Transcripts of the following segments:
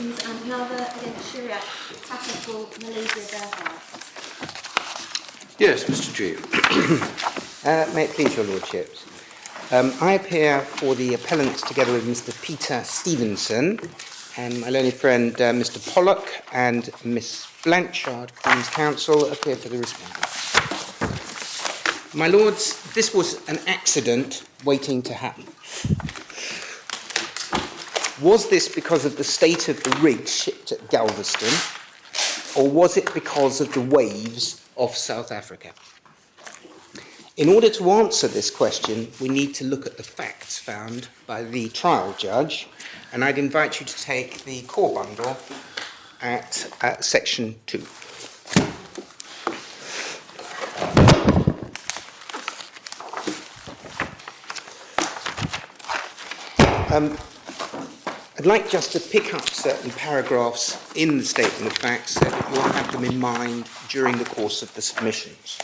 citations and another against Syarikat Takaful Malaysia Berhad. Yes, Mr. G. May it please your lordships. I appear for the appellants together with Mr. Peter Stevenson and my learned friend Mr. Pollock and Miss Blanchard, Queen's Counsel, appear for the respondents. My lords, this was an accident waiting to happen. Was this because of the state of the rig shipped at Galveston, or was it because of the waves off South Africa? In order to answer this question, we need to look at the facts found by the trial judge, and I'd invite you to take the core bundle at section 2. I'd like just to pick up certain paragraphs in the statement of facts so that you'll have them in mind during the course of the submissions.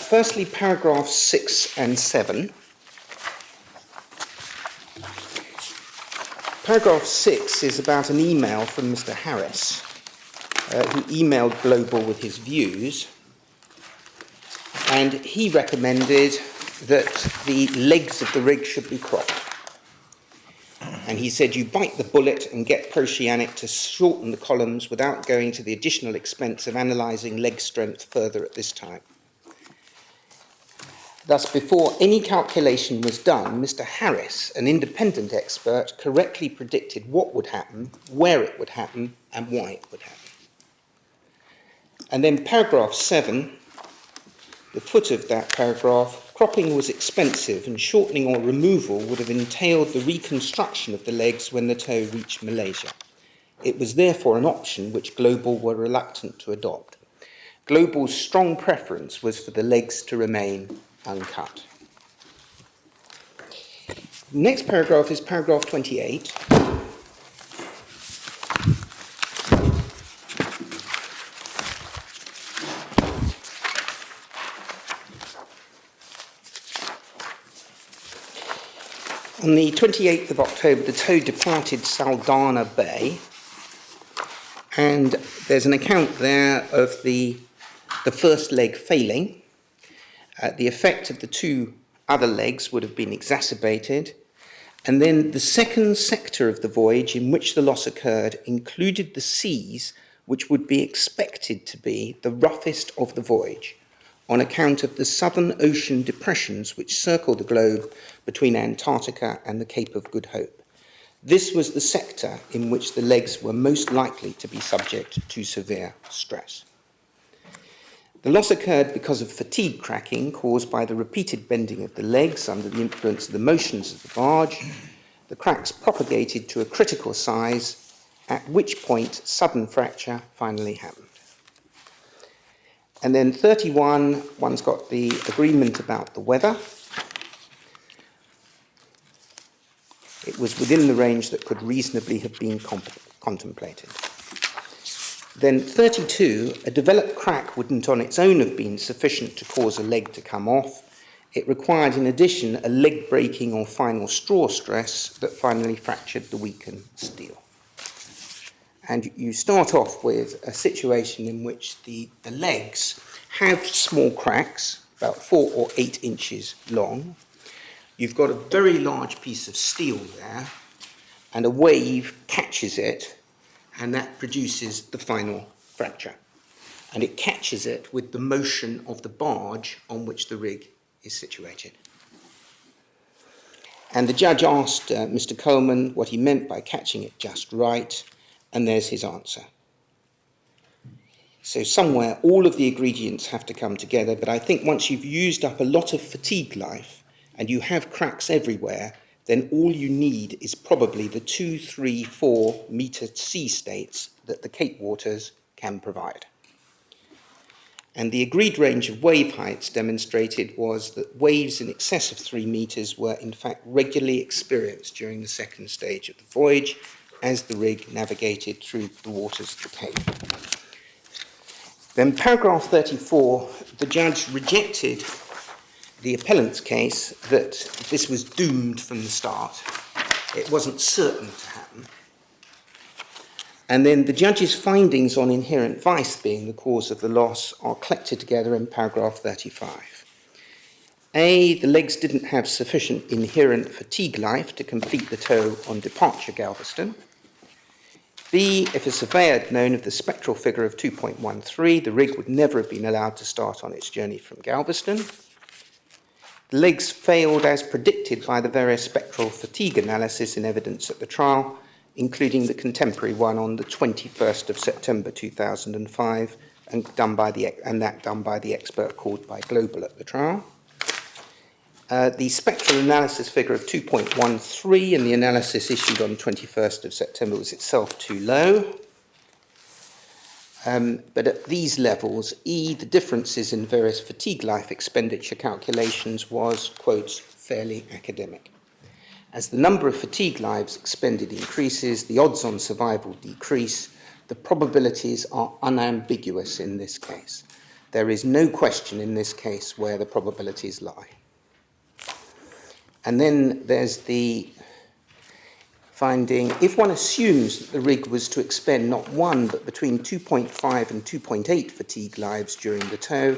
Firstly, paragraphs 6 and 7. Paragraph 6 is about an email from Mr. Harris, who emailed Global with his views, and he recommended that the legs of the rig should be cropped. And he said, you bite the bullet and get Proceanic to shorten the columns without going to the additional expense of analysing leg strength further at this time. Thus, before any calculation was done, Mr. Harris, an independent expert, correctly predicted what would happen, where it would happen, and why it would happen. And then paragraph 7, the foot of that paragraph, cropping was expensive and shortening or removal would have entailed the reconstruction of the legs when the toe reached Malaysia. It was therefore an option which Global were reluctant to adopt. Global's strong preference was for the legs to remain uncut. The next paragraph is paragraph 28. On the 28th of October, the tow departed Saldanha Bay, and there's an account there of the first leg failing. The effect of the two other legs would have been exacerbated, and then the second sector of the voyage in which the loss occurred included the seas which would be expected to be the roughest of the voyage, on account of the Southern Ocean depressions which circle the globe between Antarctica and the Cape of Good Hope. This was the sector in which the legs were most likely to be subject to severe stress. The loss occurred because of fatigue cracking caused by the repeated bending of the legs under the influence of the motions of the barge. The cracks propagated to a critical size, at which point sudden fracture finally happened. And then 31, one's got the agreement about the weather. It was within the range that could reasonably have been contemplated. Then 32, a developed crack wouldn't on its own have been sufficient to cause a leg to come off. It required, in addition, a leg breaking or final straw stress that finally fractured the weakened steel. And you start off with a situation in which the legs have small cracks, about 4 or 8 inches long. You've got a very large piece of steel there, and a wave catches it, and that produces the final fracture. And it catches it with the motion of the barge on which the rig is situated. And the judge asked Mr. Coleman what he meant by catching it just right, and there's his answer. So somewhere all of the ingredients have to come together, but I think once you've used up a lot of fatigue life and you have cracks everywhere, then all you need is probably the 2, 3, 4 metre sea states that the Cape waters can provide. And the agreed range of wave heights demonstrated was that waves in excess of 3 metres were in fact regularly experienced during the second stage of the voyage as the rig navigated through the waters of the Cape. Then paragraph 34, the judge rejected the appellant's case that this was doomed from the start. It wasn't certain to happen. And then the judge's findings on inherent vice being the cause of the loss are collected together in paragraph 35. A, the legs didn't have sufficient inherent fatigue life to complete the tow on departure Galveston. B, if a surveyor had known of the spectral figure of 2.13, the rig would never have been allowed to start on its journey from Galveston. The legs failed as predicted by the various spectral fatigue analysis in evidence at the trial, including the contemporary one on the 21st of September 2005 and that done by the expert called by Global at the trial. The spectral analysis figure of 2.13 in the analysis issued on 21st of September was itself too low. But at these levels, E, the differences in various fatigue life expenditure calculations was, quotes, fairly academic. As the number of fatigue lives expended increases, the odds on survival decrease. The probabilities are unambiguous in this case. There is no question in this case where the probabilities lie. And then there's the finding, if one assumes that the rig was to expend not one, but between 2.5 and 2.8 fatigue lives during the tow,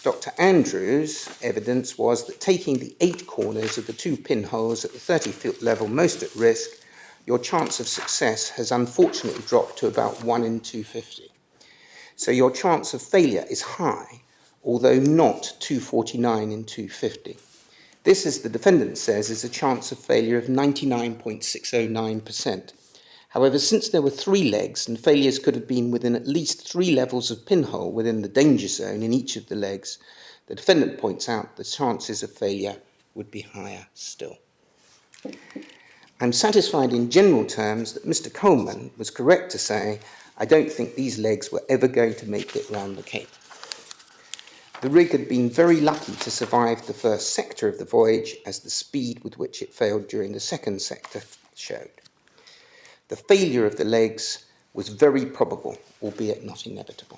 Dr. Andrews' evidence was that taking the 8 corners of the 2 pinholes at the 30-foot level most at risk, your chance of success has unfortunately dropped to about 1 in 250. So your chance of failure is high, although not 249 in 250. This, as the defendant says, is a chance of failure of 99.609%. However, since there were 3 legs and failures could have been within at least 3 levels of pinhole within the danger zone in each of the legs, the defendant points out the chances of failure would be higher still. I'm satisfied in general terms that Mr. Coleman was correct to say, I don't think these legs were ever going to make it round the Cape. The rig had been very lucky to survive the first sector of the voyage, as the speed with which it failed during the second sector showed. The failure of the legs was very probable, albeit not inevitable.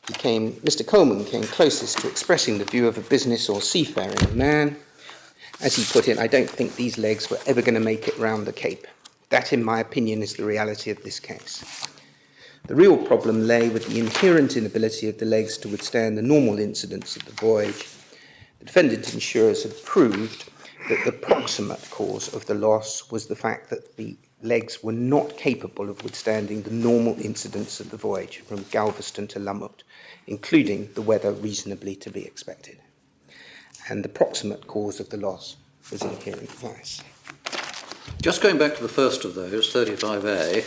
Mr. Coleman came closest to expressing the view of a business or seafaring man. As he put it, I don't think these legs were ever going to make it round the Cape. That, in my opinion, is the reality of this case. The real problem lay with the inherent inability of the legs to withstand the normal incidents of the voyage. The defendant insurers have proved that the proximate cause of the loss was the fact that the legs were not capable of withstanding the normal incidents of the voyage from Galveston to Lumut, including the weather reasonably to be expected. And the proximate cause of the loss was inherent vice. Just going back to the first of those, 35A,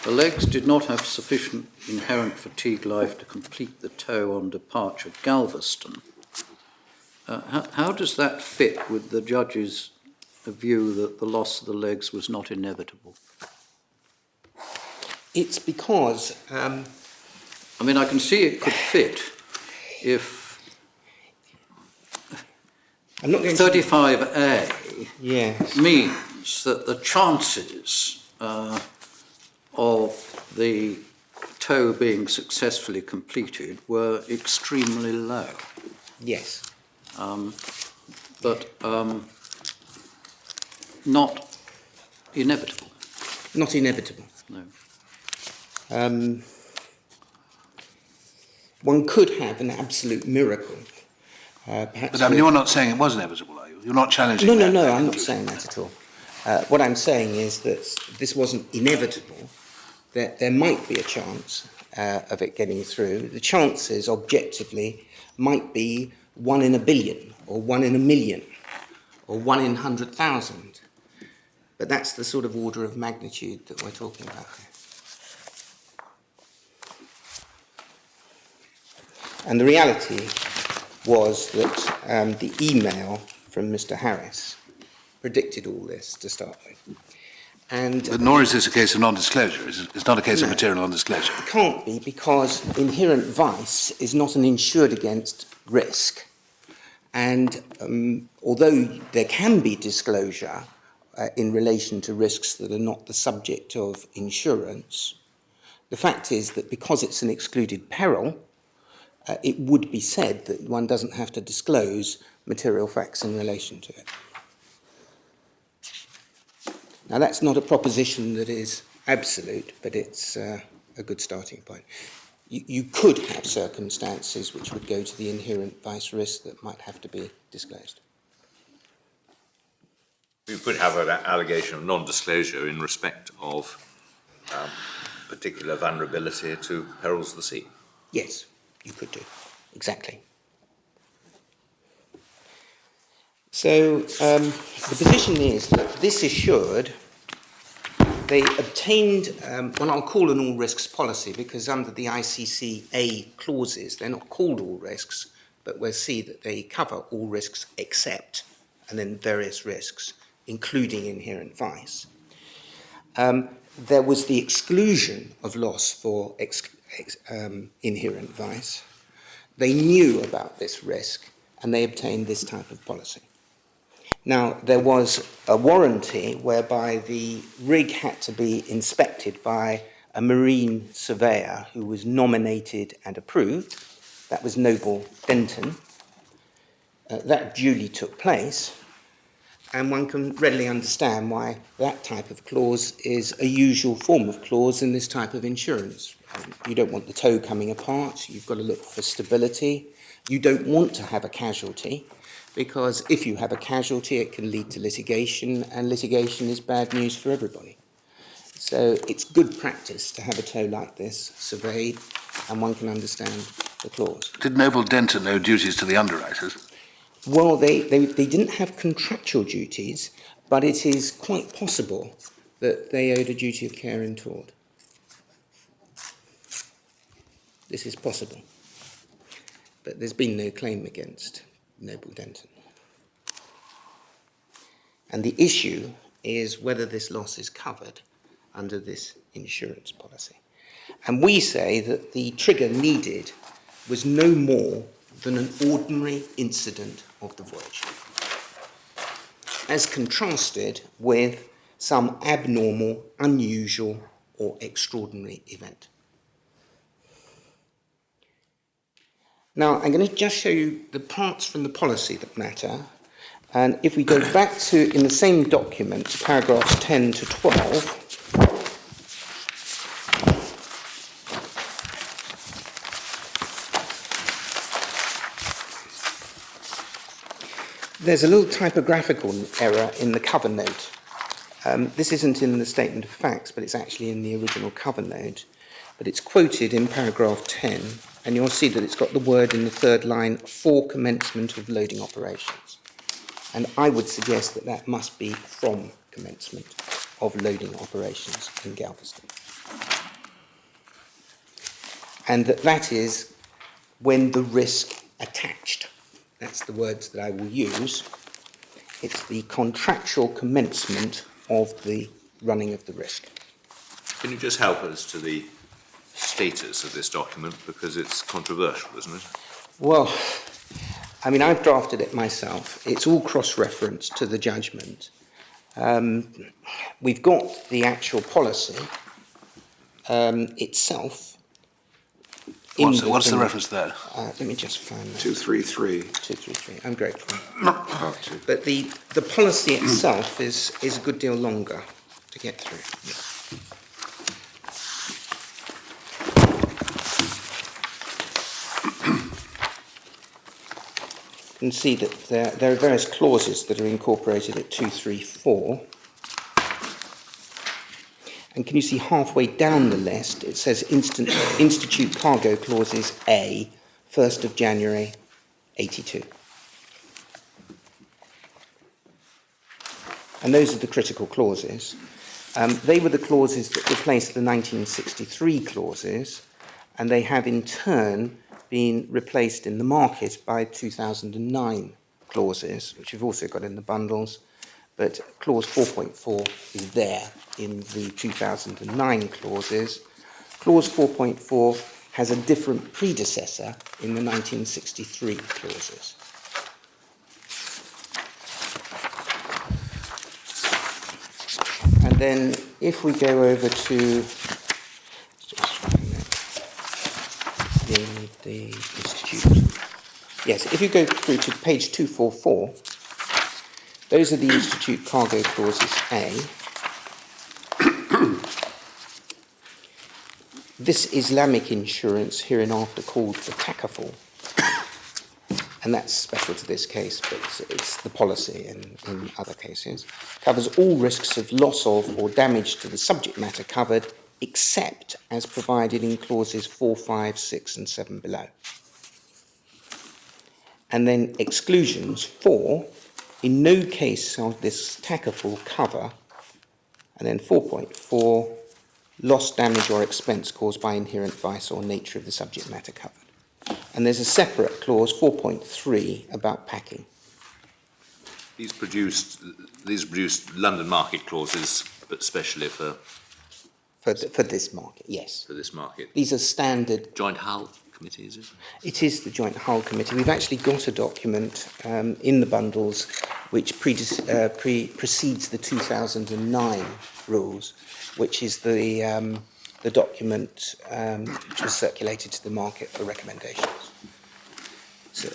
the legs did not have sufficient inherent fatigue life to complete the tow on departure Galveston. How does that fit with the judge's view that the loss of the legs was not inevitable? It's because... I mean, I can see it could fit if I'm not going 35A Yes. means that the chances of the tow being successfully completed were extremely low. Yes. But not inevitable. Not inevitable. No. One could have an absolute miracle. Perhaps But I mean, you're not saying it was inevitable, are you? You're not challenging No, that. no, I'm not saying that at all. What I'm saying is that this wasn't inevitable, that there might be a chance of it getting through. The chances, objectively, might be 1 in a billion, or 1 in a million, or 1 in 100,000. But that's the sort of order of magnitude that we're talking about here. And the reality was that the email from Mr. Harris predicted all this to start with. But nor is this a case of non-disclosure. It's not a case of material non-disclosure. It can't be, because inherent vice is not an insured against risk. And although there can be disclosure in relation to risks that are not the subject of insurance, the fact is that because it's an excluded peril, it would be said that one doesn't have to disclose material facts in relation to it. Now, that's not a proposition that is absolute, but it's a good starting point. You could have circumstances which would go to the inherent vice risk that might have to be disclosed. You could have an allegation of non-disclosure in respect of particular vulnerability to perils of the sea. Yes, you could do, exactly. So the position is that this assured, they obtained what I'll call an all risks policy, because under the ICCA clauses, they're not called all risks, but we'll see that they cover all risks except, and then various risks, including inherent vice. There was the exclusion of loss for inherent vice. They knew about this risk, and they obtained this type of policy. Now, there was a warranty whereby the rig had to be inspected by a marine surveyor who was nominated and approved. That was Noble Denton. That duly took place, and one can readily understand why that type of clause is a usual form of clause in this type of insurance. You don't want the tow coming apart, you've got to look for stability. You don't want to have a casualty, because if you have a casualty, it can lead to litigation, and litigation is bad news for everybody. So it's good practice to have a tow like this surveyed, and one can understand the clause. Did Noble Denton owe duties to the underwriters? Well, they didn't have contractual duties, but it is quite possible that they owed a duty of care in tort. This is possible. But there's been no claim against Noble Denton. And the issue is whether this loss is covered under this insurance policy. And we say that the trigger needed was no more than an ordinary incident of the voyage, as contrasted with some abnormal, unusual, or extraordinary event. Now, I'm going to just show you the parts from the policy that matter. And if we go back to, in the same document, paragraphs 10 to 12, there's a little typographical error in the cover note. This isn't in the statement of facts, but it's actually in the original cover note. But it's quoted in paragraph 10, and you'll see that it's got the word in the third line, for commencement of loading operations. And I would suggest that that must be from commencement of loading operations in Galveston. And that is when the risk attached. That's the words that I will use. It's the contractual commencement of the running of the risk. Can you just help us to the status of this document, because it's controversial, isn't it? Well, I mean, I've drafted it myself. It's all cross-referenced to the judgment. We've got the actual policy itself. What's the reference there? Let me just find that. 233. 233. I'm grateful. Oh, two. But the policy itself is a good deal longer to get through. You can see that there are various clauses that are incorporated at 234. And can you see halfway down the list, it says Institute Cargo Clauses A, 1st of January, 82. And those are the critical clauses. They were the clauses that replaced the 1963 clauses, and they have in turn been replaced in the market by 2009 clauses, which you've also got in the bundles. But clause 4.4 is there in the 2009 clauses. Clause 4.4 has a different predecessor in the 1963 clauses. And then if we go over to the institute. Yes, if you go through to page 244, those are the Institute Cargo Clauses A. this Islamic insurance, hereinafter called the Takaful, and that's special to this case, but it's the policy in other cases, covers all risks of loss of or damage to the subject matter covered, except as provided in clauses 4, 5, 6 and 7 below. And then exclusions 4, in no case shall this Takaful cover, and then 4.4, loss, damage or expense caused by inherent vice or nature of the subject matter covered. And there's a separate clause, 4.3, about packing. These produced London market clauses, but especially for For this market, yes. this market. These are standard. Joint Hull Committee, is it? It is the Joint Hull Committee. We've actually got a document in the bundles which precedes the 2009 rules, which is the document which was circulated to the market for recommendations. So,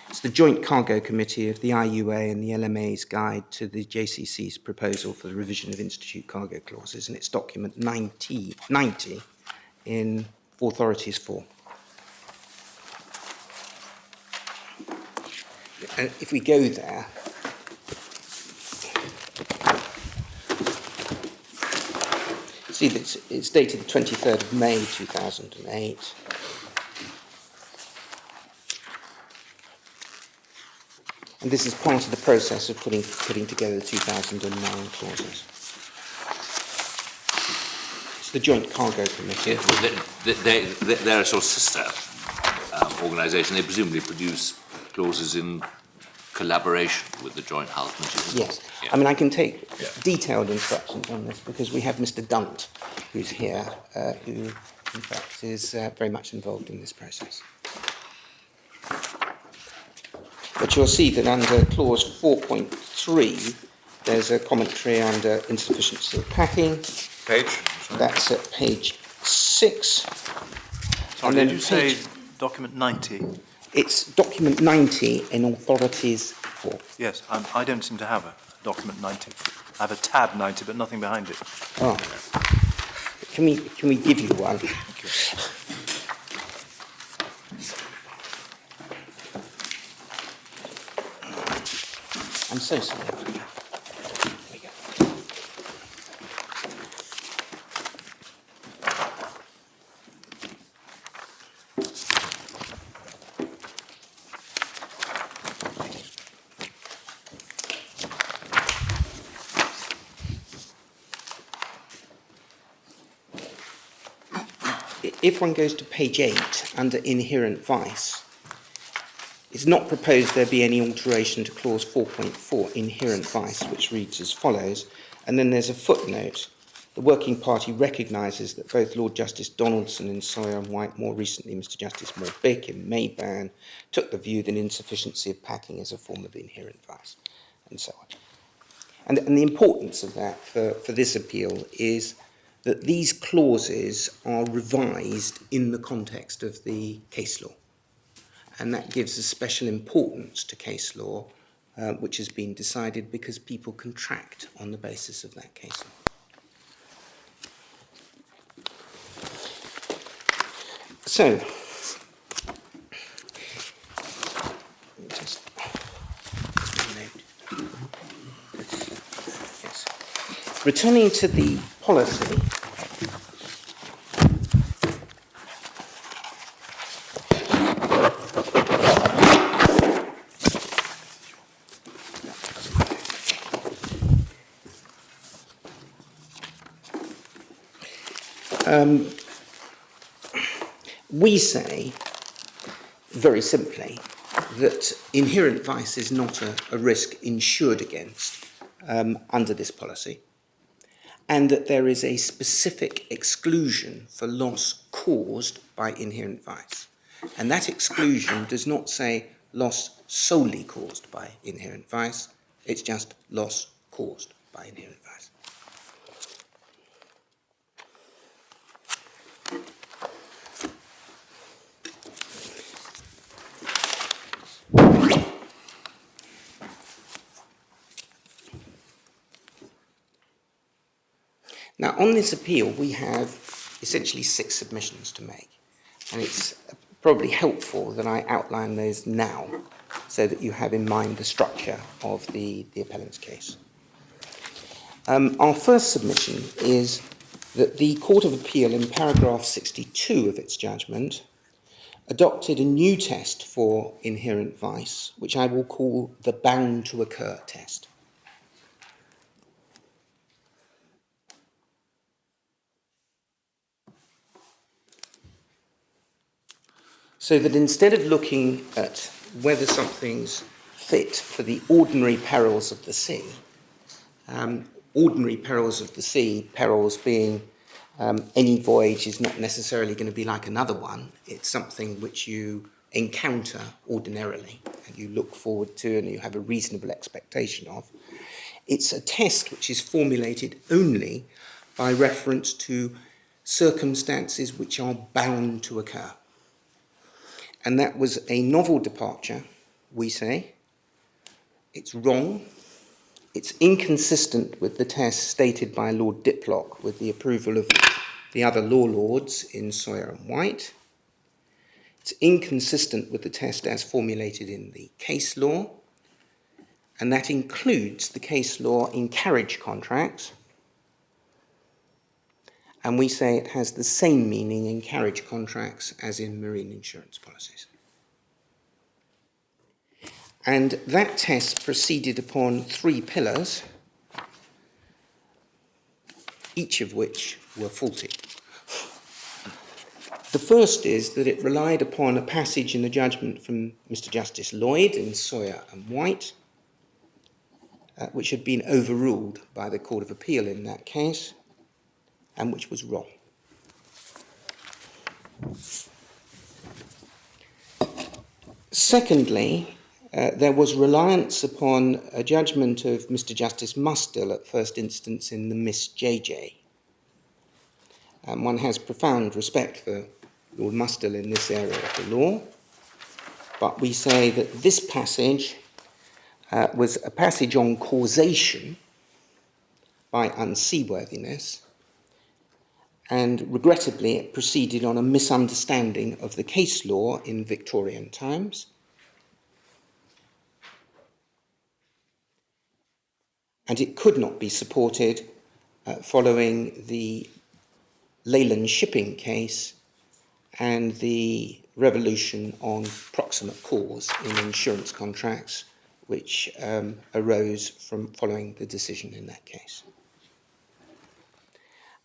it's the Joint Cargo Committee of the IUA and the LMA's guide to the JCC's proposal for the revision of Institute cargo clauses, and it's document 90 in Authorities 4. And if we go there, see that it's dated the 23rd of May 2008. And this is part of the process of putting together the 2009 clauses. It's the Joint Cargo Committee. Yeah, they're a sort of sister organisation. They presumably produce clauses in collaboration with the Joint Hull Committee. Yes. Yeah. I mean, I can take detailed instructions on this because we have Mr. Dunt, who's here, who, in fact, is very much involved in this process. But you'll see that under clause 4.3, there's a commentary under insufficiency of packing. Page? That's at page 6. Sorry, did you say document 90? It's document 90 in Authorities 4. Yes, I don't seem to have a document 90. I have a tab 90, but nothing behind it. Oh. Can we give you one? Thank you. I'm so sorry. There we go. If one goes to page 8 under inherent vice, it's not proposed there be any alteration to clause 4.4, inherent vice, which reads as follows, and then there's a footnote. The working party recognises that both Lord Justice Donaldson in Sawyer and White, more recently Mr Justice Morbick in Mayban, took the view that insufficiency of packing is a form of inherent vice, and so on. And the importance of that for this appeal is that these clauses are revised in the context of the case law. And that gives a special importance to case law, which has been decided because people contract on the basis of that case law. So, just yes. Returning to the policy, we say, very simply, that inherent vice is not a risk insured against under this policy, and that there is a specific exclusion for loss caused by inherent vice. And that exclusion does not say loss solely caused by inherent vice, it's just loss caused by inherent vice. Now, on this appeal, we have essentially 6 submissions to make. And it's probably helpful that I outline those now so that you have in mind the structure of the appellant's case. Our first submission is that the Court of Appeal in paragraph 62 of its judgment adopted a new test for inherent vice, which I will call the bound to occur test. So that instead of looking at whether something's fit for the ordinary perils of the sea, ordinary perils of the sea, perils being any voyage is not necessarily going to be like another one. It's something which you encounter ordinarily and you look forward to and you have a reasonable expectation of. It's a test which is formulated only by reference to circumstances which are bound to occur. And that was a novel departure, we say. It's wrong. It's inconsistent with the test stated by Lord Diplock with the approval of the other law lords in Sawyer and White. It's inconsistent with the test as formulated in the case law, and that includes the case law in carriage contracts. And we say it has the same meaning in carriage contracts as in marine insurance policies. And that test proceeded upon 3 pillars, each of which were faulty. The first is that it relied upon a passage in the judgment from Mr. Justice Lloyd in Sawyer and White, which had been overruled by the Court of Appeal in that case, and which was wrong. Secondly, there was reliance upon a judgment of Mr. Justice Mustill at first instance in the Miss JJ. One has profound respect for Lord Mustill in this area of the law, but we say that this passage was a passage on causation by unseaworthiness, and regrettably it proceeded on a misunderstanding of the case law in Victorian times. And it could not be supported following the Leyland shipping case and the revolution on proximate cause in insurance contracts, which arose from following the decision in that case.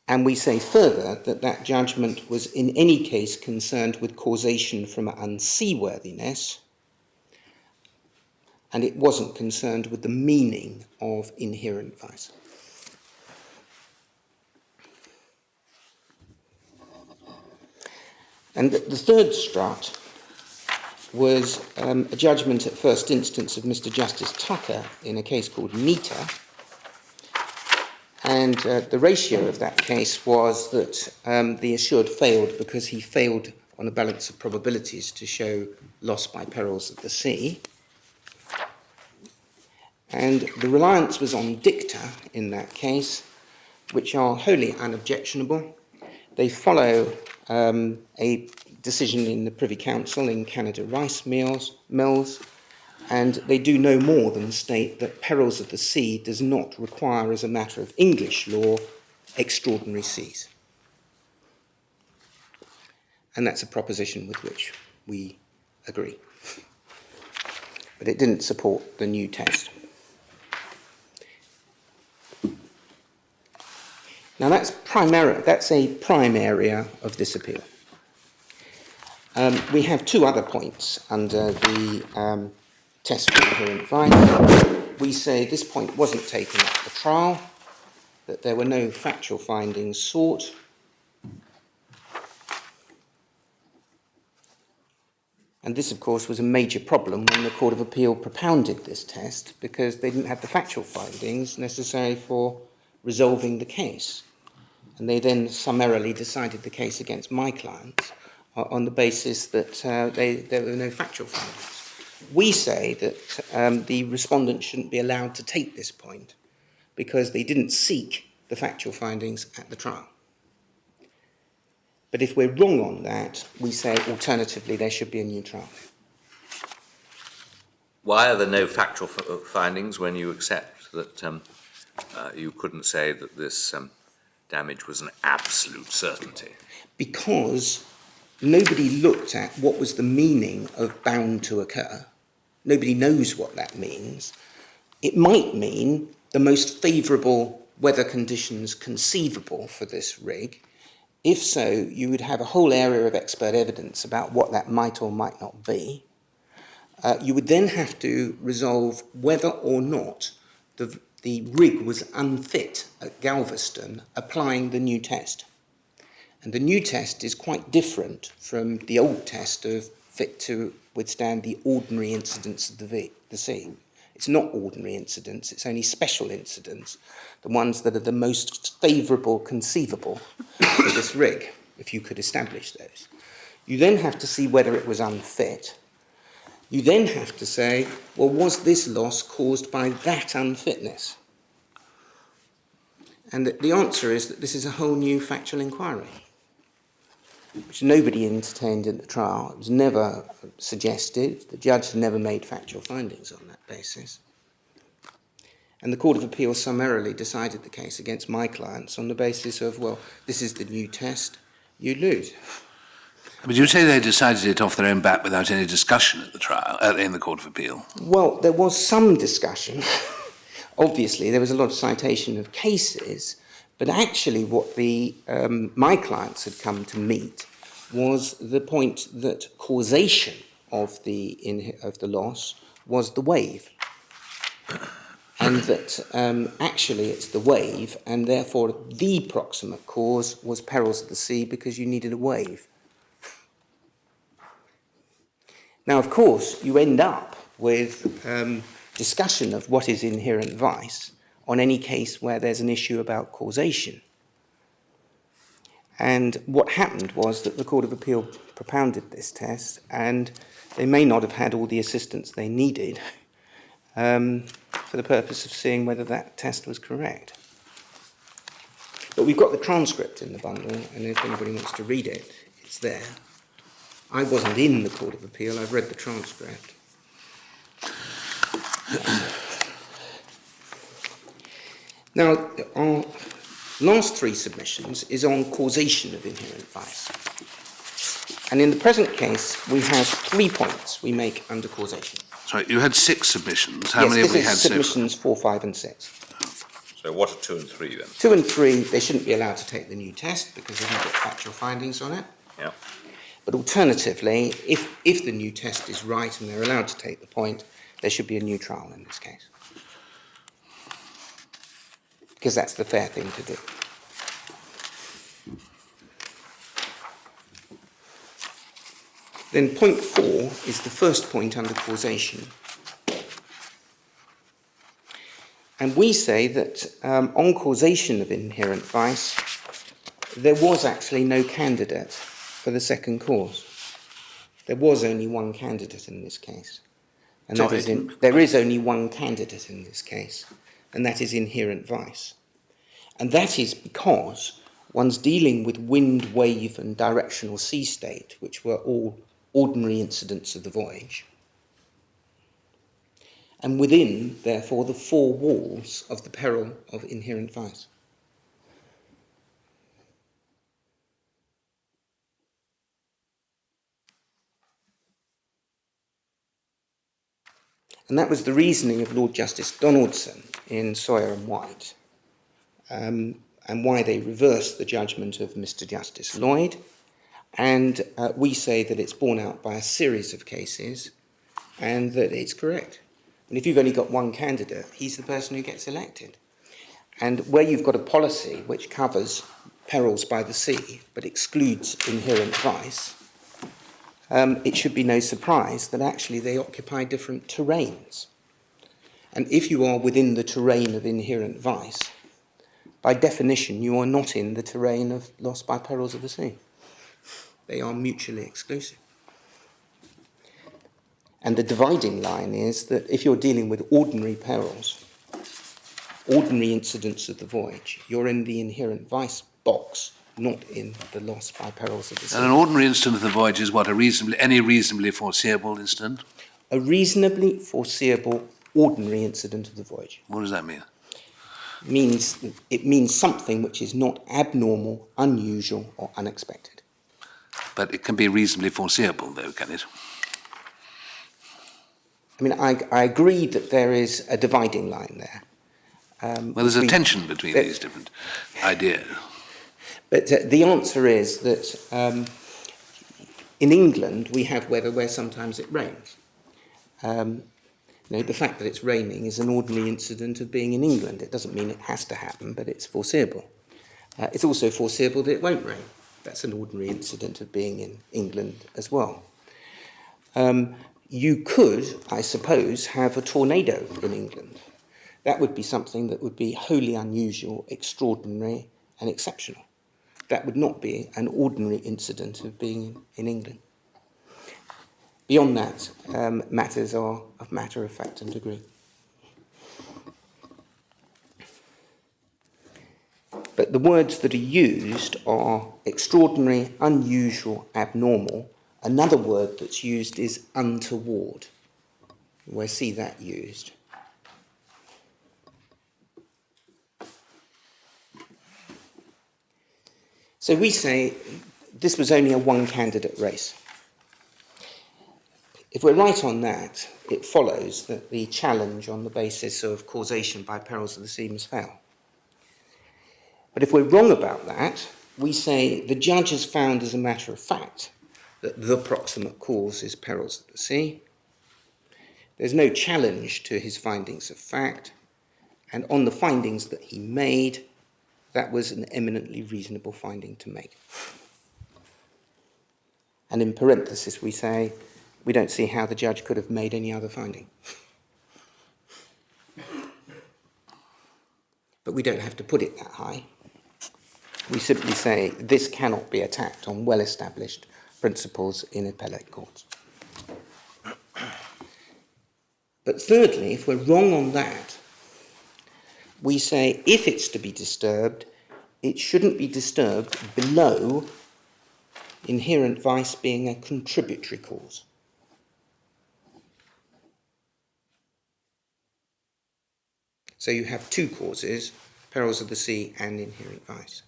And we say further that that judgment was in any case concerned with causation from unseaworthiness, and it wasn't concerned with the meaning of inherent vice. And the third strut was a judgment at first instance of Mr. Justice Tucker in a case called Nita. And the ratio of that case was that the assured failed because he failed on a balance of probabilities to show loss by perils of the sea. And the reliance was on dicta in that case, which are wholly unobjectionable. They follow a decision in the Privy Council in Canada Rice Mills, and they do no more than state that perils of the sea does not require, as a matter of English law, extraordinary seas. And that's a proposition with which we agree. But it didn't support the new test. Now that's a prime area of this appeal. We have 2 other points under the test for inherent vice. We say this point wasn't taken at the trial, that there were no factual findings sought, and this of course was a major problem when the Court of Appeal propounded this test, because they didn't have the factual findings necessary for resolving the case. And they then summarily decided the case against my clients on the basis that there were no factual findings. We say that the respondent shouldn't be allowed to take this point because they didn't seek the factual findings at the trial. But if we're wrong on that, we say alternatively there should be a new trial. Why are there no factual findings when you accept that you couldn't say that this damage was an absolute certainty? Because nobody looked at what was the meaning of bound to occur. Nobody knows what that means. It might mean the most favourable weather conditions conceivable for this rig. If so, you would have a whole area of expert evidence about what that might or might not be. You would then have to resolve whether or not the rig was unfit at Galveston, applying the new test. And the new test is quite different from the old test of fit to withstand the ordinary incidents of the sea. It's not ordinary incidents, it's only special incidents, the ones that are the most favourable conceivable for this rig, if you could establish those. You then have to see whether it was unfit. You then have to say, well, was this loss caused by that unfitness? And the answer is that this is a whole new factual inquiry, which nobody entertained in the trial. It was never suggested. The judge never made factual findings on that basis. And the Court of Appeal summarily decided the case against my clients on the basis of, well, this is the new test, you lose. But you say they decided it off their own bat without any discussion at the trial, in the Court of Appeal? Well, there was some discussion. Obviously, there was a lot of citation of cases, but actually what my clients had come to meet was the point that causation of the loss was the wave. And that actually it's the wave, and therefore the proximate cause was perils of the sea because you needed a wave. Now, of course, you end up with discussion of what is inherent vice on any case where there's an issue about causation. And what happened was that the Court of Appeal propounded this test, and they may not have had all the assistance they needed for the purpose of seeing whether that test was correct. But we've got the transcript in the bundle, and if anybody wants to read it, it's there. I wasn't in the Court of Appeal, I've read the transcript. Now, our last three submissions is on causation of inherent vice. And in the present case, we have 3 points we make under causation. Sorry, you had 6 submissions. How many have we had so far? Submissions 4, 5 and 6. So what are 2 and 3 then? 2 and 3, they shouldn't be allowed to take the new test because they haven't got factual findings on it. Yeah. But alternatively, if the new test is right and they're allowed to take the point, there should be a new trial in this case. Because that's the fair thing to do. Then point 4 is the first point under causation. And we say that on causation of inherent vice, there was actually no candidate for the second cause. There was only one candidate in this case. And that is there is only one candidate in this case, and that is inherent vice. And that is because one's dealing with wind, wave, and directional sea state, which were all ordinary incidents of the voyage. And within, therefore, the 4 walls of the peril of inherent vice. And that was the reasoning of Lord Justice Donaldson in Sawyer and White, and why they reversed the judgment of Mr. Justice Lloyd. And we say that it's borne out by a series of cases and that it's correct. And if you've only got one candidate, he's the person who gets elected. And where you've got a policy which covers perils by the sea but excludes inherent vice, it should be no surprise that actually they occupy different terrains. And if you are within the terrain of inherent vice, by definition, you are not in the terrain of loss by perils of the sea. They are mutually exclusive. And the dividing line is that if you're dealing with ordinary perils, ordinary incidents of the voyage, you're in the inherent vice box, not in the loss by perils of the sea. And an ordinary incident of the voyage is what, any reasonably foreseeable incident? A reasonably foreseeable ordinary incident of the voyage What does that mean? means something which is not abnormal, unusual, or unexpected. But it can be reasonably foreseeable, though, can it? I mean, I agree that there is a dividing line there. Well, there's a tension between these different ideas. But the answer is that in England we have weather where sometimes it rains. The fact that it's raining is an ordinary incident of being in England. It doesn't mean it has to happen, but it's foreseeable. It's also foreseeable that it won't rain. That's an ordinary incident of being in England as well. You could, I suppose, have a tornado in England. That would be something that would be wholly unusual, extraordinary, and exceptional. That would not be an ordinary incident of being in England. Beyond that, matters are of matter of fact and degree. But the words that are used are extraordinary, unusual, abnormal. Another word that's used is untoward. We'll see that used. So we say this was only a one-candidate race. If we're right on that, it follows that the challenge on the basis of causation by perils of the sea must fail. But if we're wrong about that, we say the judge has found as a matter of fact that the proximate cause is perils of the sea. There's no challenge to his findings of fact, and on the findings that he made, that was an eminently reasonable finding to make. And in parenthesis we say, we don't see how the judge could have made any other finding. But we don't have to put it that high. We simply say this cannot be attacked on well-established principles in appellate courts. But thirdly, if we're wrong on that, we say if it's to be disturbed, it shouldn't be disturbed below inherent vice being a contributory cause. So you have two causes, perils of the sea and inherent vice.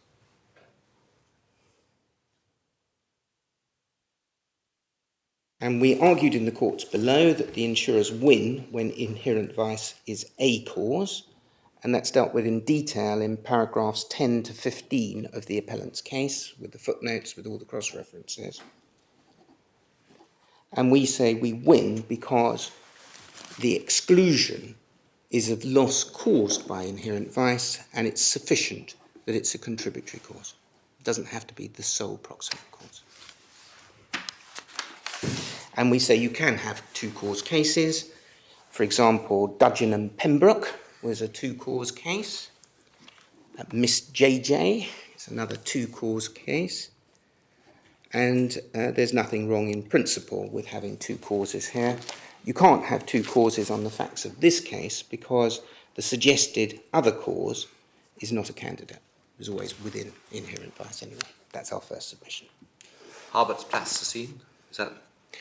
And we argued in the courts below that the insurers win when inherent vice is a cause, and that's dealt with in detail in paragraphs 10 to 15 of the appellant's case, with the footnotes, with all the cross-references. And we say we win because the exclusion is of loss caused by inherent vice, and it's sufficient that it's a contributory cause. It doesn't have to be the sole proximate cause. And we say you can have two-cause cases. For example, Dudgeon and Pembroke was a two-cause case. Miss JJ is another two-cause case. And there's nothing wrong in principle with having two causes here. You can't have two causes on the facts of this case because the suggested other cause is not a candidate. It was always within inherent vice anyway. That's our first submission. Harbert's plasticine, is that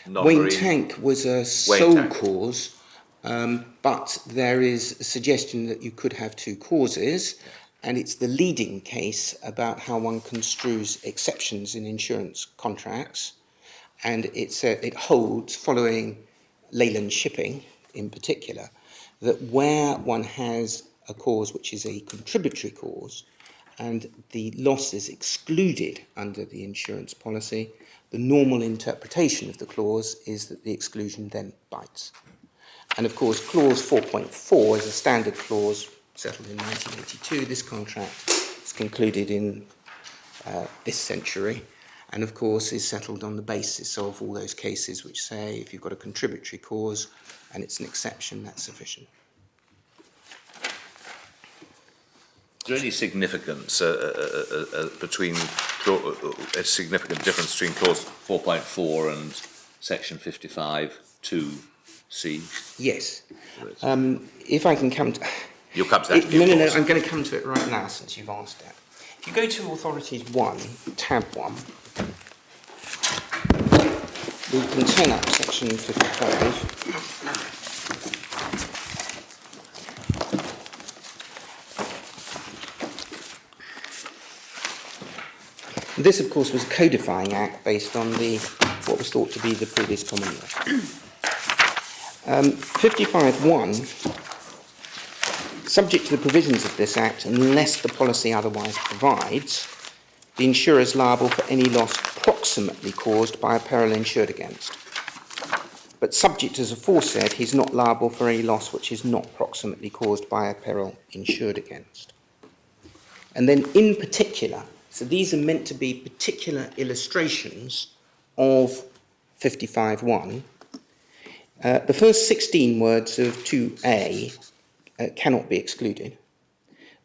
Wayne non-marine? Tank was a sole cause, but there is a suggestion that you could have two causes, and it's the leading case about how one construes exceptions in insurance contracts, and it holds, following Leyland Shipping in particular, that where one has a cause which is a contributory cause and the loss is excluded under the insurance policy, the normal interpretation of the clause is that the exclusion then bites. And of course, clause 4.4 is a standard clause settled in 1982. This contract is concluded in this century, and of course is settled on the basis of all those cases which say if you've got a contributory cause and it's an exception, that's sufficient. Is there any significance between a significant difference between clause 4.4 and section 55(2)(c? Yes. If I can come to... You'll come to that. No, I'm going to come to it right now since you've asked that. If you go to Authorities 1, tab 1, we can turn up section 55. This, of course, was a codifying act based on what was thought to be the previous common law. 55.1, subject to the provisions of this act, unless the policy otherwise provides, the insurer is liable for any loss proximately caused by a peril insured against. But subject as aforesaid, he's not liable for any loss which is not proximately caused by a peril insured against. And then in particular, so these are meant to be particular illustrations of 55.1. The first 16 words of 2A cannot be excluded.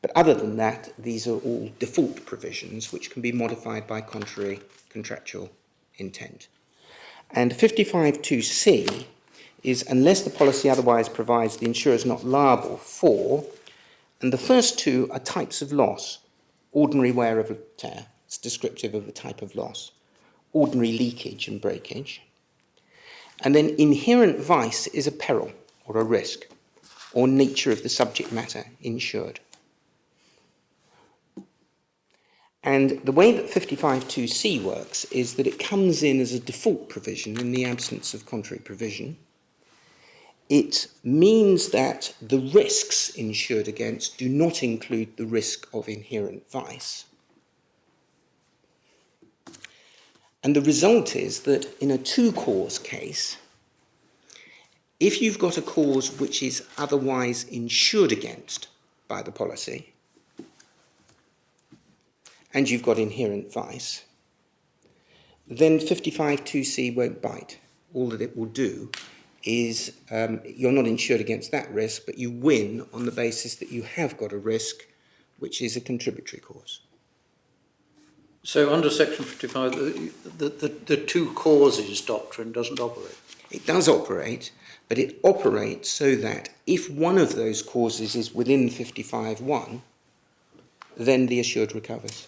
But other than that, these are all default provisions which can be modified by contrary contractual intent. And 55.2c is unless the policy otherwise provides, the insurer is not liable for, and the first two are types of loss. Ordinary wear of a tear, it's descriptive of a type of loss. Ordinary leakage and breakage. And then inherent vice is a peril or a risk or nature of the subject matter insured. And the way that 55.2c works is that it comes in as a default provision in the absence of contrary provision. It means that the risks insured against do not include the risk of inherent vice. And the result is that in a two-cause case, if you've got a cause which is otherwise insured against by the policy, and you've got inherent vice, then 55.2c won't bite. All that it will do is you're not insured against that risk, but you win on the basis that you have got a risk which is a contributory cause. So under section 55, the two causes doctrine doesn't operate? It does operate, but it operates so that if one of those causes is within 55.1, then the assured recovers.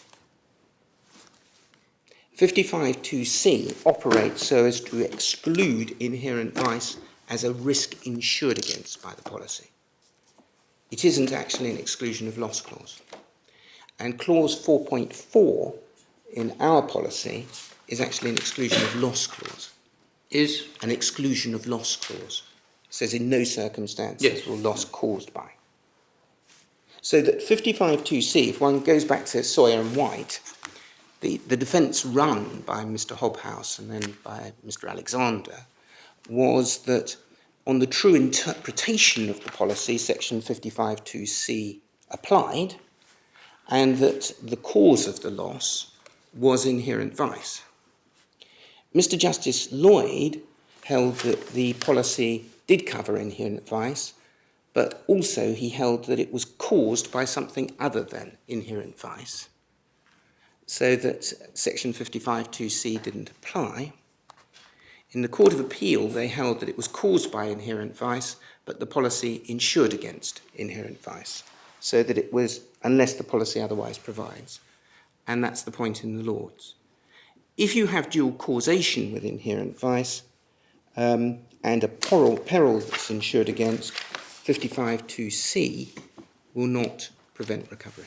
55.2c operates so as to exclude inherent vice as a risk insured against by the policy. It isn't actually an exclusion of loss clause. And clause 4.4 in our policy is actually an exclusion of loss clause. Is? An exclusion of loss clause. It says in no circumstances will loss caused by. So that 55.2c, if one goes back to Sawyer and White, the defence run by Mr. Hobhouse and then by Mr. Alexander was that on the true interpretation of the policy, section 55.2c applied, and that the cause of the loss was inherent vice. Mr. Justice Lloyd held that the policy did cover inherent vice, but also he held that it was caused by something other than inherent vice, so that section 55.2c didn't apply. In the Court of Appeal, they held that it was caused by inherent vice, but the policy insured against inherent vice, so that it was unless the policy otherwise provides. And that's the point in the Lords. If you have dual causation with inherent vice and a peril that's insured against, 55.2c will not prevent recovery.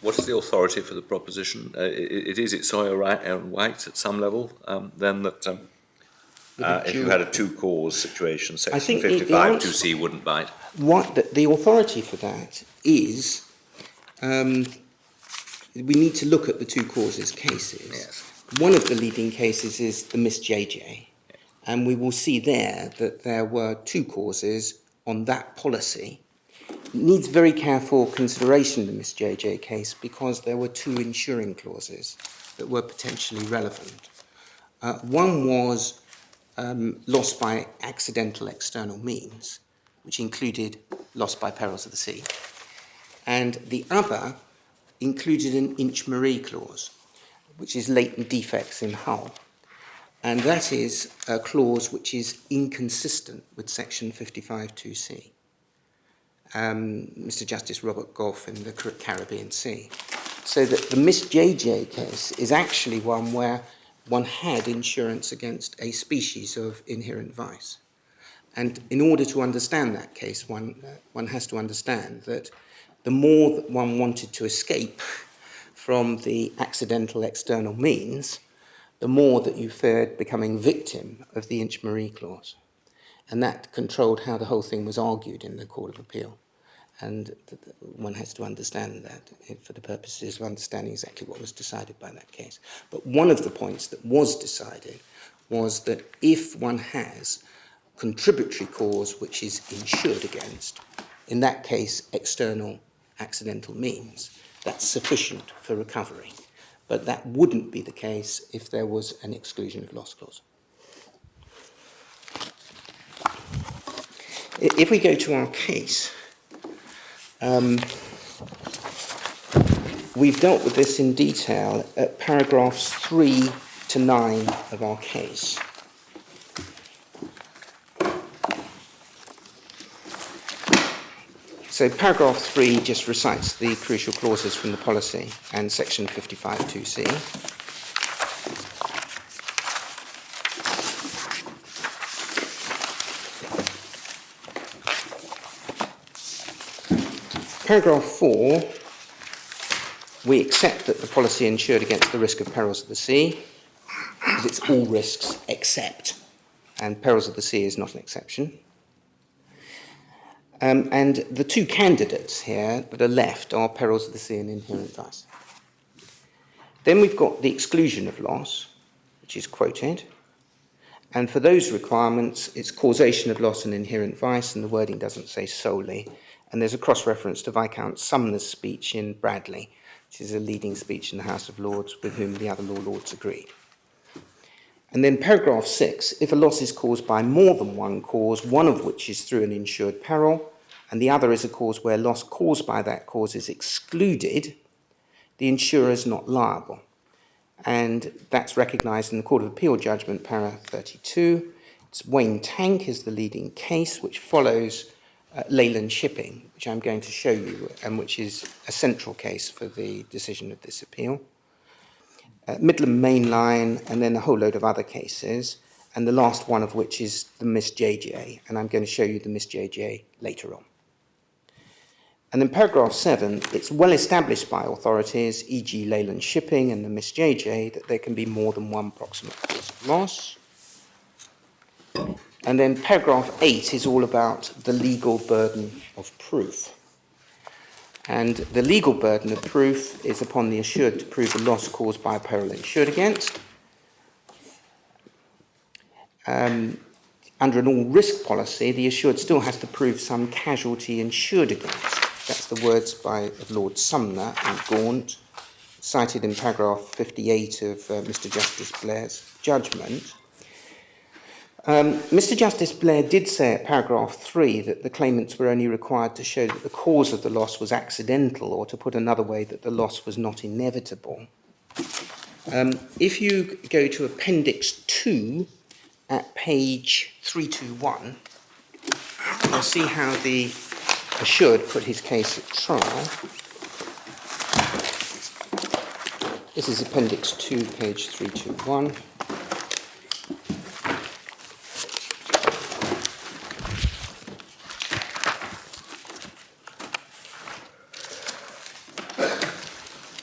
What is the authority for the proposition? It's Sawyer and White at some level, then that if you had a two-cause situation, section 55.2c wouldn't bite. The authority for that is we need to look at the two causes cases. Yes. One of the leading cases is the Miss JJ, and we will see there that there were two causes on that policy. It needs very careful consideration, the Miss JJ case, because there were two insuring clauses that were potentially relevant. One was loss by accidental external means, which included loss by perils of the sea. And the other included an inch Marie clause, which is latent defects in hull. and that is a clause which is inconsistent with section 55(2)(c). Mr. Justice Robert Goff in the Caribbean Sea. So that the Miss JJ case is actually one where one had insurance against a species of inherent vice. And in order to understand that case, one has to understand that the more that one wanted to escape from the accidental external means, the more that you feared becoming victim of the Inch Marie clause. And that controlled how the whole thing was argued in the Court of Appeal. And one has to understand that for the purposes of understanding exactly what was decided by that case. But one of the points that was decided was that if one has contributory cause which is insured against, in that case external accidental means, that's sufficient for recovery. But that wouldn't be the case if there was an exclusion of loss clause. If we go to our case, we've dealt with this in detail at paragraphs 3 to 9 of our case. So paragraph 3 just recites the crucial clauses from the policy and section 55(2)(c). Paragraph 4, we accept that the policy insured against the risk of perils of the sea, because it's all risks except, and perils of the sea is not an exception. And the two candidates here that are left are perils of the sea and inherent vice. Then we've got the exclusion of loss, which is quoted, and for those requirements, it's causation of loss and inherent vice, and the wording doesn't say solely. And there's a cross-reference to Viscount Sumner's speech in Bradley, which is a leading speech in the House of Lords with whom the other law lords agreed. And then paragraph 6, if a loss is caused by more than one cause, one of which is through an insured peril, and the other is a cause where loss caused by that cause is excluded, the insurer is not liable. And that's recognised in the Court of Appeal judgment, para 32. It's Wayne Tank is the leading case, which follows Leyland Shipping, which I'm going to show you, and which is a central case for the decision of this appeal. Midland Main Line, and then a whole load of other cases, and the last one of which is the Miss JJ, and I'm going to show you the Miss JJ later on. And then paragraph 7, it's well established by authorities, e.g. Leyland Shipping and the Miss JJ, that there can be more than one proximate cause of loss. And then paragraph 8 is all about the legal burden of proof. And the legal burden of proof is upon the assured to prove a loss caused by a peril insured against. Under an all-risk policy, the assured still has to prove some casualty insured against. That's the words of Lord Sumner and Gaunt, cited in paragraph 58 of Mr. Justice Blair's judgment. Mr. Justice Blair did say at paragraph 3 that the claimants were only required to show that the cause of the loss was accidental, or to put another way, that the loss was not inevitable. If you go to Appendix 2 at page 321, you'll see how the assured put his case at trial. This is Appendix 2, page 321.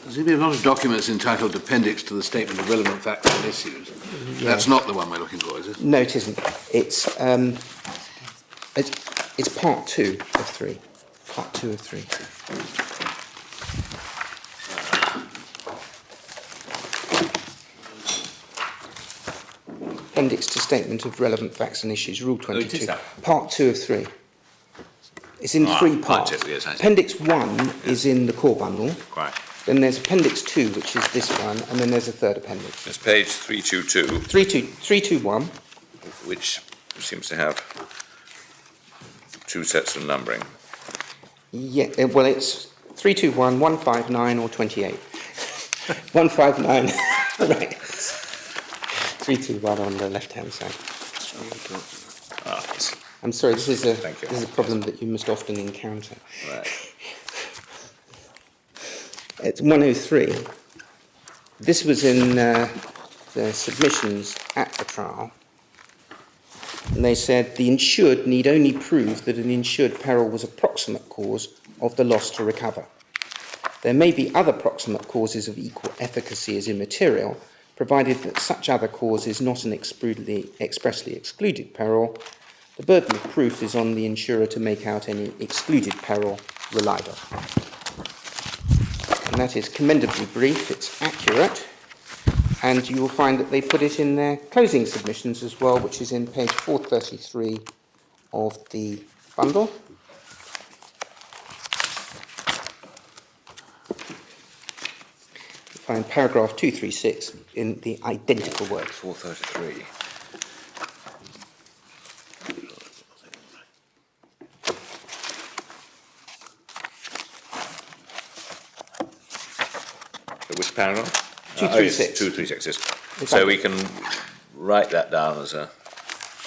There's going to be a lot of documents entitled Appendix to the Statement of Relevant Facts and Issues. Yeah. That's not the one we're looking for, is it? No, it isn't. It's part 2 of 3. Part 2 of 3. Appendix to Statement of Relevant Facts and Issues, Rule 22. Part 2 of 3. It's in 3 parts. Part 2, yes, Appendix 1 is in the core bundle. Right. Then there's Appendix 2, which is this one, and then there's a third appendix. It's page 322. 321. Which seems to have 2 sets of numbering. Yeah, well, it's 321, 159, or 28. 159, right. 321 on the left-hand side. Ah, yes. I'm sorry, this is Thank you. a problem that you must often encounter. Right. It's 103. This was in the submissions at the trial. And they said the insured need only prove that an insured peril was a proximate cause of the loss to recover. There may be other proximate causes of equal efficacy as immaterial, provided that such other cause is not an expressly excluded peril. The burden of proof is on the insurer to make out any excluded peril relied on. And that is commendably brief, it's accurate, and you will find that they put it in their closing submissions as well, which is in page 433 of the bundle. You find paragraph 236 in the identical words. 433. Which paragraph? 236. 236, yes. Exactly. So we can write that down as an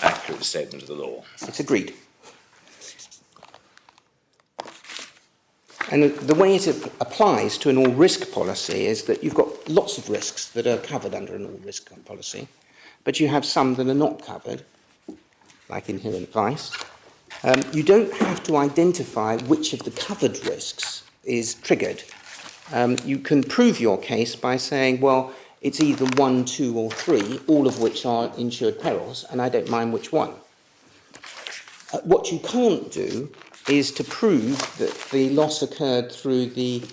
accurate statement of the law. It's agreed. And the way it applies to an all-risk policy is that you've got lots of risks that are covered under an all-risk policy, but you have some that are not covered, like inherent vice. You don't have to identify which of the covered risks is triggered. You can prove your case by saying, well, it's either 1, 2 or 3, all of which are insured perils, and I don't mind which one. What you can't do is to prove that the loss occurred through the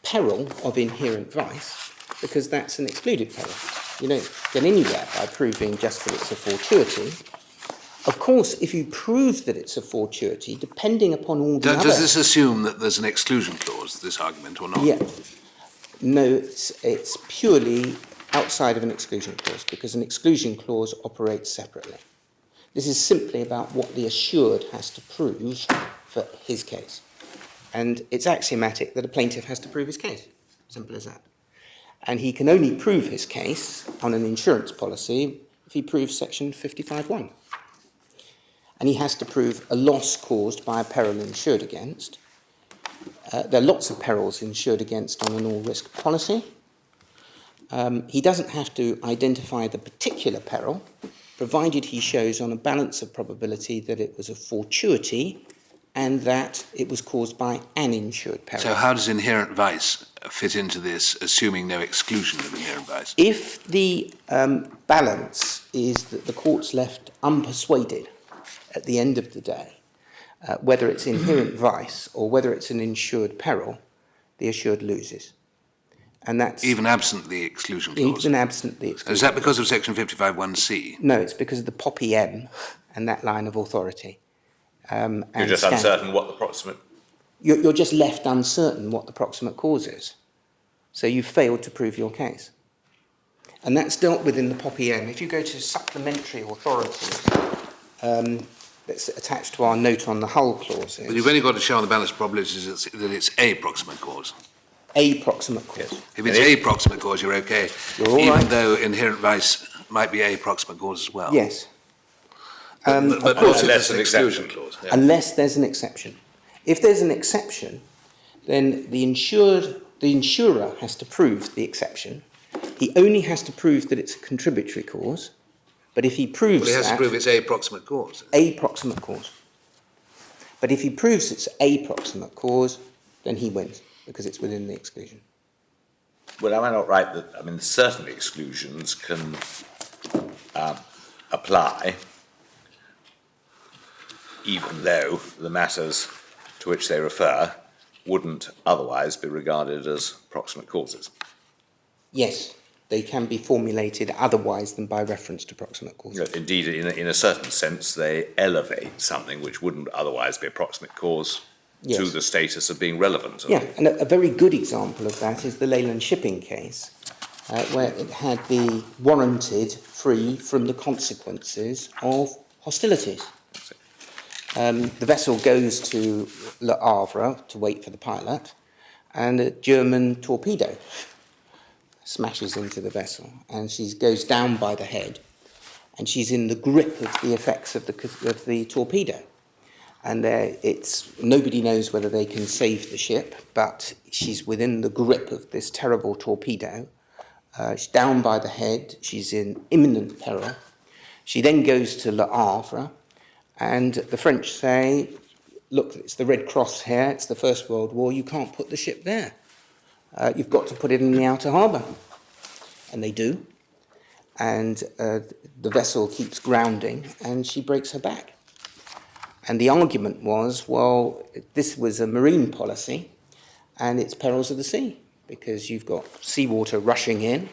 peril of inherent vice, because that's an excluded peril. You don't get anywhere by proving just that it's a fortuity. Of course, if you prove that it's a fortuity, depending upon all the other... Does this assume that there's an exclusion clause, this argument, or not? Yeah. No, it's purely outside of an exclusion clause, because an exclusion clause operates separately. This is simply about what the assured has to prove for his case. And it's axiomatic that a plaintiff has to prove his case. Simple as that. And he can only prove his case on an insurance policy if he proves section 55(1). And he has to prove a loss caused by a peril insured against. There are lots of perils insured against on an all-risk policy. He doesn't have to identify the particular peril, provided he shows on a balance of probability that it was a fortuity and that it was caused by an insured peril. So how does inherent vice fit into this, assuming no exclusion of inherent vice? If the balance is that the court's left unpersuaded at the end of the day, whether it's inherent vice or whether it's an insured peril, the assured loses. And that's... Even absent the exclusion clause? Even absent the exclusion. Is that because of section 55(1)(c)? No, it's because of the poppy M and that line of authority. You're just uncertain what the proximate... You're just left uncertain what the proximate cause is. So you've failed to prove your case. And that's dealt with in the poppy M. If you go to supplementary authorities, that's attached to our note on the hull clauses. But you've only got to show on the balance of probabilities that it's a proximate cause. A proximate cause. If it's a proximate cause, you're okay. You're all even right. though inherent vice might be a proximate cause as well. Yes. But of course, unless an exclusion clause. Yeah. unless there's an exception. If there's an exception, then the insurer has to prove the exception. He only has to prove that it's a contributory cause. But if he proves Well, he has to prove it's a proximate cause. a proximate cause. But if he proves it's a proximate cause, then he wins, because it's within the exclusion. Well, am I not right that, I mean, certainly exclusions can apply even though the matters to which they refer wouldn't otherwise be regarded as proximate causes? Yes, they can be formulated otherwise than by reference to proximate causes. Indeed, in a certain sense, they elevate something which wouldn't otherwise be a proximate cause Yes. to the status of being relevant. Yeah, and a very good example of that is the Leyland shipping case, where it had the warranted free from the consequences of hostilities. The vessel goes to Le Havre to wait for the pilot, and a German torpedo smashes into the vessel, and she goes down by the head, and she's in the grip of the effects of the torpedo. And nobody knows whether they can save the ship, but she's within the grip of this terrible torpedo. She's down by the head, she's in imminent peril. She then goes to Le Havre, and the French say, look, it's the Red Cross here, it's the First World War, you can't put the ship there. You've got to put it in the outer harbour. And they do. And the vessel keeps grounding, and she breaks her back. And the argument was, well, this was a marine policy, and it's perils of the sea, because you've got seawater rushing in.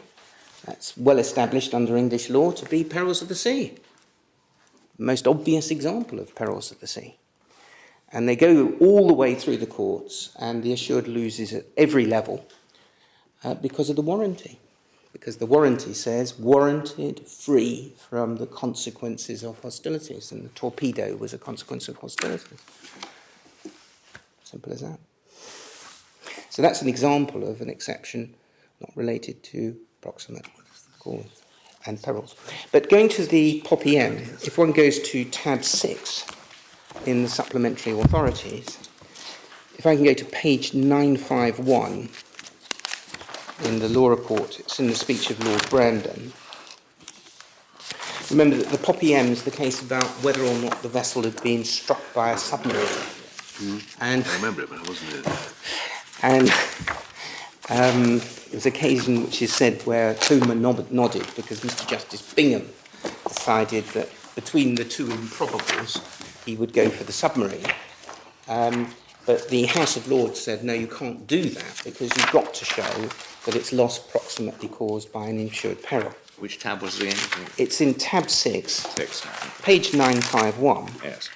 That's well established under English law to be perils of the sea. The most obvious example of perils of the sea. And they go all the way through the courts, and the assured loses at every level because of the warranty. Because the warranty says warranted free from the consequences of hostilities, and the torpedo was a consequence of hostilities. Simple as that. So that's an example of an exception not related to proximate cause and perils. But going to the POPEM, if one goes to tab 6 in the supplementary authorities, if I can go to page 951, in the law report, it's in the speech of Lord Brandon. Remember that the POPEM is the case about whether or not the vessel had been struck by a submarine. And I remember it, but I wasn't there. And there's an occasion which is said where Homer nodded because Mr. Justice Bingham decided that between the two improbables he would go for the submarine. But the House of Lords said, no, you can't do that because you've got to show that it's loss proximately caused by an insured peril. Which tab was it in? It's in tab 6, 6. page 951. Yes.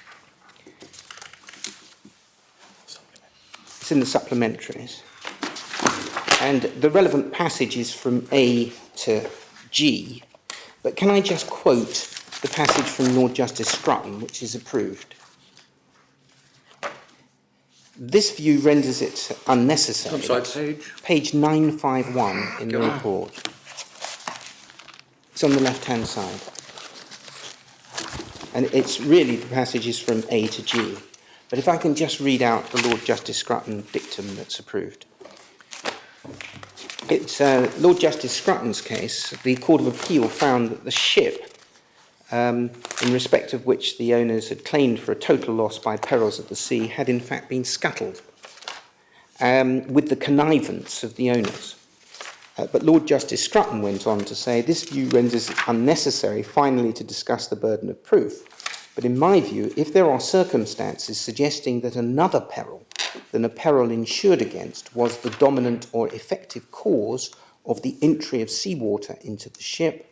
It's in the supplementaries. And the relevant passage is from A to G. But can I just quote the passage from Lord Justice Scrutton, which is approved? This view renders it unnecessary. I'm sorry, page? Page 951 in the report. It's on the left-hand side. And it's really, the passage is from A to G. But if I can just read out the Lord Justice Scrutton dictum that's approved. It's Lord Justice Scrutton's case. The Court of Appeal found that the ship, in respect of which the owners had claimed for a total loss by perils of the sea, had in fact been scuttled with the connivance of the owners. But Lord Justice Scrutton went on to say, this view renders it unnecessary finally to discuss the burden of proof. But in my view, if there are circumstances suggesting that another peril than a peril insured against was the dominant or effective cause of the entry of seawater into the ship,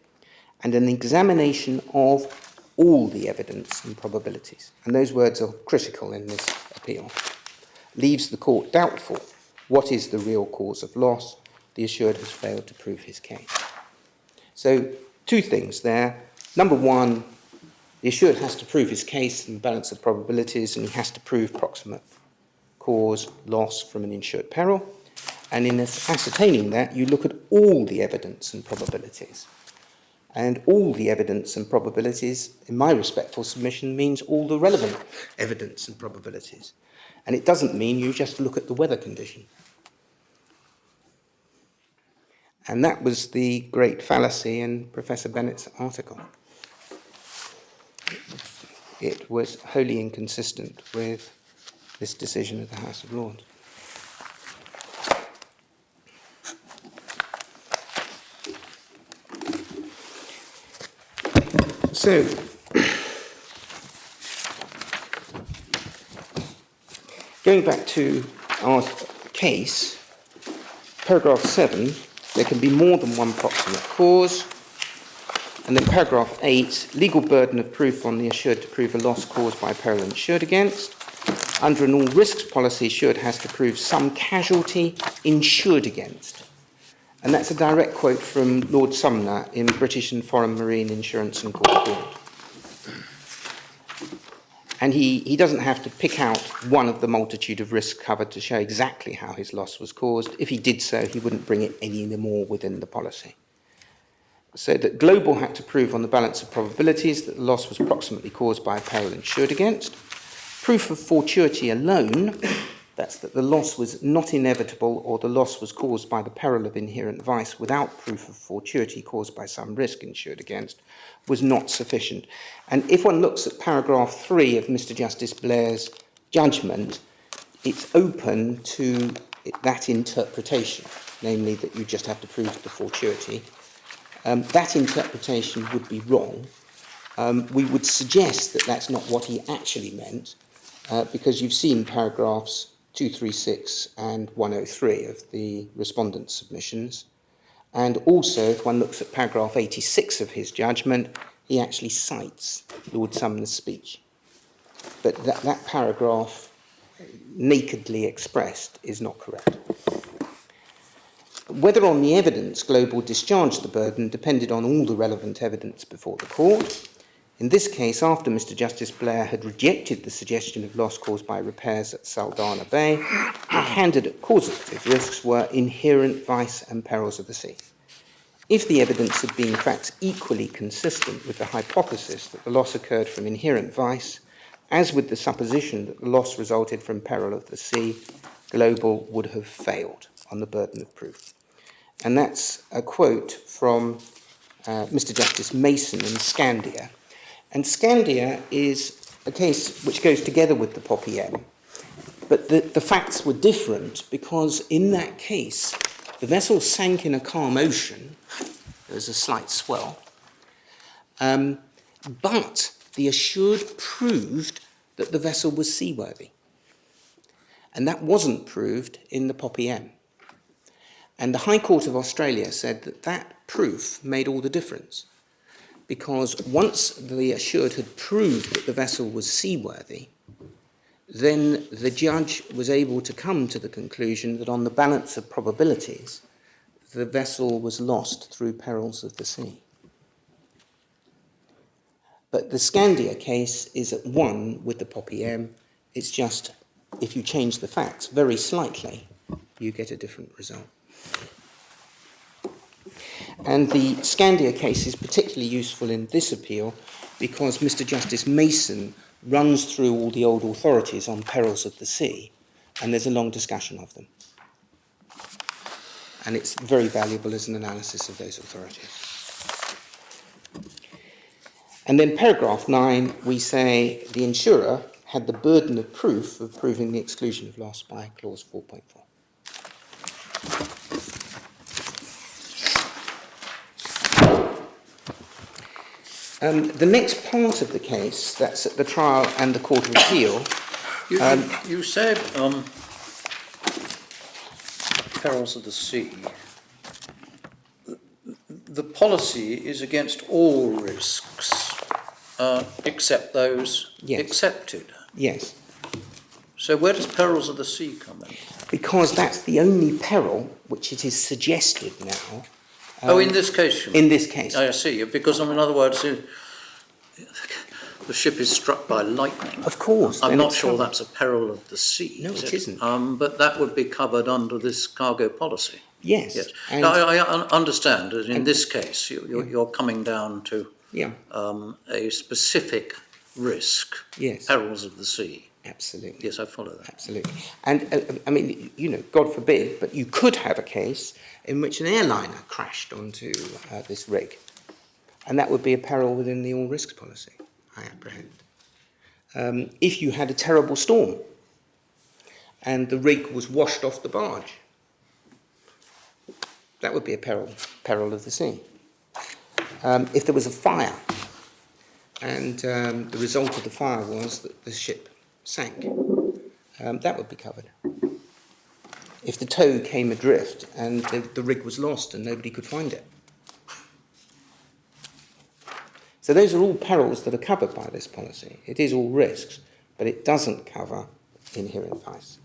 and an examination of all the evidence and probabilities, and those words are critical in this appeal, leaves the court doubtful what is the real cause of loss, the assured has failed to prove his case. So, two things there. Number one, the assured has to prove his case in the balance of probabilities, and he has to prove proximate cause loss from an insured peril. And in ascertaining that, you look at all the evidence and probabilities. And all the evidence and probabilities, in my respectful submission, means all the relevant evidence and probabilities. And it doesn't mean you just look at the weather condition. And that was the great fallacy in Professor Bennett's article. It was wholly inconsistent with this decision of the House of Lords. So, going back to our case, paragraph 7, there can be more than one proximate cause. And then paragraph 8, legal burden of proof on the assured to prove a loss caused by peril insured against. Under an all risks policy, assured has to prove some casualty insured against. And that's a direct quote from Lord Sumner in British and Foreign Marine Insurance and Court. And he doesn't have to pick out one of the multitude of risks covered to show exactly how his loss was caused. If he did so, he wouldn't bring it any more within the policy. So that Global had to prove on the balance of probabilities that the loss was proximately caused by a peril insured against. Proof of fortuity alone, that's that the loss was not inevitable or the loss was caused by the peril of inherent vice without proof of fortuity caused by some risk insured against, was not sufficient. And if one looks at paragraph 3 of Mr. Justice Blair's judgment, it's open to that interpretation, namely that you just have to prove the fortuity. That interpretation would be wrong. We would suggest that that's not what he actually meant, because you've seen paragraphs 236 and 103 of the respondent's submissions. And also, if one looks at paragraph 86 of his judgment, he actually cites Lord Sumner's speech. But that paragraph, nakedly expressed, is not correct. Whether on the evidence Global discharged the burden depended on all the relevant evidence before the court. In this case, after Mr. Justice Blair had rejected the suggestion of loss caused by repairs at Saldanha Bay, the candidate causative risks were inherent vice and perils of the sea. If the evidence had been facts equally consistent with the hypothesis that the loss occurred from inherent vice, as with the supposition that the loss resulted from peril of the sea, Global would have failed on the burden of proof. And that's a quote from Mr. Justice Mason in Scandia. And Scandia is a case which goes together with the Poppy M. But the facts were different because in that case, the vessel sank in a calm ocean. There was a slight swell. But the assured proved that the vessel was seaworthy. And that wasn't proved in the Poppy M. And the High Court of Australia said that that proof made all the difference, because once the assured had proved that the vessel was seaworthy, then the judge was able to come to the conclusion that on the balance of probabilities, the vessel was lost through perils of the sea. But the Scandia case is at one with the Poppy M. It's just, if you change the facts very slightly, you get a different result. And the Scandia case is particularly useful in this appeal because Mr. Justice Mason runs through all the old authorities on perils of the sea, and there's a long discussion of them. And it's very valuable as an analysis of those authorities. And then paragraph 9, we say the insurer had the burden of proof of proving the exclusion of loss by clause 4.4. The next part of the case, that's at the trial and the Court of Appeal. You said perils of the sea. The policy is against all risks except those accepted. Yes. So where does perils of the sea come in? Because that's the only peril which it is suggested now. In this case? In this case. I see. Because, in other words, the ship is struck by lightning. Of course. I'm not sure that's a peril of the sea. No, it isn't. But that would be covered under this cargo policy. Yes. And now, I understand that in this case you're coming down to a specific risk, perils of the sea. Absolutely. Yes, I follow that. Absolutely. And, I mean, God forbid, but you could have a case in which an airliner crashed onto this rig. And that would be a peril within the all risks policy, I apprehend. If you had a terrible storm and the rig was washed off the barge, that would be a peril of the sea. If there was a fire and the result of the fire was that the ship sank, that would be covered. If the tow came adrift and the rig was lost and nobody could find it. So those are all perils that are covered by this policy. It is all risks, but it doesn't cover inherent vice.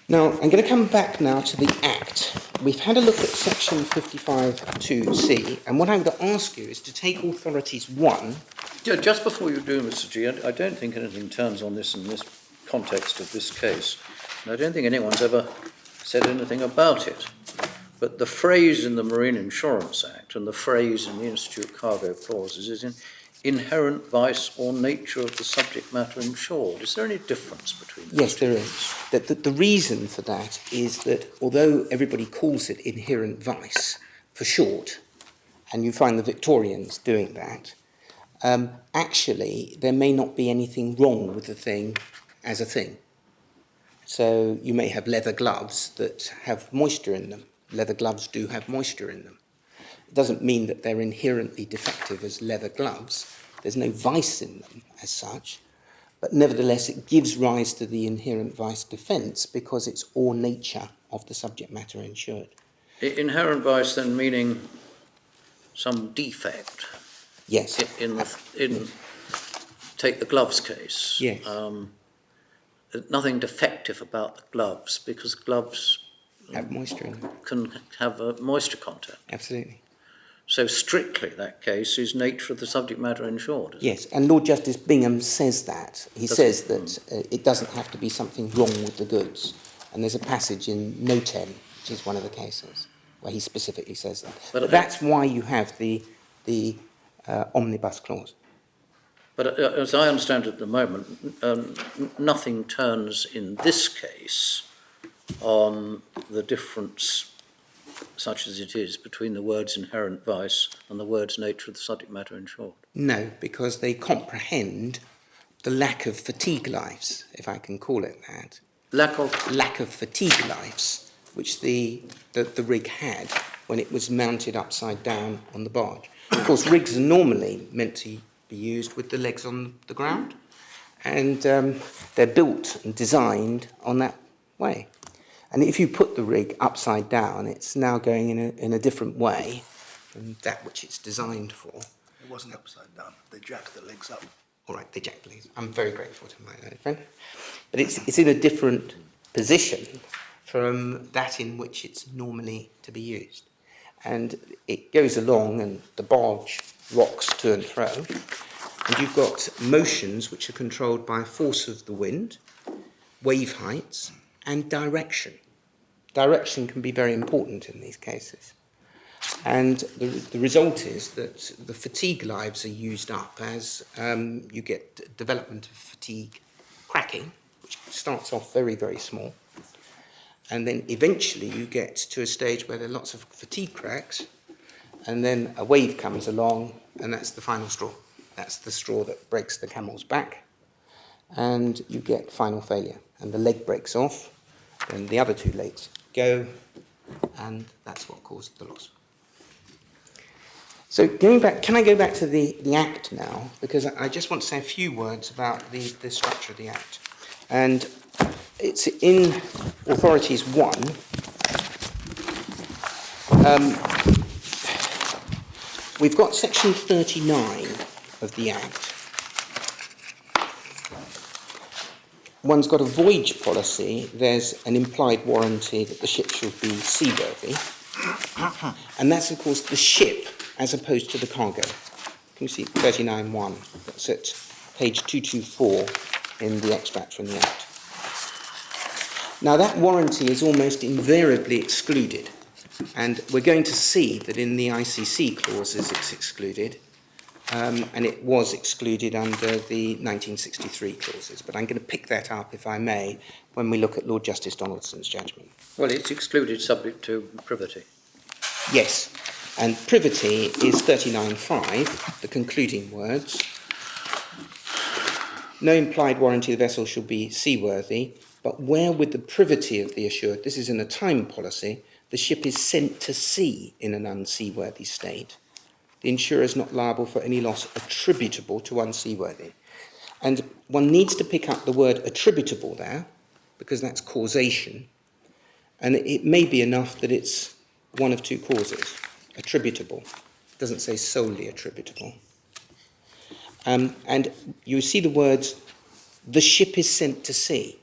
Now, I'm going to come back now to the Act. We've had a look at section 55(2)(c), and what I'm going to ask you is to take authorities 1, Just before you do, Mr. G, I don't think anything turns on this in this context of this case. And I don't think anyone's ever said anything about it. But the phrase in the Marine Insurance Act and the phrase in the Institute Cargo clauses is in inherent vice or nature of the subject matter insured. Is there any difference between those? Yes, there is. The reason for that is that although everybody calls it inherent vice for short, and you find the Victorians doing that, actually there may not be anything wrong with the thing as a thing. So you may have leather gloves that have moisture in them. Leather gloves do have moisture in them. It doesn't mean that they're inherently defective as leather gloves. There's no vice in them as such, but nevertheless it gives rise to the inherent vice defence because it's or nature of the subject matter insured. Inherent vice then meaning some defect. Yes. Take the gloves case. Yes. Nothing defective about the gloves because gloves Have moisture in them. can have a moisture content. Absolutely. So strictly that case is nature of the subject matter insured. Yes, and Lord Justice Bingham says that. He says that it doesn't have to be something wrong with the goods. And there's a passage in No 10, which is one of the cases, where he specifically says that. But that's why you have the omnibus clause. But as I understand it at the moment, nothing turns in this case on the difference, such as it is, between the words inherent vice and the words nature of the subject matter insured. No, because they comprehend the lack of fatigue lives, if I can call it that. Lack of fatigue lives, which the rig had when it was mounted upside down on the barge. Of course, rigs are normally meant to be used with the legs on the ground, and they're built and designed on that way. And if you put the rig upside down, it's now going in a different way than that which it's designed for. It wasn't upside down. They jacked the legs up. All right, they jacked the legs. I'm very grateful to my friend. But it's in a different position from that in which it's normally to be used. And it goes along and the barge rocks to and fro. And you've got motions which are controlled by force of the wind, wave heights, and direction. Direction can be very important in these cases. And the result is that the fatigue lives are used up as you get development of fatigue cracking, which starts off very, very small. And then eventually you get to a stage where there are lots of fatigue cracks, and then a wave comes along, and that's the final straw. That's the straw that breaks the camel's back, and you get final failure. And the leg breaks off, and the other two legs go, and that's what caused the loss. So going back, can I go back to the Act now? Because I just want to say a few words about the structure of the Act. And it's in Authorities 1. We've got section 39 of the Act. One's got a voyage policy. There's an implied warranty that the ship should be seaworthy. And that's, of course, the ship as opposed to the cargo. Can you see 39.1? That's at page 224 in the extract from the Act. Now, that warranty is almost invariably excluded. And we're going to see that in the ICC clauses it's excluded. And it was excluded under the 1963 clauses. But I'm going to pick that up, if I may, when we look at Lord Justice Donaldson's judgment. Well, it's excluded subject to privity. Yes, and privity is 39.5, the concluding words. No implied warranty the vessel shall be seaworthy, but where with the privity of the assured, this is in a time policy, the ship is sent to sea in an unseaworthy state. The insurer is not liable for any loss attributable to unseaworthy. And one needs to pick up the word attributable there, because that's causation. And it may be enough that it's one of two causes. Attributable. It doesn't say solely attributable. And you see the words, the ship is sent to sea.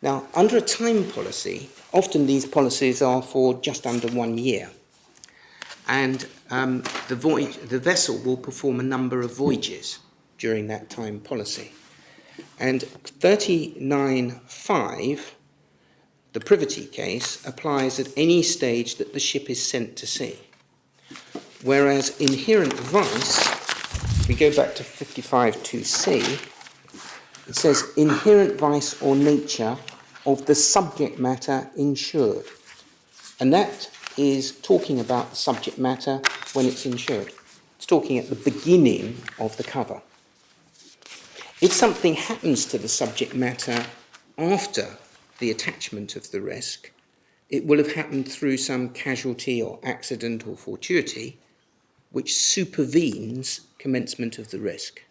Now, under a time policy, often these policies are for just under 1 year. And the vessel will perform a number of voyages during that time policy. And 39.5, the privity case, applies at any stage that the ship is sent to sea. Whereas inherent vice, if we go back to 55.2c, it says inherent vice or nature of the subject matter insured. And that is talking about the subject matter when it's insured. It's talking at the beginning of the cover. If something happens to the subject matter after the attachment of the risk, it will have happened through some casualty or accident or fortuity which supervenes commencement of the risk.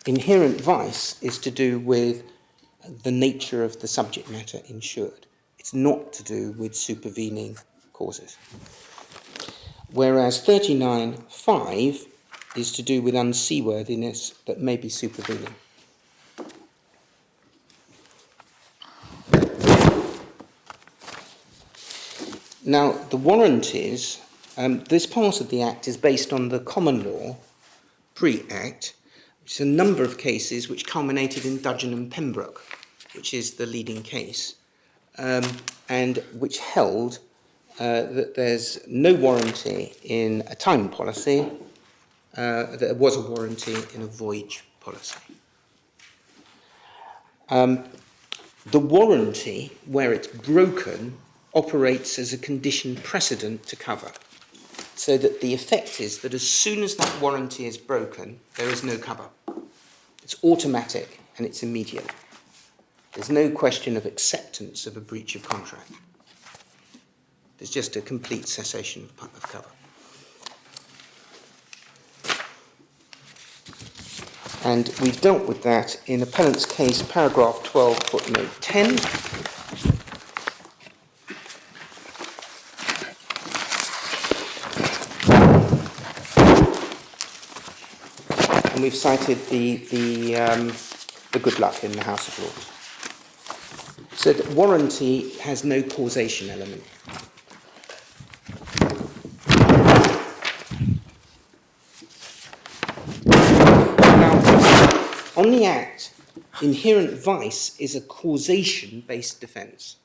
Inherent vice is to do with the nature of the subject matter insured. It's not to do with supervening causes. Whereas 39.5 is to do with unseaworthiness that may be supervening. Now, the warranties, this part of the Act is based on the common law pre-Act, which is a number of cases which culminated in Dudgeon and Pembroke, which is the leading case, and which held that there's no warranty in a time policy, there was a warranty in a voyage policy. The warranty, where it's broken, operates as a condition precedent to cover, so that the effect is that as soon as that warranty is broken, there is no cover. It's automatic and it's immediate. There's no question of acceptance of a breach of contract. There's just a complete cessation of cover. And we've dealt with that in appellant's case, paragraph 12, footnote 10. And we've cited the good luck in the House of Lords. So that warranty has no causation element. On the Act, inherent vice is a causation-based defence.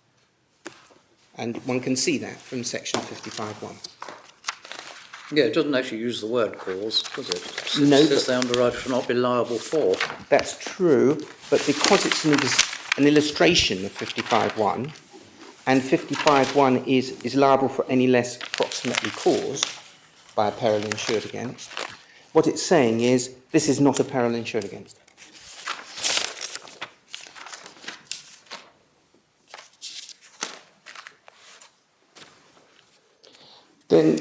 And one can see that from section 55.1. Yeah, it doesn't actually use the word cause, does it? No, It says the underwriter shall not be liable for. That's true, but because it's an illustration of 55.1, and 55.1 is liable for any less proximately caused by a peril insured against, what it's saying is this is not a peril insured against. Then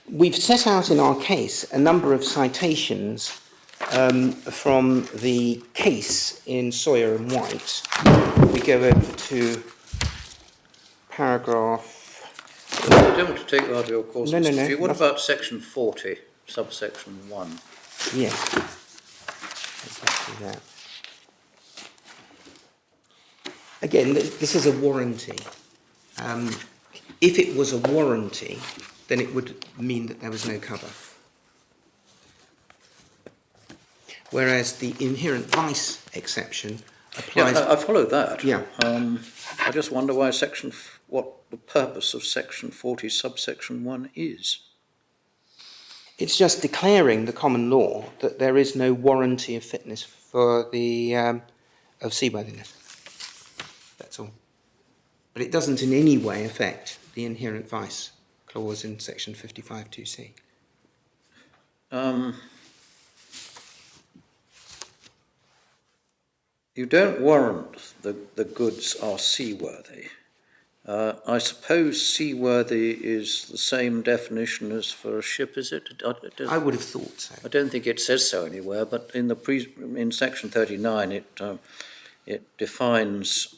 we've set out in our case a number of citations from the case in Sawyer and White. We go over to paragraph... I don't want to take that out of your course, No. Mr. Chief. What about section 40, subsection 1? Yes, exactly that. Again, this is a warranty. If it was a warranty, then it would mean that there was no cover. Whereas the inherent vice exception applies... Yeah, I follow that. Yeah. I just wonder why what the purpose of section 40, subsection 1 is. It's just declaring the common law that there is no warranty of fitness for the of seaworthiness. That's all. But it doesn't in any way affect the inherent vice clause in section 55.2c. You don't warrant the goods are seaworthy. I suppose seaworthy is the same definition as for a ship, is it? I would have thought so. I don't think it says so anywhere, but in section 39 it defines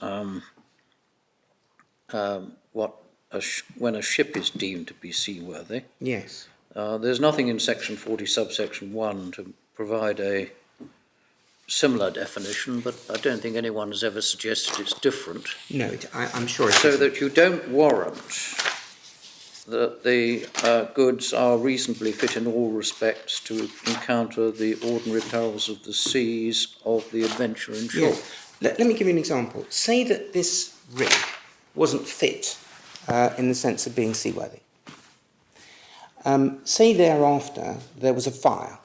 when a ship is deemed to be seaworthy. Yes. There's nothing in section 40, subsection 1 to provide a similar definition, but I don't think anyone has ever suggested it's different. No, I'm sure it So isn't. that you don't warrant that the goods are reasonably fit in all respects to encounter the ordinary perils of the seas of the adventure inshore. Yeah. Let me give you an example. Say that this rig wasn't fit in the sense of being seaworthy. Say thereafter there was a fire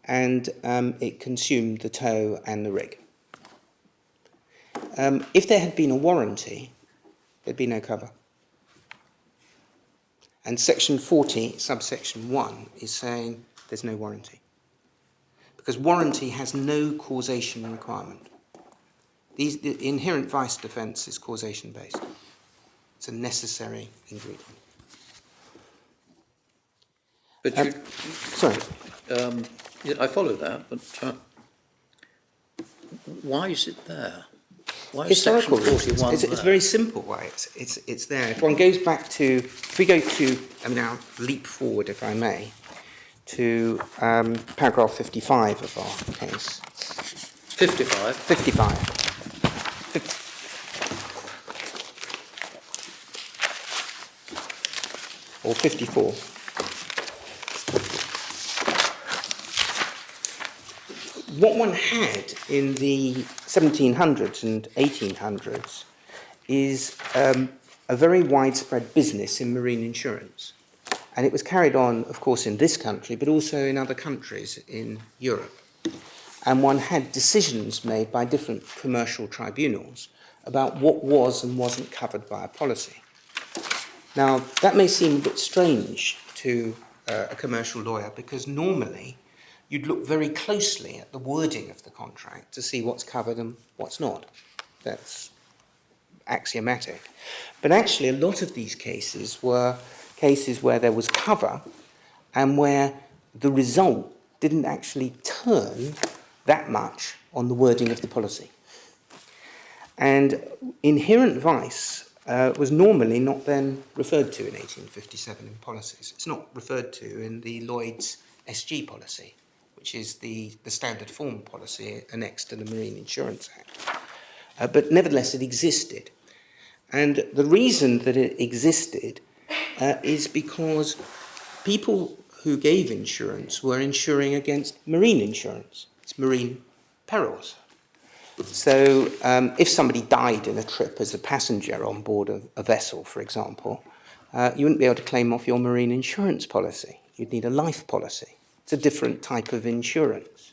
and it consumed the tow and the rig. If there had been a warranty, there'd be no cover. And section 40, subsection 1, is saying there's no warranty. Because warranty has no causation requirement. The inherent vice defence is causation-based. It's a necessary ingredient. But you, Sorry. yeah, I follow that, but why is it there? Why is Historical section reasons. 41 It's there? very simple why it's there. If one goes back to, if we go to, I'll leap forward if I may, to paragraph 55 of our case. 55. 55. Or 54. What one had in the 1700s and 1800s is a very widespread business in marine insurance. And it was carried on, of course, in this country, but also in other countries in Europe. And one had decisions made by different commercial tribunals about what was and wasn't covered by a policy. Now, that may seem a bit strange to a commercial lawyer because normally you'd look very closely at the wording of the contract to see what's covered and what's not. That's axiomatic. But actually, a lot of these cases were cases where there was cover and where the result didn't actually turn that much on the wording of the policy. And inherent vice was normally not then referred to in 1857 in policies. It's not referred to in the Lloyd's SG policy, which is the standard form policy annexed to the Marine Insurance Act. But nevertheless, it existed. And the reason that it existed is because people who gave insurance were insuring against marine insurance. It's marine perils. So if somebody died in a trip as a passenger on board a vessel, for example, you wouldn't be able to claim off your marine insurance policy. You'd need a life policy. It's a different type of insurance.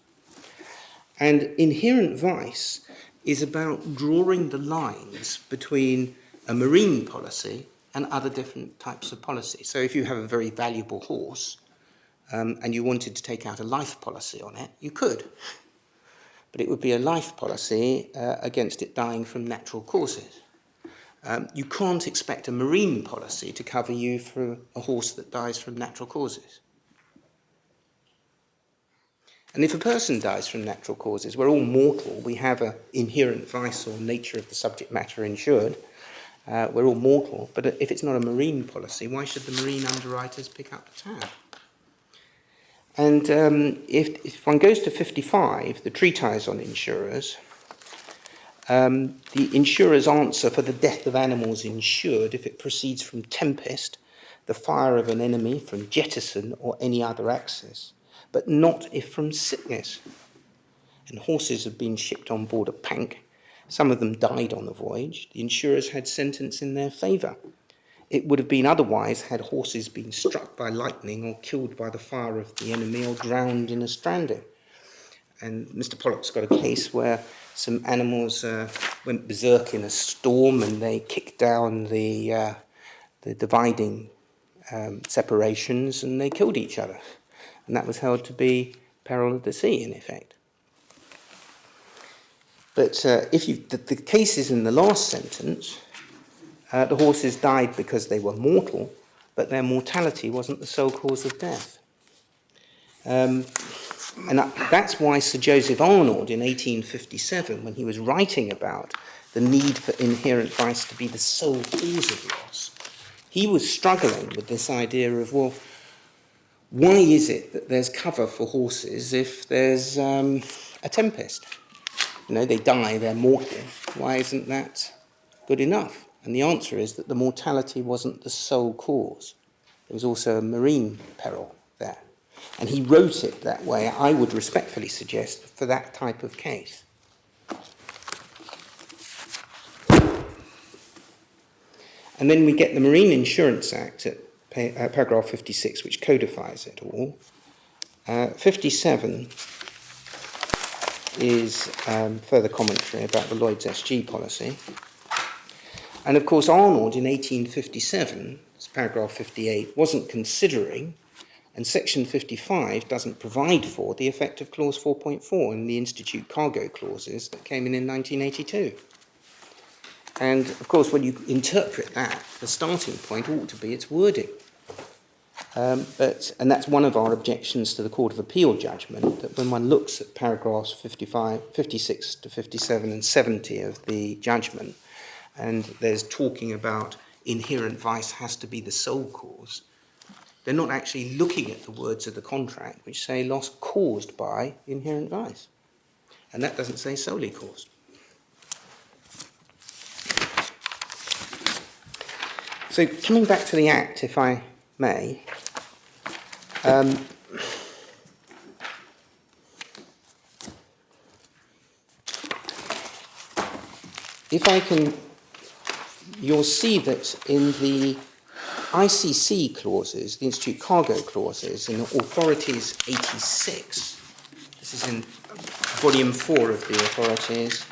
And inherent vice is about drawing the lines between a marine policy and other different types of policy. So if you have a very valuable horse and you wanted to take out a life policy on it, you could. But it would be a life policy against it dying from natural causes. You can't expect a marine policy to cover you for a horse that dies from natural causes. And if a person dies from natural causes, we're all mortal, we have an inherent vice or nature of the subject matter insured, we're all mortal, but if it's not a marine policy, why should the marine underwriters pick up the tab? And if one goes to 55, the treatise on insurers, the insurer's answer for the death of animals insured if it proceeds from tempest, the fire of an enemy, from jettison or any other access, but not if from sickness. And horses have been shipped on board a pank. Some of them died on the voyage. The insurers had sentence in their favour. It would have been otherwise had horses been struck by lightning or killed by the fire of the enemy or drowned in a stranding. And Mr. Pollock's got a case where some animals went berserk in a storm and they kicked down the dividing separations and they killed each other. And that was held to be peril of the sea, in effect. But the cases in the last sentence, the horses died because they were mortal, but their mortality wasn't the sole cause of death. And that's why Sir Joseph Arnold in 1857, when he was writing about the need for inherent vice to be the sole cause of loss, he was struggling with this idea of, well, why is it that there's cover for horses if there's a tempest? You know, they die, they're mortal. Why isn't that good enough? And the answer is that the mortality wasn't the sole cause. there was also a marine peril there. And he wrote it that way, I would respectfully suggest, for that type of case. And then we get the Marine Insurance Act at paragraph 56, which codifies it all. 57 is further commentary about the Lloyd's SG policy. And of course, Arnold in 1857, it's paragraph 58, wasn't considering, and section 55 doesn't provide for the effect of clause 4.4 in the Institute cargo clauses that came in 1982. And of course, when you interpret that, the starting point ought to be its wording. And that's one of our objections to the Court of Appeal judgment, that when one looks at paragraphs 56 to 57 and 70 of the judgment, and there's talking about inherent vice has to be the sole cause, they're not actually looking at the words of the contract, which say loss caused by inherent vice. And that doesn't say solely caused. So coming back to the Act, if I may, if I can, you'll see that in the ICC clauses, the Institute cargo clauses, in Authorities 86, this is in volume 4 of the Authorities,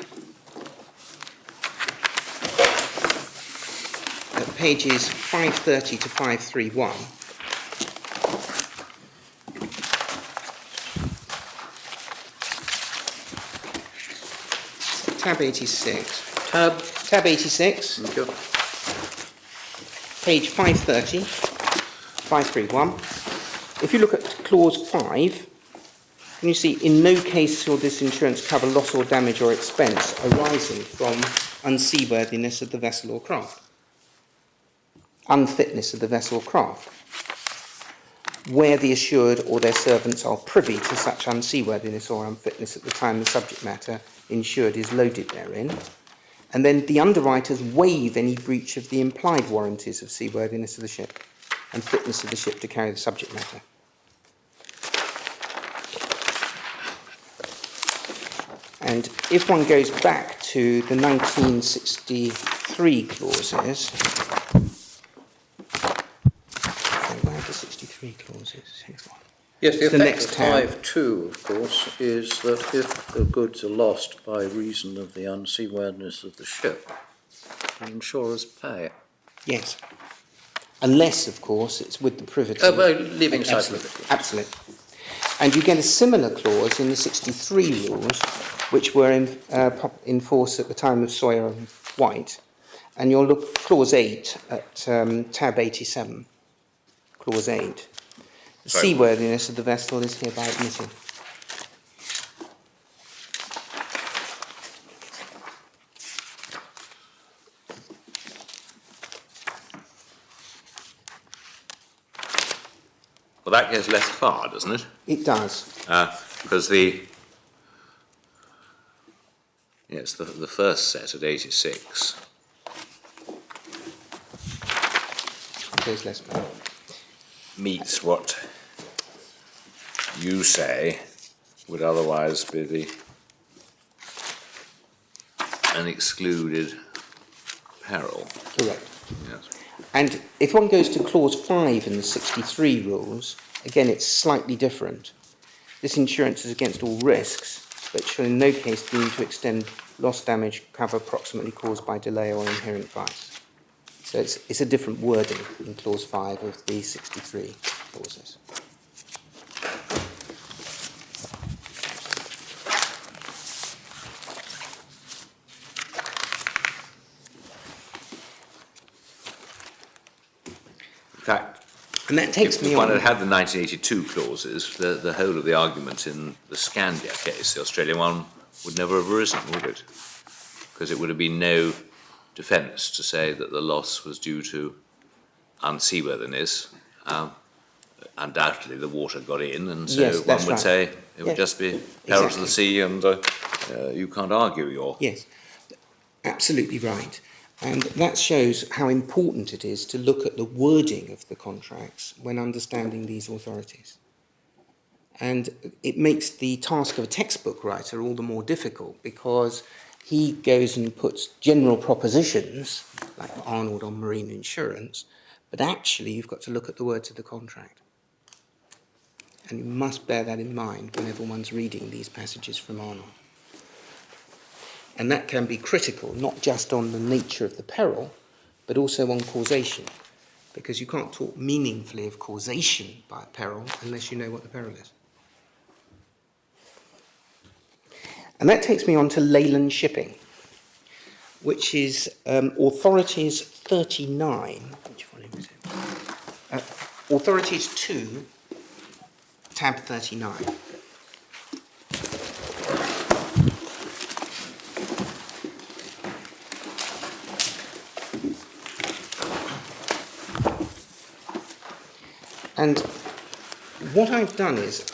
at pages 530 to 531, tab 86. Tab 86. Thank you. Page 530, 531. If you look at clause 5, can you see, in no case shall this insurance cover loss or damage or expense arising from unseaworthiness of the vessel or craft. Unfitness of the vessel or craft. Where the assured or their servants are privy to such unseaworthiness or unfitness at the time the subject matter insured is loaded therein. And then the underwriters waive any breach of the implied warranties of seaworthiness of the ship and fitness of the ship to carry the subject matter. And if one goes back to the 1963 clauses, where are the 63 clauses? Here's one. Yes, the The effect next of tab. 5.2, of course, is that if the goods are lost by reason of the unseaworthiness of the ship, the insurers pay. Yes. Unless, of course, it's with the privity. Leaving aside Absolutely. privity. Absolutely. And you get a similar clause in the 63 rules, which were in force at the time of Sawyer and White. And you'll look clause 8 at tab 87. Clause 8. The Sorry. seaworthiness of the vessel is hereby admitted. Well, that goes less far, doesn't it? It does. Because it's the first set at 86. It goes less far. Meets what you say would otherwise be an excluded peril. Correct. Yes. And if one goes to clause 5 in the 63 rules, again it's slightly different. This insurance is against all risks, but shall in no case deem to extend loss, damage, cover approximately caused by delay or inherent vice. So it's a different wording in clause 5 of the 63 clauses. In fact, And that takes if me one on. had the 1982 clauses, the whole of the argument in the Scandia case, the Australian one, would never have arisen, would it? Because it would have been no defence to say that the loss was due to unseaworthiness. Undoubtedly, the water got in, and so Yes, one that's would right. say it would Yes, just be perils of exactly. the sea, and you can't argue your. Yes, absolutely right. And that shows how important it is to look at the wording of the contracts when understanding these authorities. And it makes the task of a textbook writer all the more difficult because he goes and puts general propositions, like Arnold on marine insurance, but actually you've got to look at the words of the contract. And you must bear that in mind whenever one's reading these passages from Arnold. And that can be critical, not just on the nature of the peril, but also on causation, because you can't talk meaningfully of causation by a peril unless you know what the peril is. And that takes me on to Leyland Shipping, which is Authorities 39, which volume is it? Authorities 2, tab 39. And what I've done is,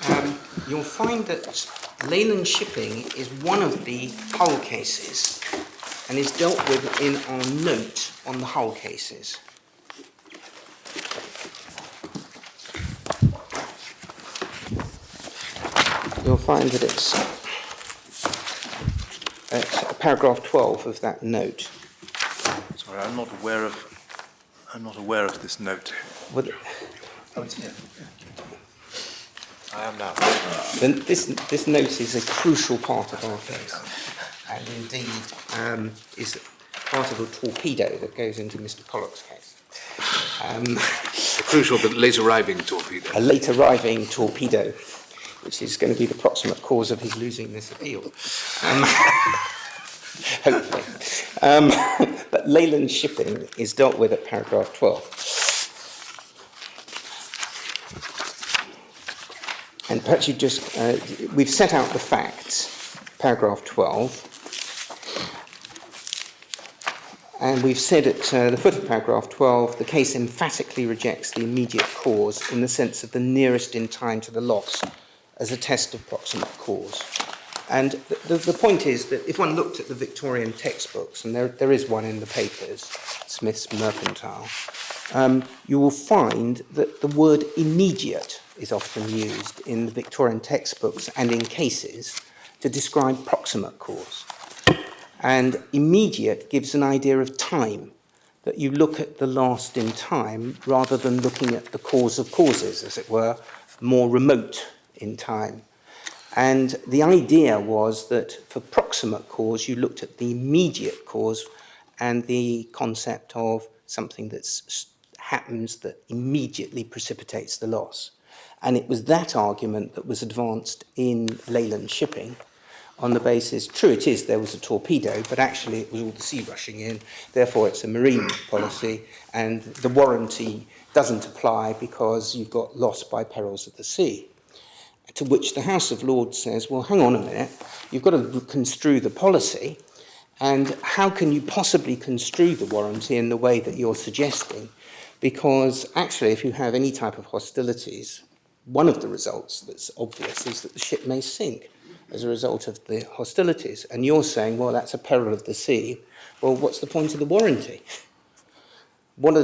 you'll find that Leyland Shipping is one of the hull cases and is dealt with in our note on the hull cases. You'll find that it's paragraph 12 of that note. Sorry, I'm not aware of this note. Well, Oh, it's here. I am now. then this note is a crucial part of our case, and indeed is part of a torpedo that goes into Mr. Pollock's case. A crucial but late arriving torpedo. A late arriving torpedo, which is going to be the proximate cause of his losing this appeal. Hopefully. But Leyland Shipping is dealt with at paragraph 12. And perhaps you just, we've set out the facts, paragraph 12. And we've said at the foot of paragraph 12, the case emphatically rejects the immediate cause in the sense of the nearest in time to the loss as a test of proximate cause. And the point is that if one looked at the Victorian textbooks, and there is one in the papers, Smith's Mercantile, you will find that the word immediate is often used in the Victorian textbooks and in cases to describe proximate cause. And immediate gives an idea of time, that you look at the last in time rather than looking at the cause of causes, as it were, more remote in time. And the idea was that for proximate cause, you looked at the immediate cause and the concept of something that happens that immediately precipitates the loss. And it was that argument that was advanced in Leyland Shipping on the basis, true it is, there was a torpedo, but actually it was all the sea rushing in, therefore it's a marine policy, and the warranty doesn't apply because you've got loss by perils of the sea. To which the House of Lords says, well, hang on a minute, you've got to construe the policy, and how can you possibly construe the warranty in the way that you're suggesting? Because actually, if you have any type of hostilities, one of the results that's obvious is that the ship may sink as a result of the hostilities. And you're saying, well, that's a peril of the sea. Well, what's the point of the warranty? What's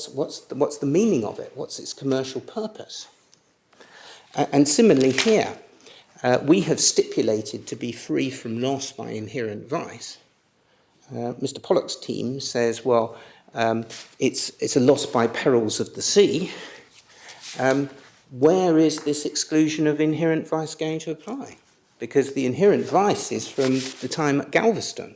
the meaning of it? What's its commercial purpose? And similarly here, we have stipulated to be free from loss by inherent vice. Mr. Pollock's team says, well, it's a loss by perils of the sea. Where is this exclusion of inherent vice going to apply? Because the inherent vice is from the time at Galveston.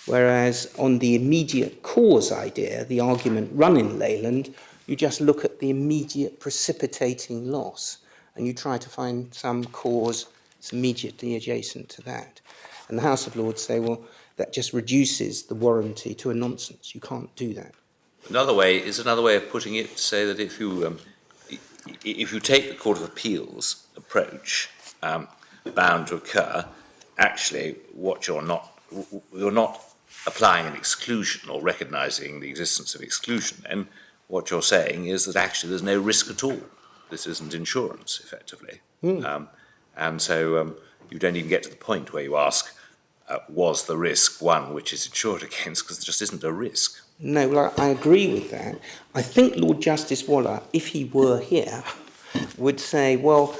Whereas on the immediate cause idea, the argument run in Leyland, you just look at the immediate precipitating loss and you try to find some cause that's immediately adjacent to that. And the House of Lords say, well, that just reduces the warranty to a nonsense. You can't do that. Another way of putting it to say that if you take the Court of Appeals approach, bound to occur, actually what you're not applying an exclusion or recognising the existence of exclusion, then what you're saying is that actually there's no risk at all. This isn't insurance, effectively. And so you don't even get to the point where you ask, was the risk one which is insured against, because there just isn't a risk. No, well, I agree with that. I think Lord Justice Waller, if he were here, would say, well,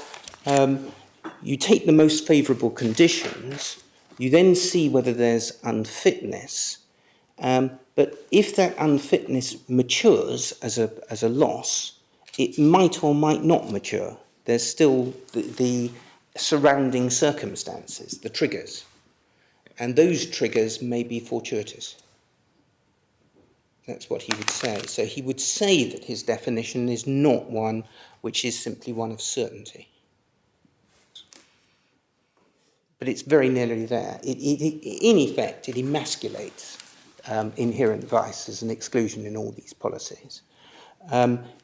you take the most favourable conditions, you then see whether there's unfitness, but if that unfitness matures as a loss, it might or might not mature. There's still the surrounding circumstances, the triggers, and those triggers may be fortuitous. That's what he would say. So he would say that his definition is not one which is simply one of certainty. But it's very nearly there. In effect, it emasculates inherent vice as an exclusion in all these policies.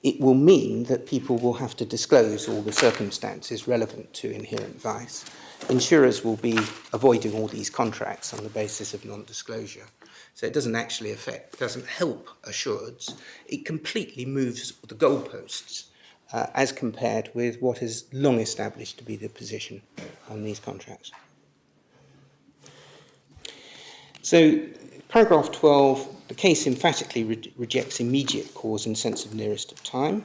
It will mean that people will have to disclose all the circumstances relevant to inherent vice. Insurers will be avoiding all these contracts on the basis of non-disclosure. So it doesn't actually doesn't help assureds. It completely moves the goalposts as compared with what is long established to be the position on these contracts. So paragraph 12, the case emphatically rejects immediate cause in sense of nearest of time.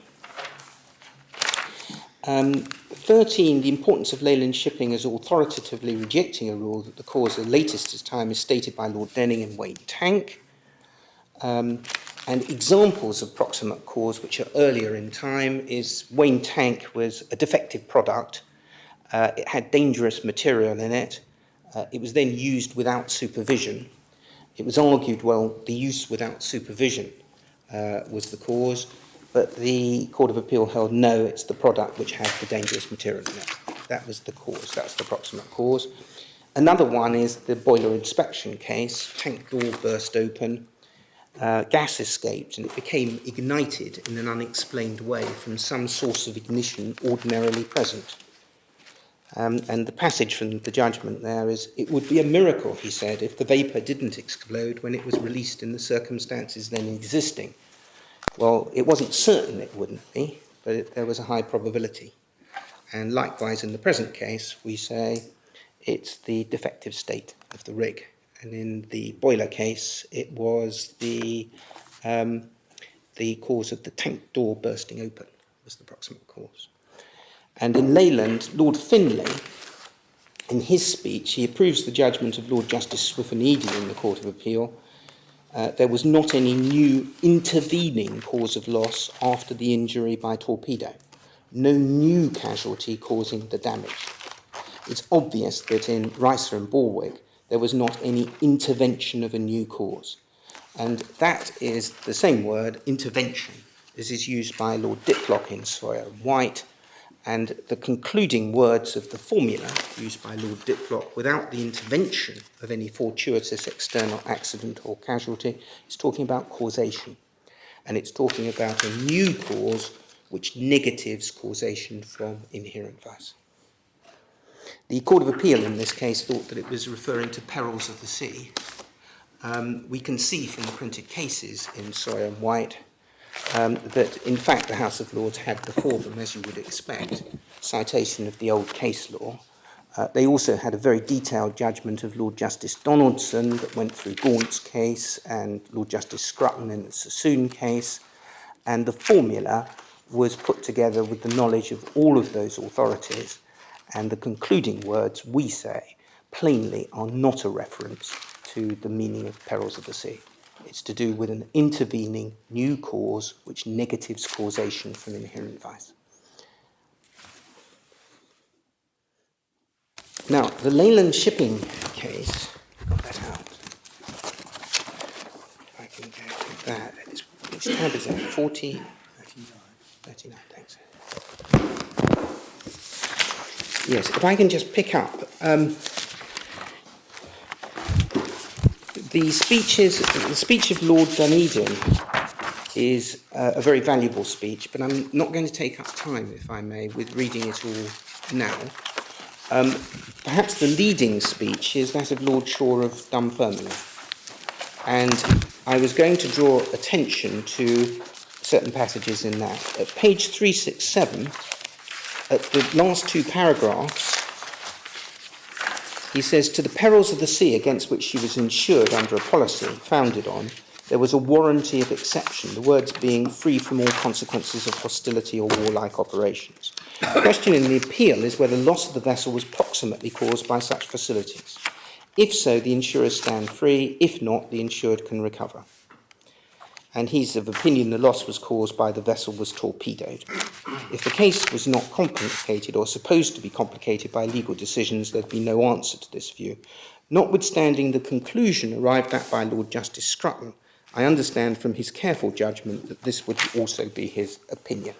13, the importance of Leyland shipping as authoritatively rejecting a rule that the cause of latest of time is stated by Lord Denning and Wayne Tank. And examples of proximate cause which are earlier in time is Wayne Tank was a defective product. It had dangerous material in it. It was then used without supervision. It was argued, well, the use without supervision was the cause, but the Court of Appeal held no, it's the product which had the dangerous material in it. That was the cause, that's the proximate cause. Another one is the boiler inspection case. Tank door burst open, gas escaped, and it became ignited in an unexplained way from some source of ignition ordinarily present. And the passage from the judgment there is, it would be a miracle, he said, if the vapour didn't explode when it was released in the circumstances then existing. Well, it wasn't certain it wouldn't be, but there was a high probability. And likewise, in the present case, we say it's the defective state of the rig. And in the boiler case, it was the cause of the tank door bursting open was the proximate cause. And in Leyland, Lord Finlay, in his speech, he approves the judgment of Lord Justice Swift-Eady in the Court of Appeal. There was not any new intervening cause of loss after the injury by torpedo. No new casualty causing the damage. It's obvious that in Ricer and Borwick, there was not any intervention of a new cause. And that is the same word, intervention, as is used by Lord Diplock in Sawyer and White, and the concluding words of the formula used by Lord Diplock, without the intervention of any fortuitous external accident or casualty, is talking about causation. And it's talking about a new cause which negatives causation from inherent vice. The Court of Appeal in this case thought that it was referring to perils of the sea. We can see from the printed cases in Sawyer and White that in fact the House of Lords had before them, as you would expect, citation of the old case law. They also had a very detailed judgment of Lord Justice Donaldson that went through Gaunt's case and Lord Justice Scrutton in the Sassoon case, and the formula was put together with the knowledge of all of those authorities, and the concluding words, we say, plainly are not a reference to the meaning of perils of the sea. It's to do with an intervening new cause which negatives causation from inherent vice. Now, the Leyland shipping case, got that out. If I can get that, which tab is that? 40? 39, thanks. Yes, if I can just pick up. The speech of Lord Dunedin is a very valuable speech, but I'm not going to take up time, if I may, with reading it all now. Perhaps the leading speech is that of Lord Shaw of Dunfermline. And I was going to draw attention to certain passages in that. At page 367, at the last two paragraphs, He says, to the perils of the sea against which she was insured under a policy founded on, there was a warranty of exception, the words being free from all consequences of hostility or warlike operations. The question in the appeal is whether loss of the vessel was proximately caused by such facilities. If so, the insurers stand free. If not, the insured can recover. And he's of opinion the loss was caused by the vessel was torpedoed. If the case was not complicated or supposed to be complicated by legal decisions, there'd be no answer to this view. Notwithstanding the conclusion arrived at by Lord Justice Scrutton, I understand from his careful judgment that this would also be his opinion.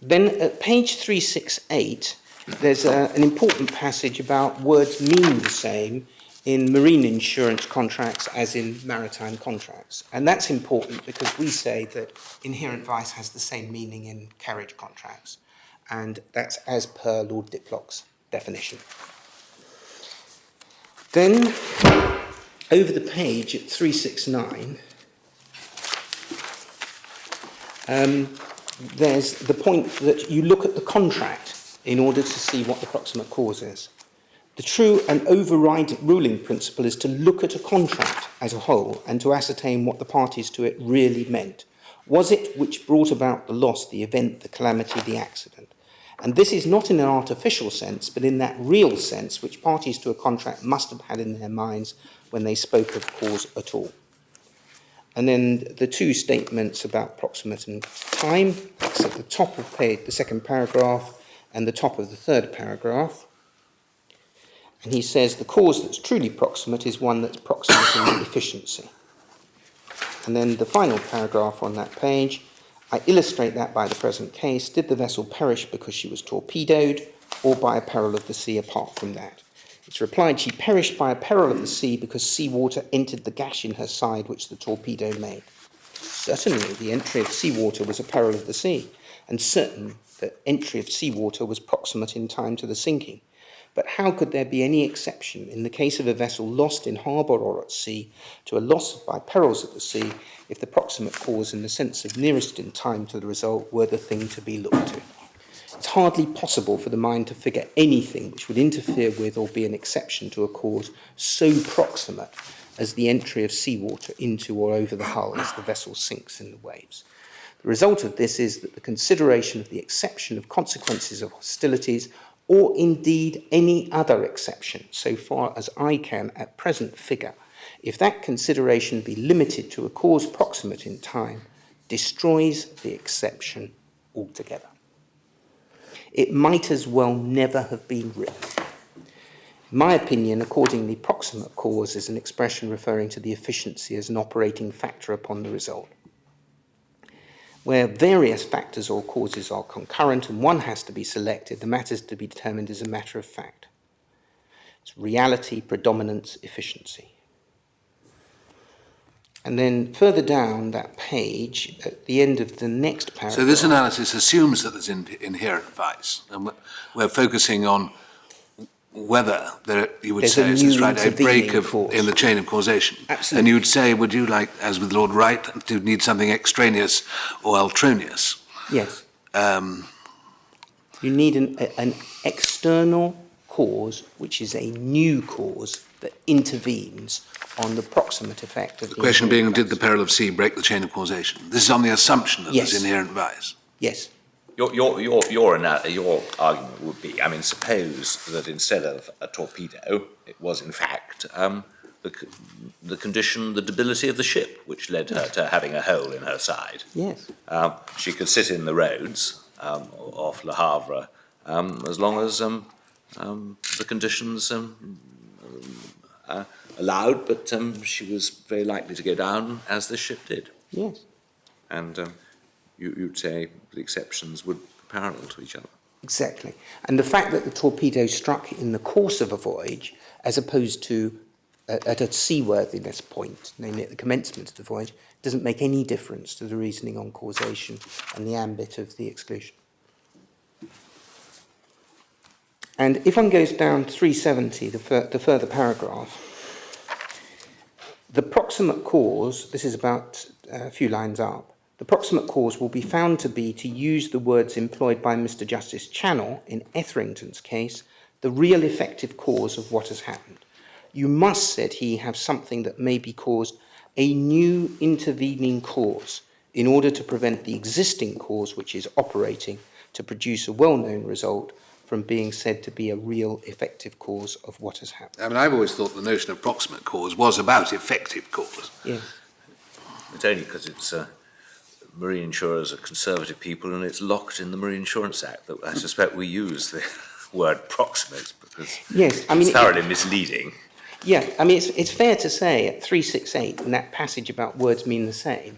Then at page 368, there's an important passage about words mean the same in marine insurance contracts as in maritime contracts. And that's important because we say that inherent vice has the same meaning in carriage contracts. And that's as per Lord Diplock's definition. Then, over the page at 369, there's the point that you look at the contract in order to see what the proximate cause is. The true and overriding ruling principle is to look at a contract as a whole and to ascertain what the parties to it really meant. Was it which brought about the loss, the event, the calamity, the accident? And this is not in an artificial sense, but in that real sense which parties to a contract must have had in their minds when they spoke of cause at all. And then the two statements about proximate and time, that's at the top of the second paragraph and the top of the third paragraph. And he says the cause that's truly proximate is one that's proximate in efficiency. And then the final paragraph on that page, I illustrate that by the present case. Did the vessel perish because she was torpedoed or by a peril of the sea apart from that? It's replied she perished by a peril of the sea because seawater entered the gash in her side which the torpedo made. Certainly the entry of seawater was a peril of the sea, and certain that entry of seawater was proximate in time to the sinking. But how could there be any exception in the case of a vessel lost in harbour or at sea to a loss by perils of the sea if the proximate cause in the sense of nearest in time to the result were the thing to be looked to? It's hardly possible for the mind to figure anything which would interfere with or be an exception to a cause so proximate as the entry of seawater into or over the hull as the vessel sinks in the waves. The result of this is that the consideration of the exception of consequences of hostilities or indeed any other exception, so far as I can at present figure, if that consideration be limited to a cause proximate in time, destroys the exception altogether. It might as well never have been written. In my opinion, accordingly, proximate cause is an expression referring to the efficiency as an operating factor upon the result. Where various factors or causes are concurrent and one has to be selected, the matter is to be determined as a matter of fact. It's reality, predominance, efficiency. And then further down that page, at the end of the next paragraph... So this analysis assumes that there's inherent vice, and we're focusing on whether there, you would There's say, a is right, a break cause. in the chain of causation. Absolutely. And you'd say, would you like, as with Lord Wright, to need something extraneous or ultronious? Yes. You need an external cause, which is a new cause that intervenes on the proximate effect of the question being, inherent did the vice. peril of sea break the chain of causation? This is on the assumption that Yes. there's inherent vice. Yes. Your argument would be, I mean, suppose that instead of a torpedo, it was in fact the condition, the debility of the ship, which led her to having a hole in her side. Yes. She could sit in the roads off Le Havre as long as the conditions allowed, but she was very likely to go down as the ship did. Yes. And you'd say the exceptions would be parallel to each other. Exactly. And the fact that the torpedo struck in the course of a voyage, as opposed to at a seaworthiness point, namely at the commencement of the voyage, doesn't make any difference to the reasoning on causation and the ambit of the exclusion. And if one goes down 370, the further paragraph, the proximate cause, this is about a few lines up, the proximate cause will be found to be, to use the words employed by Mr. Justice Channell in Etherington's case, the real effective cause of what has happened. You must, said he, have something that may be caused a new intervening cause in order to prevent the existing cause which is operating to produce a well-known result from being said to be a real effective cause of what has happened. I mean, I've always thought the notion of proximate cause was about effective cause. Yes. It's only because it's marine insurers are conservative people and it's locked in the Marine Insurance Act that I suspect we use the word proximate because Yes, I mean, it's thoroughly misleading. Yeah, I mean, it's fair to say at 368, in that passage about words mean the same,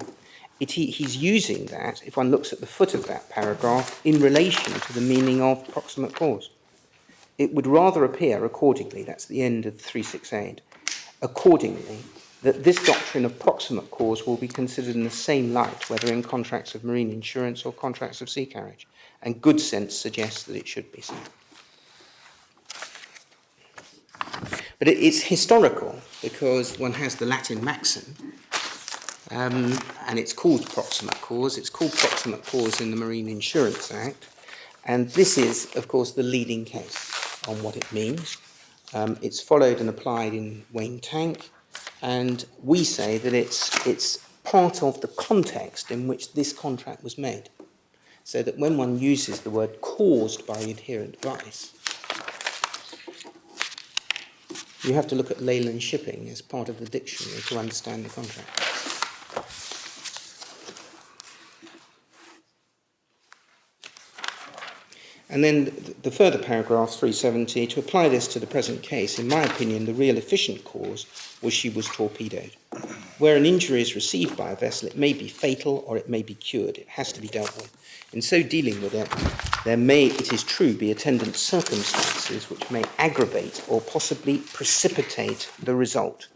he's using that, if one looks at the foot of that paragraph, in relation to the meaning of proximate cause. It would rather appear, accordingly, that's the end of 368, accordingly, that this doctrine of proximate cause will be considered in the same light, whether in contracts of marine insurance or contracts of sea carriage, and good sense suggests that it should be so. But it's historical because one has the Latin maxim, and it's called proximate cause. It's called proximate cause in the Marine Insurance Act, and this is, of course, the leading case on what it means. It's followed and applied in Wayne Tank, and we say that it's part of the context in which this contract was made. So that when one uses the word caused by inherent vice, you have to look at Leyland Shipping as part of the dictionary to understand the contract. And then the further paragraph, 370, to apply this to the present case, in my opinion, the real efficient cause was she was torpedoed. Where an injury is received by a vessel, it may be fatal or it may be cured. It has to be dealt with. In so dealing with it, there may, it is true, be attendant circumstances which may aggravate or possibly precipitate the result,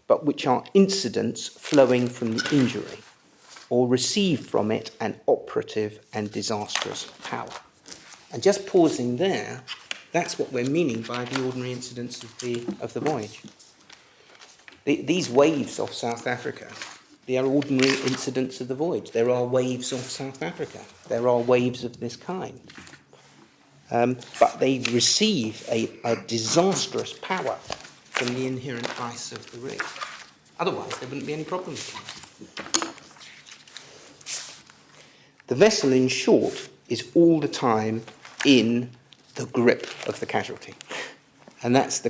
but which are incidents flowing from the injury or receive from it an operative and disastrous power. And just pausing there, that's what we're meaning by the ordinary incidents of the voyage. These waves off South Africa, they are ordinary incidents of the voyage. There are waves off South Africa. There are waves of this kind. But they receive a disastrous power from the inherent vice of the rig. Otherwise, there wouldn't be any problems. The vessel, in short, is all the time in the grip of the casualty. And that's the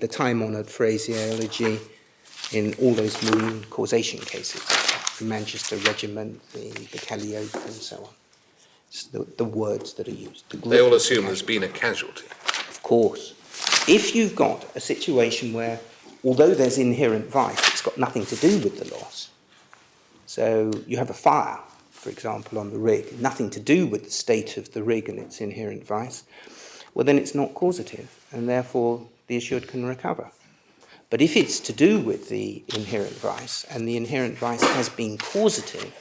time-honoured phraseology in all those marine causation cases, the Manchester Regiment, the Calliope, and so on. It's the words that are used. They all assume there's been a casualty. Of course. If you've got a situation where, although there's inherent vice, it's got nothing to do with the loss. So you have a fire, for example, on the rig, nothing to do with the state of the rig and its inherent vice, well, then it's not causative, and therefore the assured can recover. But if it's to do with the inherent vice, and the inherent vice has been causative,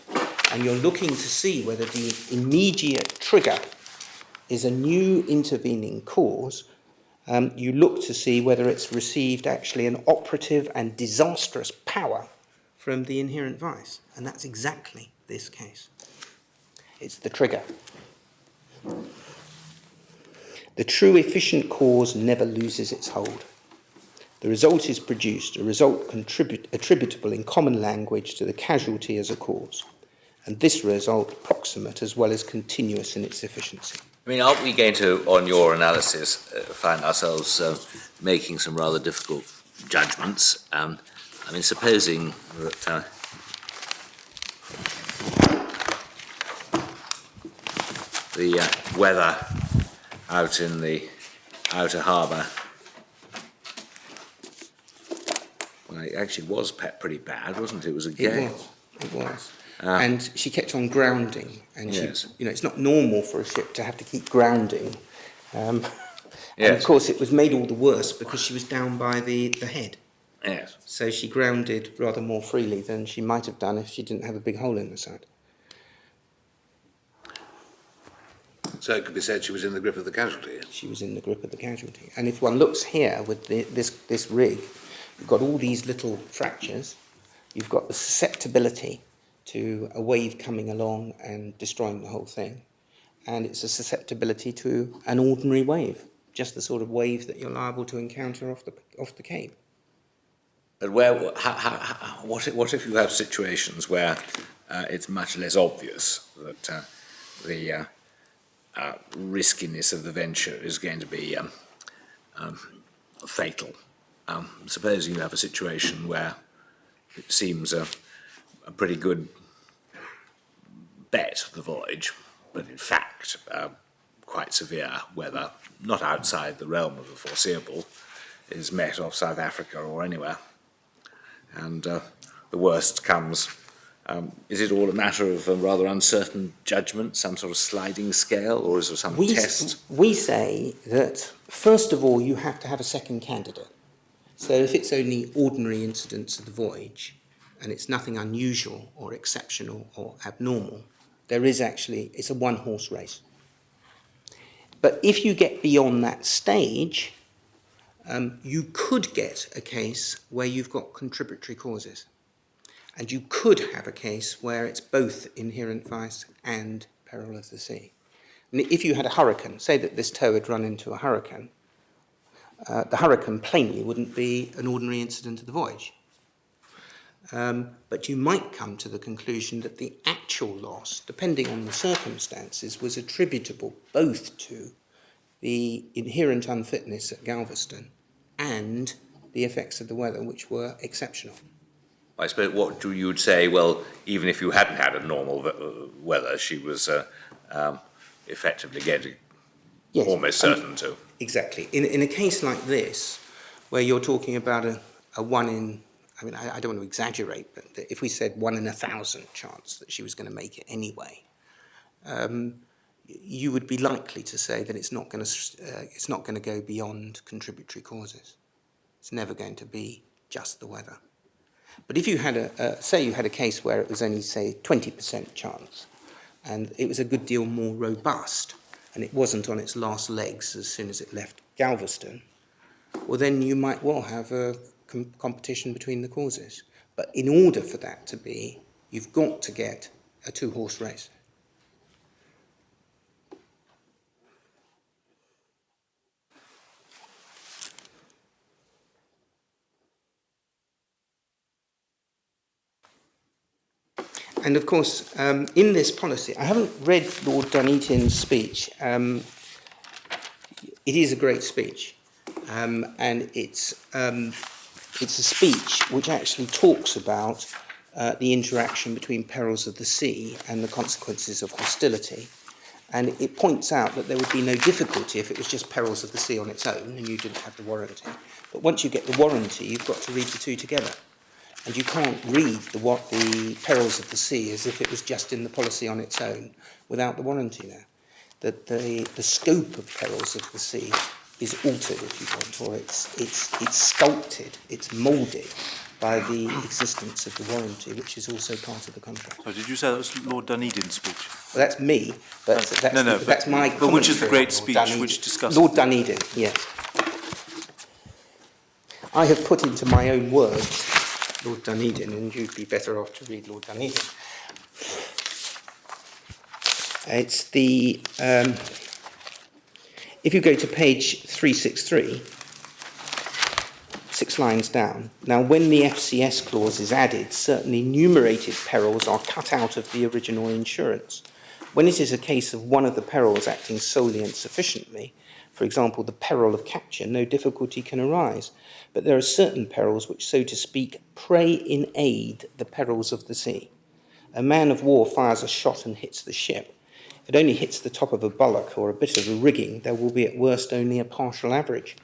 and you're looking to see whether the immediate trigger is a new intervening cause, you look to see whether it's received actually an operative and disastrous power from the inherent vice. And that's exactly this case. It's the trigger. The true efficient cause never loses its hold. The result is produced, a result attributable in common language to the casualty as a cause, and this result proximate as well as continuous in its efficiency. I mean, aren't we going to, on your analysis, find ourselves making some rather difficult judgments? I mean, supposing that the weather out in the outer harbour, well, it actually was pretty bad, wasn't it? It was a gale. It was. And she kept on grounding, and yes. it's not normal for a ship to have to keep grounding. And Yes. of course, it was made all the worse because she was down by the head. Yes. So she grounded rather more freely than she might have done if she didn't have a big hole in the side. So it could be said she was in the grip of the casualty. She was in the grip of the casualty. And if one looks here with this rig, you've got all these little fractures. You've got the susceptibility to a wave coming along and destroying the whole thing. And it's a susceptibility to an ordinary wave. just the sort of wave that you're liable to encounter off the Cape. But what if you have situations where it's much less obvious that the riskiness of the venture is going to be fatal? Suppose you have a situation where it seems a pretty good bet, the voyage, but in fact quite severe weather, not outside the realm of the foreseeable, is met off South Africa or anywhere. And the worst comes. Is it all a matter of a rather uncertain judgment, some sort of sliding scale, or is there some test? We say that, first of all, you have to have a second candidate. So if it's only ordinary incidents of the voyage, and it's nothing unusual or exceptional or abnormal, it's a one-horse race. But if you get beyond that stage, you could get a case where you've got contributory causes. And you could have a case where it's both inherent vice and peril of the sea. And if you had a hurricane, say that this tow had run into a hurricane, the hurricane plainly wouldn't be an ordinary incident of the voyage. But you might come to the conclusion that the actual loss, depending on the circumstances, was attributable both to the inherent unfitness at Galveston and the effects of the weather, which were exceptional. I suppose what you would say, well, even if you hadn't had a normal weather, she was effectively getting almost certain to. Exactly. In a case like this, where you're talking about a one in, I don't want to exaggerate, but if we said 1 in 1,000 chance that she was going to make it anyway, you would be likely to say that it's not going to go beyond contributory causes. It's never going to be just the weather. But if you had say you had a case where it was only, say, 20% chance, and it was a good deal more robust, and it wasn't on its last legs as soon as it left Galveston, well, then you might well have a competition between the causes. But in order for that to be, you've got to get a two-horse race. And of course, in this policy, I haven't read Lord Dunedin's speech. It is a great speech, and it's a speech which actually talks about the interaction between perils of the sea and the consequences of hostility. And it points out that there would be no difficulty if it was just perils of the sea on its own and you didn't have the warranty. But once you get the warranty, you've got to read the two together. And you can't read the perils of the sea as if it was just in the policy on its own without the warranty there. That the scope of perils of the sea is altered, if you want, or it's sculpted, it's moulded by the existence of the warranty, which is also part of the contract. So did you say that was Lord Dunedin's speech? Well, that's me, but that's my But which is the great speech Dunedin. which discusses... Lord Dunedin, yes. I have put into my own words Lord Dunedin, and you'd be better off to read Lord Dunedin. It's the... if you go to page 363, 6 lines down, now when the FCS clause is added, certain enumerated perils are cut out of the original insurance. When it is a case of one of the perils acting solely and sufficiently, for example, the peril of capture, no difficulty can arise. But there are certain perils which, so to speak, pray in aid the perils of the sea. A man of war fires a shot and hits the ship. If it only hits the top of a bulwark or a bit of the rigging, there will be at worst only a partial average.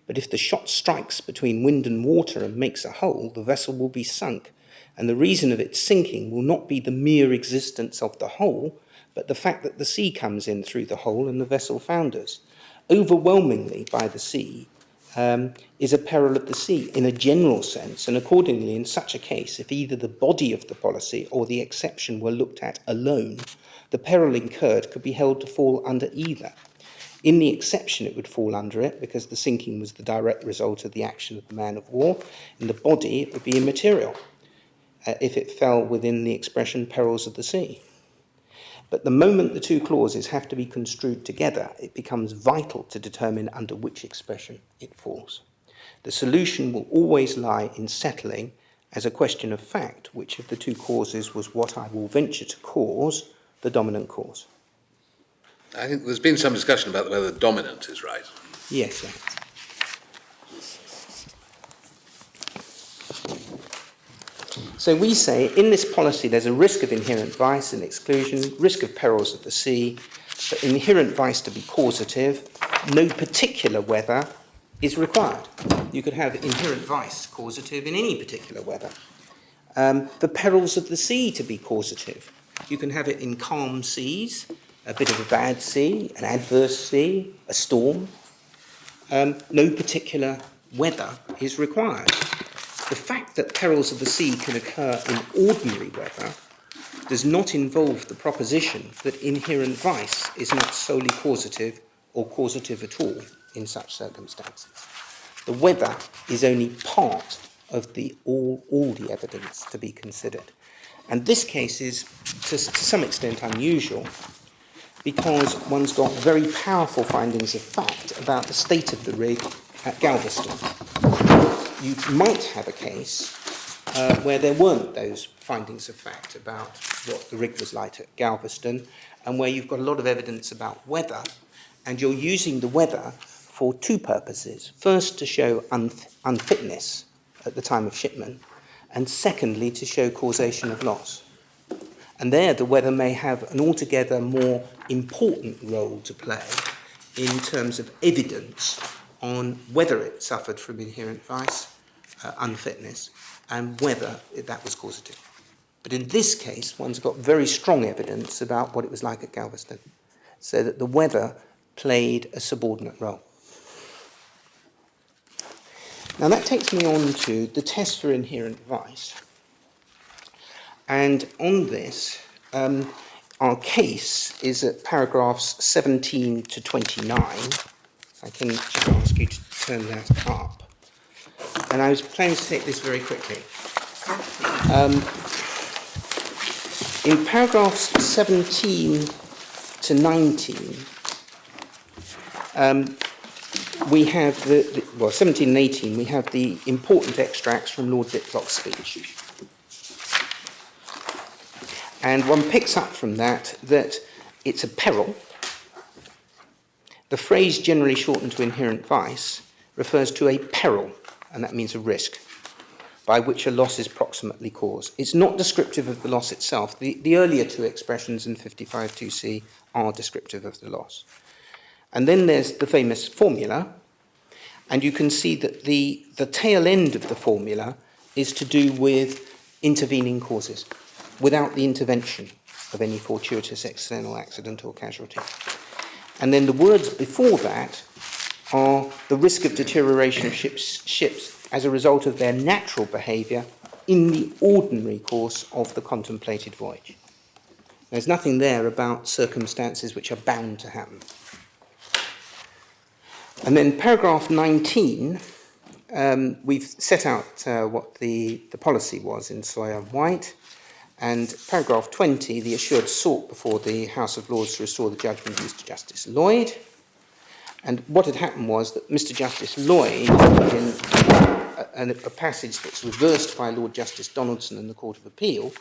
But if the shot strikes between wind and water and makes a hole, the vessel will be sunk, and the reason of its sinking will not be the mere existence of the hole, but the fact that the sea comes in through the hole and the vessel founders. Overwhelmingly by the sea is a peril of the sea in a general sense, and accordingly in such a case, if either the body of the policy or the exception were looked at alone, the peril incurred could be held to fall under either. In the exception it would fall under it because the sinking was the direct result of the action of the man of war. In the body it would be immaterial if it fell within the expression perils of the sea. But the moment the two clauses have to be construed together, it becomes vital to determine under which expression it falls. The solution will always lie in settling, as a question of fact, which of the two causes was what I will venture to cause the dominant cause. I think there's been some discussion about whether dominant is right. Yes, yeah. So we say in this policy there's a risk of inherent vice and exclusion, risk of perils of the sea, but inherent vice to be causative, no particular weather is required. You could have inherent vice causative in any particular weather. The perils of the sea to be causative. You can have it in calm seas, a bit of a bad sea, an adverse sea, a storm. No particular weather is required. The fact that perils of the sea can occur in ordinary weather does not involve the proposition that inherent vice is not solely causative or causative at all in such circumstances. The weather is only part of all the evidence to be considered. And this case is, to some extent, unusual because one's got very powerful findings of fact about the state of the rig at Galveston. You might have a case where there weren't those findings of fact about what the rig was like at Galveston, and where you've got a lot of evidence about weather, and you're using the weather for two purposes. First, to show unfitness at the time of shipment, and secondly, to show causation of loss. And there, the weather may have an altogether more important role to play in terms of evidence on whether it suffered from inherent vice, unfitness, and whether that was causative. But in this case, one's got very strong evidence about what it was like at Galveston, so that the weather played a subordinate role. Now that takes me on to the test for inherent vice. And on this, our case is at paragraphs 17 to 29. I can just ask you to turn that up. And I was planning to take this very quickly. In paragraphs 17 to 19, we have 17 and 18, we have the important extracts from Lord Diplock's speech. And one picks up from that it's a peril. The phrase generally shortened to inherent vice refers to a peril, and that means a risk, by which a loss is proximately caused. It's not descriptive of the loss itself. The earlier two expressions in 55.2c are descriptive of the loss. And then there's the famous formula, and you can see that the tail end of the formula is to do with intervening causes, without the intervention of any fortuitous external accident or casualty. And then the words before that are the risk of deterioration of ships as a result of their natural behaviour in the ordinary course of the contemplated voyage. There's nothing there about circumstances which are bound to happen. And then paragraph 19, we've set out what the policy was in Sawyer and White. And paragraph 20, the assured sought before the House of Lords to restore the judgment of Mr. Justice Lloyd. And what had happened was that Mr. Justice Lloyd, in a passage that's reversed by Lord Justice Donaldson in the Court of Appeal,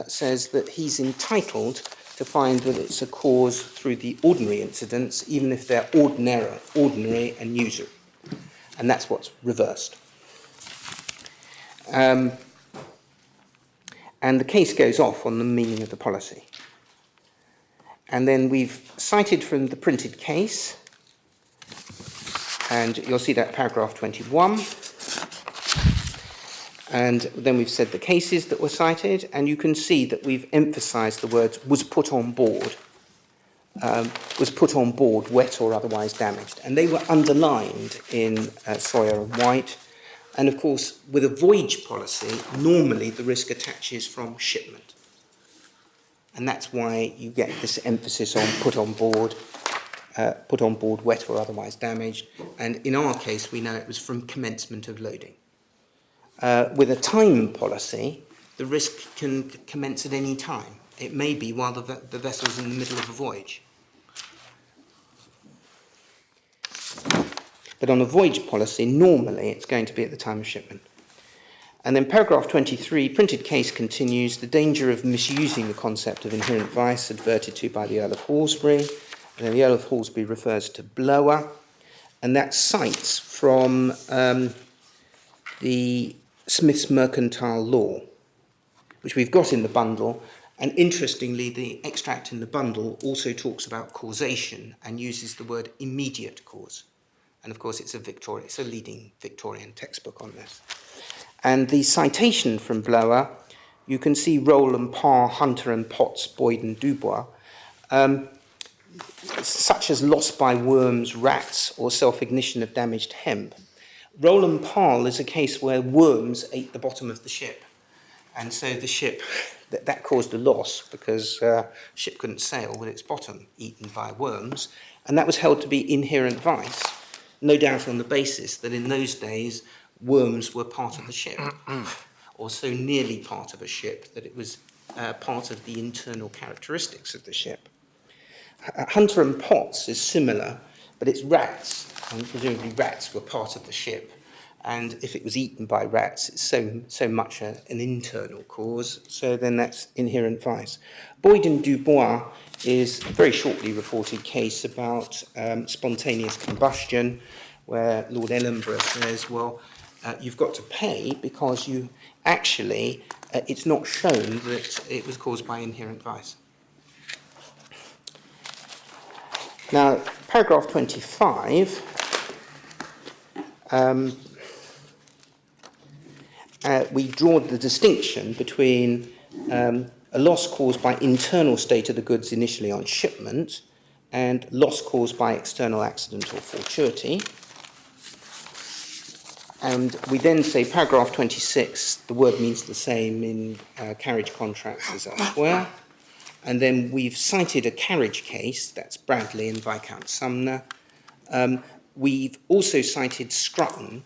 says that he's entitled to find that it's a cause through the ordinary incidents, even if they're ordinary and usury. And that's what's reversed. And the case goes off on the meaning of the policy. And then we've cited from the printed case, and you'll see that paragraph 21. And then we've said the cases that were cited, and you can see that we've emphasised the words was put on board, wet or otherwise damaged. And they were underlined in Sawyer and White. And of course, with a voyage policy, normally the risk attaches from shipment. And that's why you get this emphasis on put on board, wet or otherwise damaged. And in our case, we know it was from commencement of loading. With a time policy, the risk can commence at any time. It may be while the vessel's in the middle of a voyage. But on a voyage policy, normally it's going to be at the time of shipment. And then paragraph 23, printed case continues, the danger of misusing the concept of inherent vice adverted to by the Earl of Halsbury. And then the Earl of Halsbury refers to blower, and that cites from the Smith's Mercantile Law, which we've got in the bundle. And interestingly, the extract in the bundle also talks about causation and uses the word immediate cause. And of course, it's a leading Victorian textbook on this. And the citation from Blower, you can see Rowland, Parr, Hunter and Potts, Boyd and Dubois, such as loss by worms, rats, or self-ignition of damaged hemp. Rowland Parr is a case where worms ate the bottom of the ship. And so the ship, that caused a loss because the ship couldn't sail with its bottom eaten by worms. And that was held to be inherent vice, no doubt on the basis that in those days, worms were part of the ship, or so nearly part of a ship that it was part of the internal characteristics of the ship. Hunter and Potts is similar, but it's rats, and presumably rats were part of the ship. And if it was eaten by rats, it's so much an internal cause, so then that's inherent vice. Boyd and Dubois is a very shortly reported case about spontaneous combustion, where Lord Ellenborough says, well, you've got to pay because you actually, it's not shown that it was caused by inherent vice. Now, paragraph 25, we draw the distinction between a loss caused by internal state of the goods initially on shipment and loss caused by external accident or fortuity. And we then say, paragraph 26, the word means the same in carriage contracts as elsewhere. And then we've cited a carriage case, that's Bradley and Viscount Sumner. We've also cited Scrutton,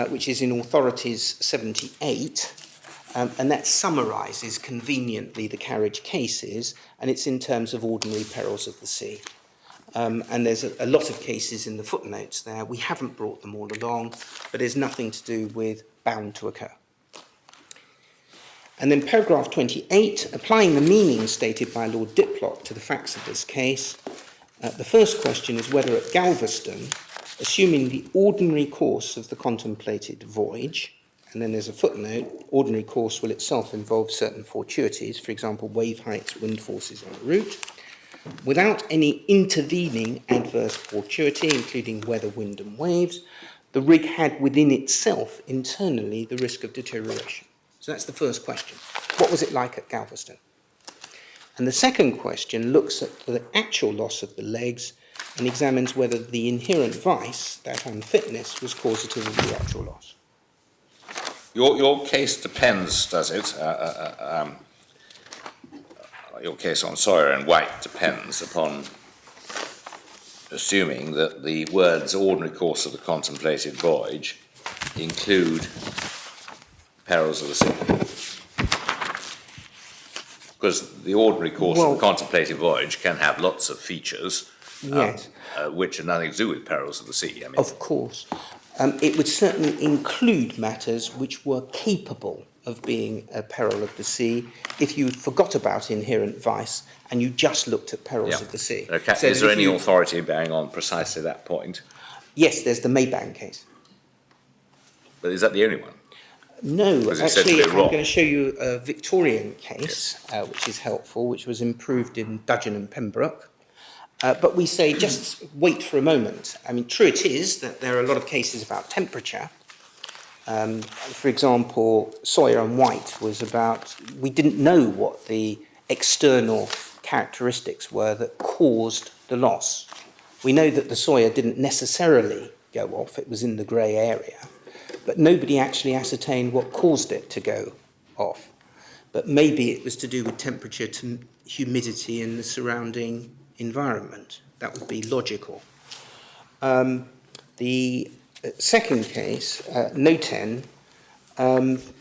which is in Authorities 78, and that summarises conveniently the carriage cases, and it's in terms of ordinary perils of the sea. And there's a lot of cases in the footnotes there. We haven't brought them all along, but there's nothing to do with bound to occur. And then paragraph 28, applying the meaning stated by Lord Diplock to the facts of this case, the first question is whether at Galveston, assuming the ordinary course of the contemplated voyage, and then there's a footnote, ordinary course will itself involve certain fortuities, for example, wave heights, wind forces on the route, without any intervening adverse fortuity, including weather, wind and waves, the rig had within itself internally the risk of deterioration. So that's the first question. What was it like at Galveston? And the second question looks at the actual loss of the legs and examines whether the inherent vice, that unfitness, was causative of the actual loss. Your case depends, does it? Your case on Sawyer and White depends upon assuming that the words ordinary course of the contemplated voyage include perils of the sea. Because the ordinary course of the contemplated voyage can have lots of features, Yes. which have nothing to do with perils of the sea. I mean, Of course. It would certainly include matters which were capable of being a peril of the sea if you forgot about inherent vice and you just looked at perils of the sea. Okay. So Is there any you... authority bearing on precisely that point? Yes, there's the Maybank case. But is that the only one? No, Because it's said to actually, be I'm wrong. going to show you a Victorian case, which is helpful, which was improved in Dudgeon and Pembroke. But we say, just wait for a moment. I mean, true it is that there are a lot of cases about temperature. For example, Sawyer and White was about, we didn't know what the external characteristics were that caused the loss. We know that the Sawyer didn't necessarily go off, it was in the grey area, but nobody actually ascertained what caused it to go off. But maybe it was to do with temperature, to humidity in the surrounding environment. That would be logical. The second case, No 10,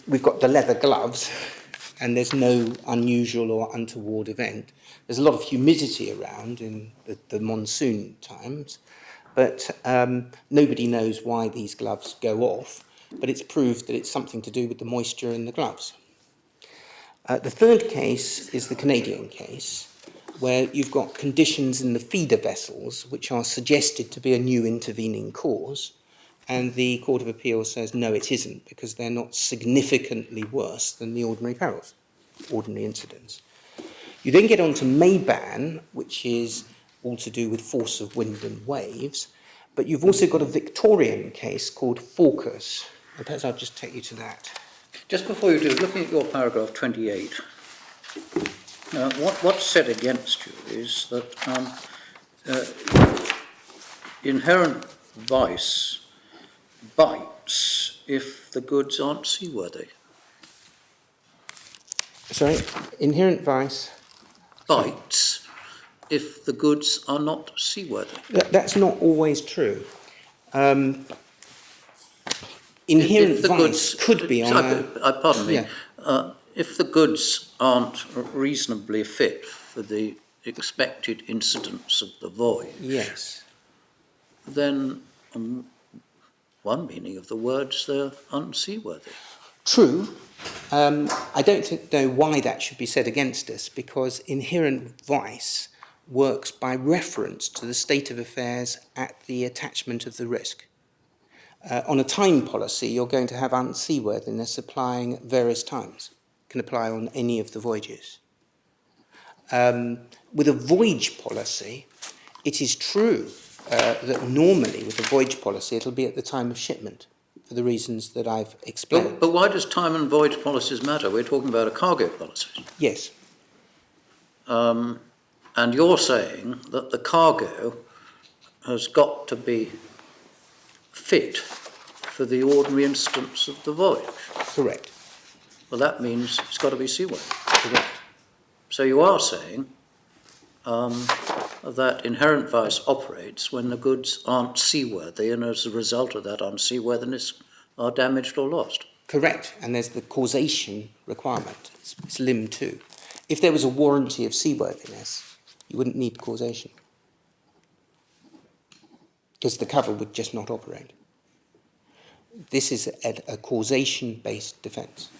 we've got the leather gloves, and there's no unusual or untoward event. There's a lot of humidity around in the monsoon times, but nobody knows why these gloves go off, but it's proved that it's something to do with the moisture in the gloves. The third case is the Canadian case, where you've got conditions in the feeder vessels which are suggested to be a new intervening cause, and the Court of Appeal says no, it isn't, because they're not significantly worse than the ordinary perils, ordinary incidents. You then get on to Mayban, which is all to do with force of wind and waves, but you've also got a Victorian case called Fawkes, and perhaps I'll just take you to that. Just before you do, looking at your paragraph 28, what's said against you is that inherent vice bites if the goods aren't seaworthy. Sorry, inherent vice. Bites if the goods are not seaworthy. That's not always true. Inherent vice could be on pardon me. Yeah. If the goods aren't reasonably fit for the expected incidents of the voyage, Yes. then one meaning of the words, they're unseaworthy. True. I don't know why that should be said against us, because inherent vice works by reference to the state of affairs at the attachment of the risk. On a time policy, you're going to have unseaworthiness applying at various times. It can apply on any of the voyages. With a voyage policy, it is true that normally with a voyage policy, it'll be at the time of shipment, for the reasons that I've explained. But why does time and voyage policies matter? We're talking about a cargo policy. Yes. And you're saying that the cargo has got to be fit for the ordinary instance of the voyage. Correct. Well, that means it's got to be seaworthy. Correct. So you are saying that inherent vice operates when the goods aren't seaworthy, and as a result of that unseaworthiness are damaged or lost. Correct. And there's the causation requirement. It's limb 2. If there was a warranty of seaworthiness, you wouldn't need causation, because the cover would just not operate. This is a causation-based defence,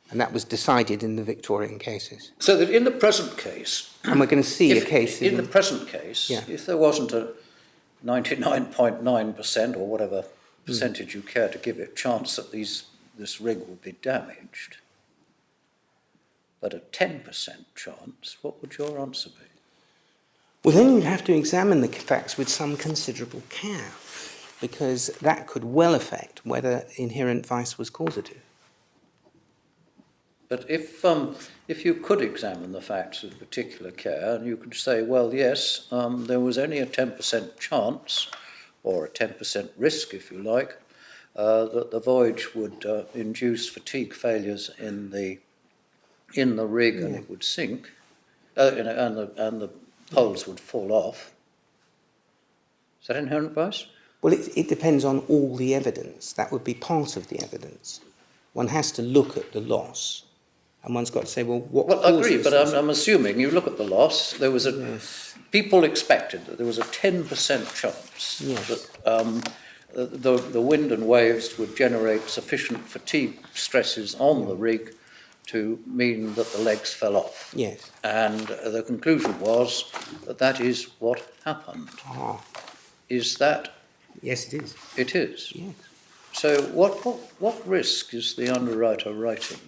and that was decided in the Victorian cases. So that in the present case, And we're going to see a case in the present case, Yeah. if there wasn't a 99.9% or whatever percentage you care to give it chance that this rig would be damaged, but a 10% chance, what would your answer be? Well, then you'd have to examine the facts with some considerable care, because that could well affect whether inherent vice was causative. But if you could examine the facts with particular care, and you could say, well, yes, there was only a 10% chance, or a 10% risk, if you like, that the voyage would induce fatigue failures in the rig, and it would sink, and the poles would fall off. Is that inherent vice? Well, it depends on all the evidence. That would be part of the evidence. One has to look at the loss, and one's got to say, well, what Well, I agree, causes but this? I'm assuming you look at the loss. There was people expected that there was a 10% chance Yes. that the wind and waves would generate sufficient fatigue stresses on the rig to mean that the legs fell off. Yes. And the conclusion was that that is what happened. Ah, Is that yes, it is. it is? Yes. So what risk is the underwriter writing?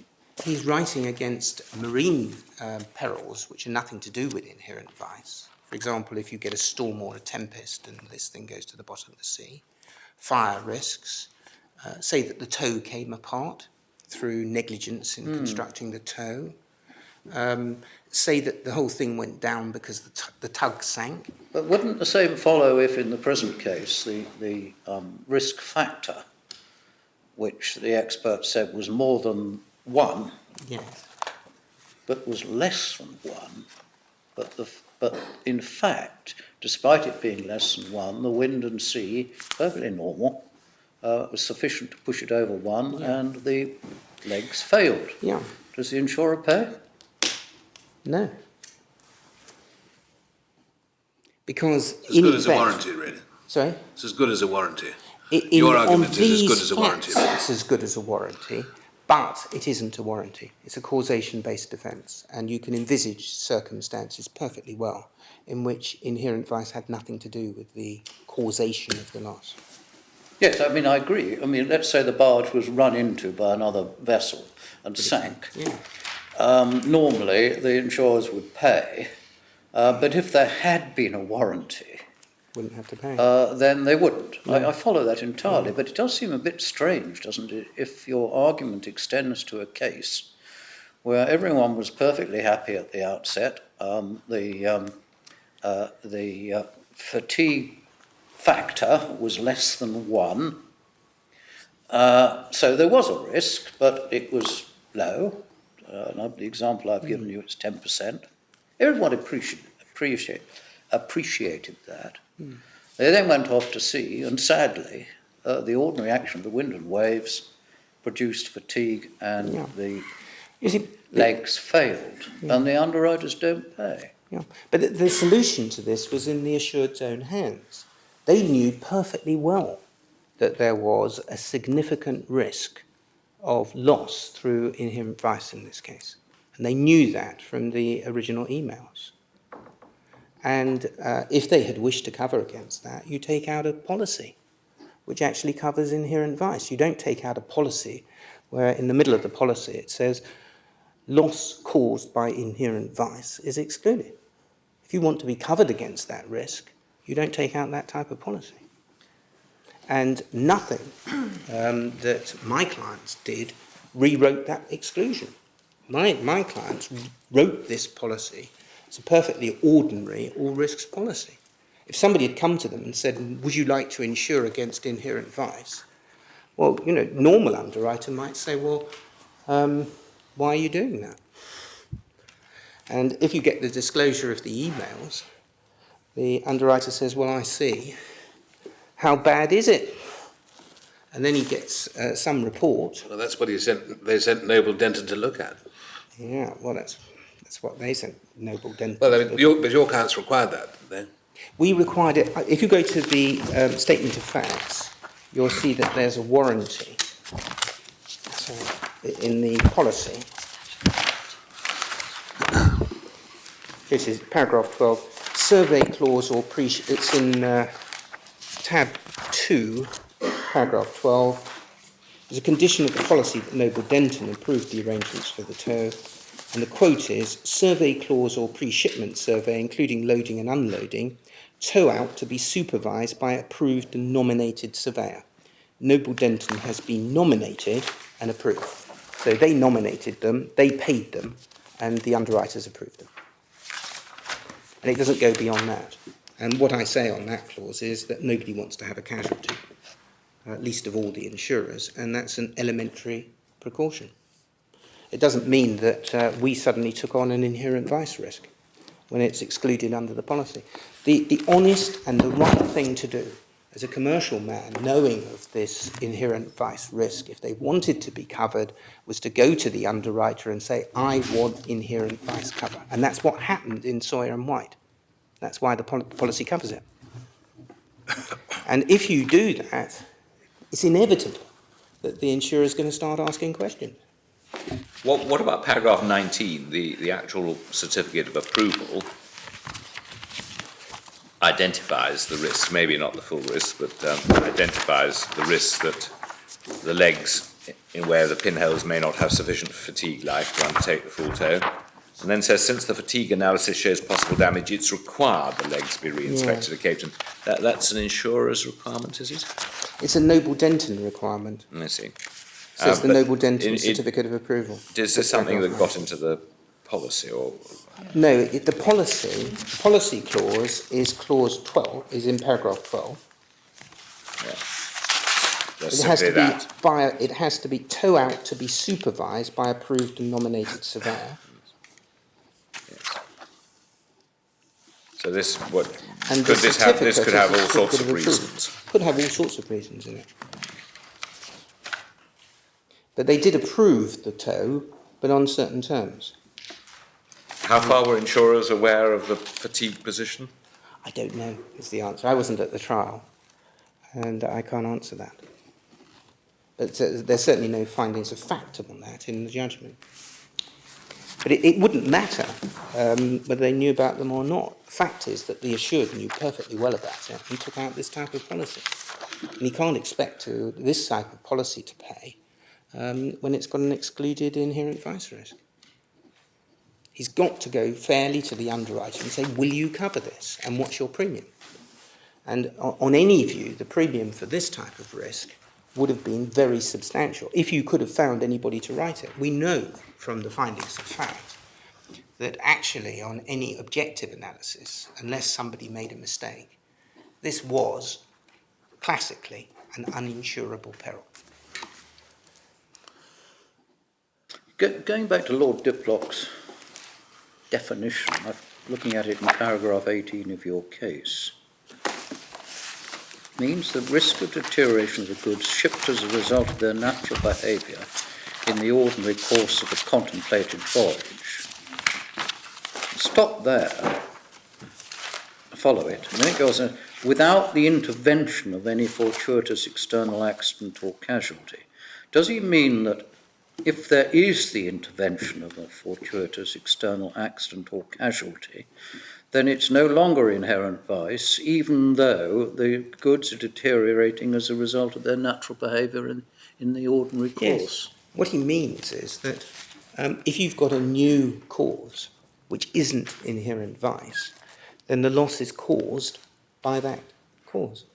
He's writing against marine perils, which are nothing to do with inherent vice. For example, if you get a storm or a tempest and this thing goes to the bottom of the sea, fire risks, say that the tow came apart through negligence in constructing the tow, say that the whole thing went down because the tug sank. But wouldn't the same follow if, in the present case, the risk factor, which the expert said was more than 1, Yes. but was less than 1, but in fact, despite it being less than 1, the wind and sea, perfectly normal, was sufficient to push it over 1, and the legs failed. Yeah. Does the insurer pay? No. Because It's as good as a warranty, really. Sorry? It's as good as a warranty. In- Your on argument is as good these as a warranty. facts, it's as good as a warranty, but it isn't a warranty. It's a causation-based defence, and you can envisage circumstances perfectly well in which inherent vice had nothing to do with the causation of the loss. Yes, I mean, I agree. I mean, let's say the barge was run into by another vessel and sank. Yeah. Normally, the insurers would pay, but if there had been a warranty, Wouldn't have to pay. then they wouldn't. I follow that entirely, but it does seem a bit strange, doesn't it, if your argument extends to a case where everyone was perfectly happy at the outset, the fatigue factor was less than 1, so there was a risk, but it was low. The example I've given you is 10%. Everyone appreciated that. They then went off to sea, and sadly, the ordinary action of the wind and waves produced fatigue, and the You see, legs failed, and the underwriters don't pay. yeah. But the solution to this was in the assured's own hands. They knew perfectly well that there was a significant risk of loss through inherent vice in this case. And they knew that from the original emails. And if they had wished to cover against that, you take out a policy which actually covers inherent vice. You don't take out a policy where in the middle of the policy it says loss caused by inherent vice is excluded. If you want to be covered against that risk, you don't take out that type of policy. And nothing that my clients did rewrote that exclusion. My clients wrote this policy. It's a perfectly ordinary all risks policy. If somebody had come to them and said, would you like to insure against inherent vice? Well, normal underwriter might say, well, why are you doing that? And if you get the disclosure of the emails, the underwriter says, well, I see. How bad is it? And then he gets some report. Well, that's what they sent Noble Denton to look at. Yeah, well, that's what they sent Noble Denton. Well, I mean, your clients required that, didn't they? We required it. If you go to the statement of facts, you'll see that there's a warranty in the policy. This is paragraph 12. Survey clause or it's in tab 2, paragraph 12. As a condition of the policy that Noble Denton approved the arrangements for the tow, and the quote is, survey clause or pre-shipment survey, including loading and unloading, tow out to be supervised by approved and nominated surveyor. Noble Denton has been nominated and approved. So they nominated them, they paid them, and the underwriters approved them. And it doesn't go beyond that. And what I say on that clause is that nobody wants to have a casualty, least of all the insurers, and that's an elementary precaution. It doesn't mean that we suddenly took on an inherent vice risk when it's excluded under the policy. The honest and the right thing to do as a commercial man, knowing of this inherent vice risk, if they wanted to be covered, was to go to the underwriter and say, I want inherent vice cover. And that's what happened in Sawyer and White. That's why the policy covers it. And if you do that, it's inevitable that the insurer is going to start asking questions. What about paragraph 19, the actual certificate of approval identifies the risks, maybe not the full risk, but identifies the risks that the legs in where the pinholes may not have sufficient fatigue life to undertake the full tow, and then says, since the fatigue analysis shows possible damage, it's required the legs be re-inspected at Cape Town. That's an insurer's requirement, is it? It's a Noble Denton requirement. I see. So it's the Noble Denton certificate of approval. Is this something that got into the policy, or? No, the policy clause is clause 12, is in paragraph 12. Yeah. It has to be tow out to be supervised by approved and nominated surveyor. Yes. So this And could have all certificate sorts is a of certificate of reasons. approval. Could have all sorts of reasons in it. But they did approve the tow but on certain terms. How far were insurers aware of the fatigue position? I don't know is the answer. I wasn't at the trial, and I can't answer that. But there's certainly no findings of fact on that in the judgment. But it wouldn't matter whether they knew about them or not. The fact is that the assured knew perfectly well about it and took out this type of policy. And he can't expect this type of policy to pay when it's got an excluded inherent vice risk. He's got to go fairly to the underwriter and say, will you cover this? And what's your premium? And on any view, the premium for this type of risk would have been very substantial if you could have found anybody to write it. We know from the findings of fact that actually on any objective analysis, unless somebody made a mistake, this was classically an uninsurable peril. Going back to Lord Diplock's definition, I'm looking at it in paragraph 18 of your case, means the risk of deterioration of the goods shipped as a result of their natural behaviour in the ordinary course of a contemplated voyage. Stop there. Follow it. And then it goes on, without the intervention of any fortuitous external accident or casualty. Does he mean that if there is the intervention of a fortuitous external accident or casualty, then it's no longer inherent vice, even though the goods are deteriorating as a result of their natural behaviour in the ordinary course? Yes. What he means is that if you've got a new cause, which isn't inherent vice, then the loss is caused by that cause.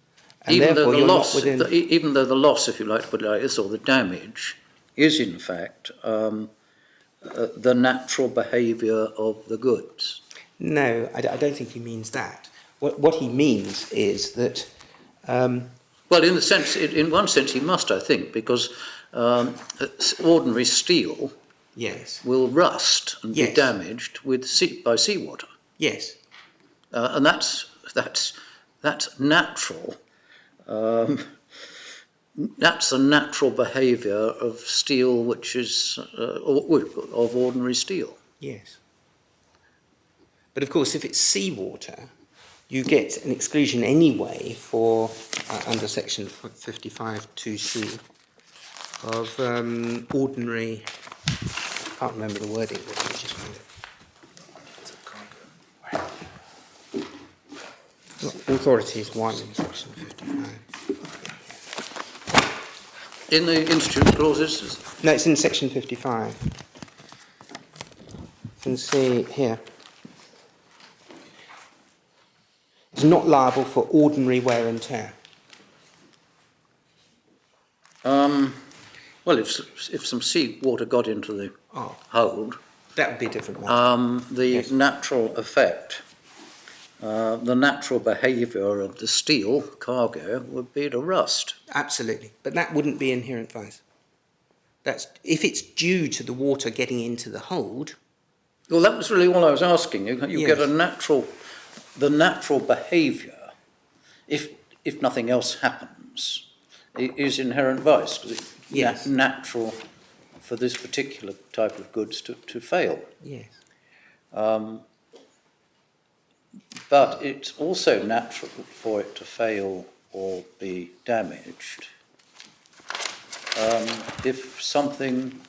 And Even though, within... even though the loss, if you like to put it like this, or the damage, is in fact the natural behaviour of the goods. No, I don't think he means that. What he means is that... well, in one sense he must, I think, because ordinary steel yes. will rust and Yes. be damaged by seawater. Yes. And that's natural. That's the natural behaviour of steel, which is of ordinary steel. Yes. But of course, if it's seawater, you get an exclusion anyway for under section 55 2C of ordinary. I can't remember the wording. Let me just find it. Authority is one in section 55. In the institute clauses? No, it's in section 55. You can see here. It's not liable for ordinary wear and tear. Well, if some seawater got into the hold, that would be a different matter. the natural effect, the natural behaviour of the steel cargo would be to rust. Absolutely, but that wouldn't be inherent vice. That's if it's due to the water getting into the hold. Well, that was really all I was asking. You get the natural behaviour, if nothing else happens, is inherent vice, because it's natural for this particular type of goods to fail. Yes. But it's also natural for it to fail or be damaged if something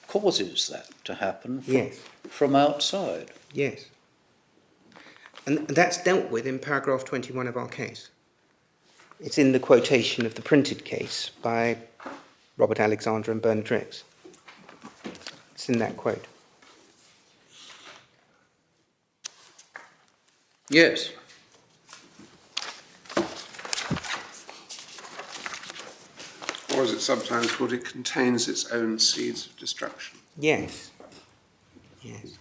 causes that to happen from outside. Yes. And that's dealt with in paragraph 21 of our case. It's in the quotation of the printed case by Robert Alexander and Bernard Ricks. It's in that quote. Yes. Or as it's sometimes called, it contains its own seeds of destruction. Yes. Yes.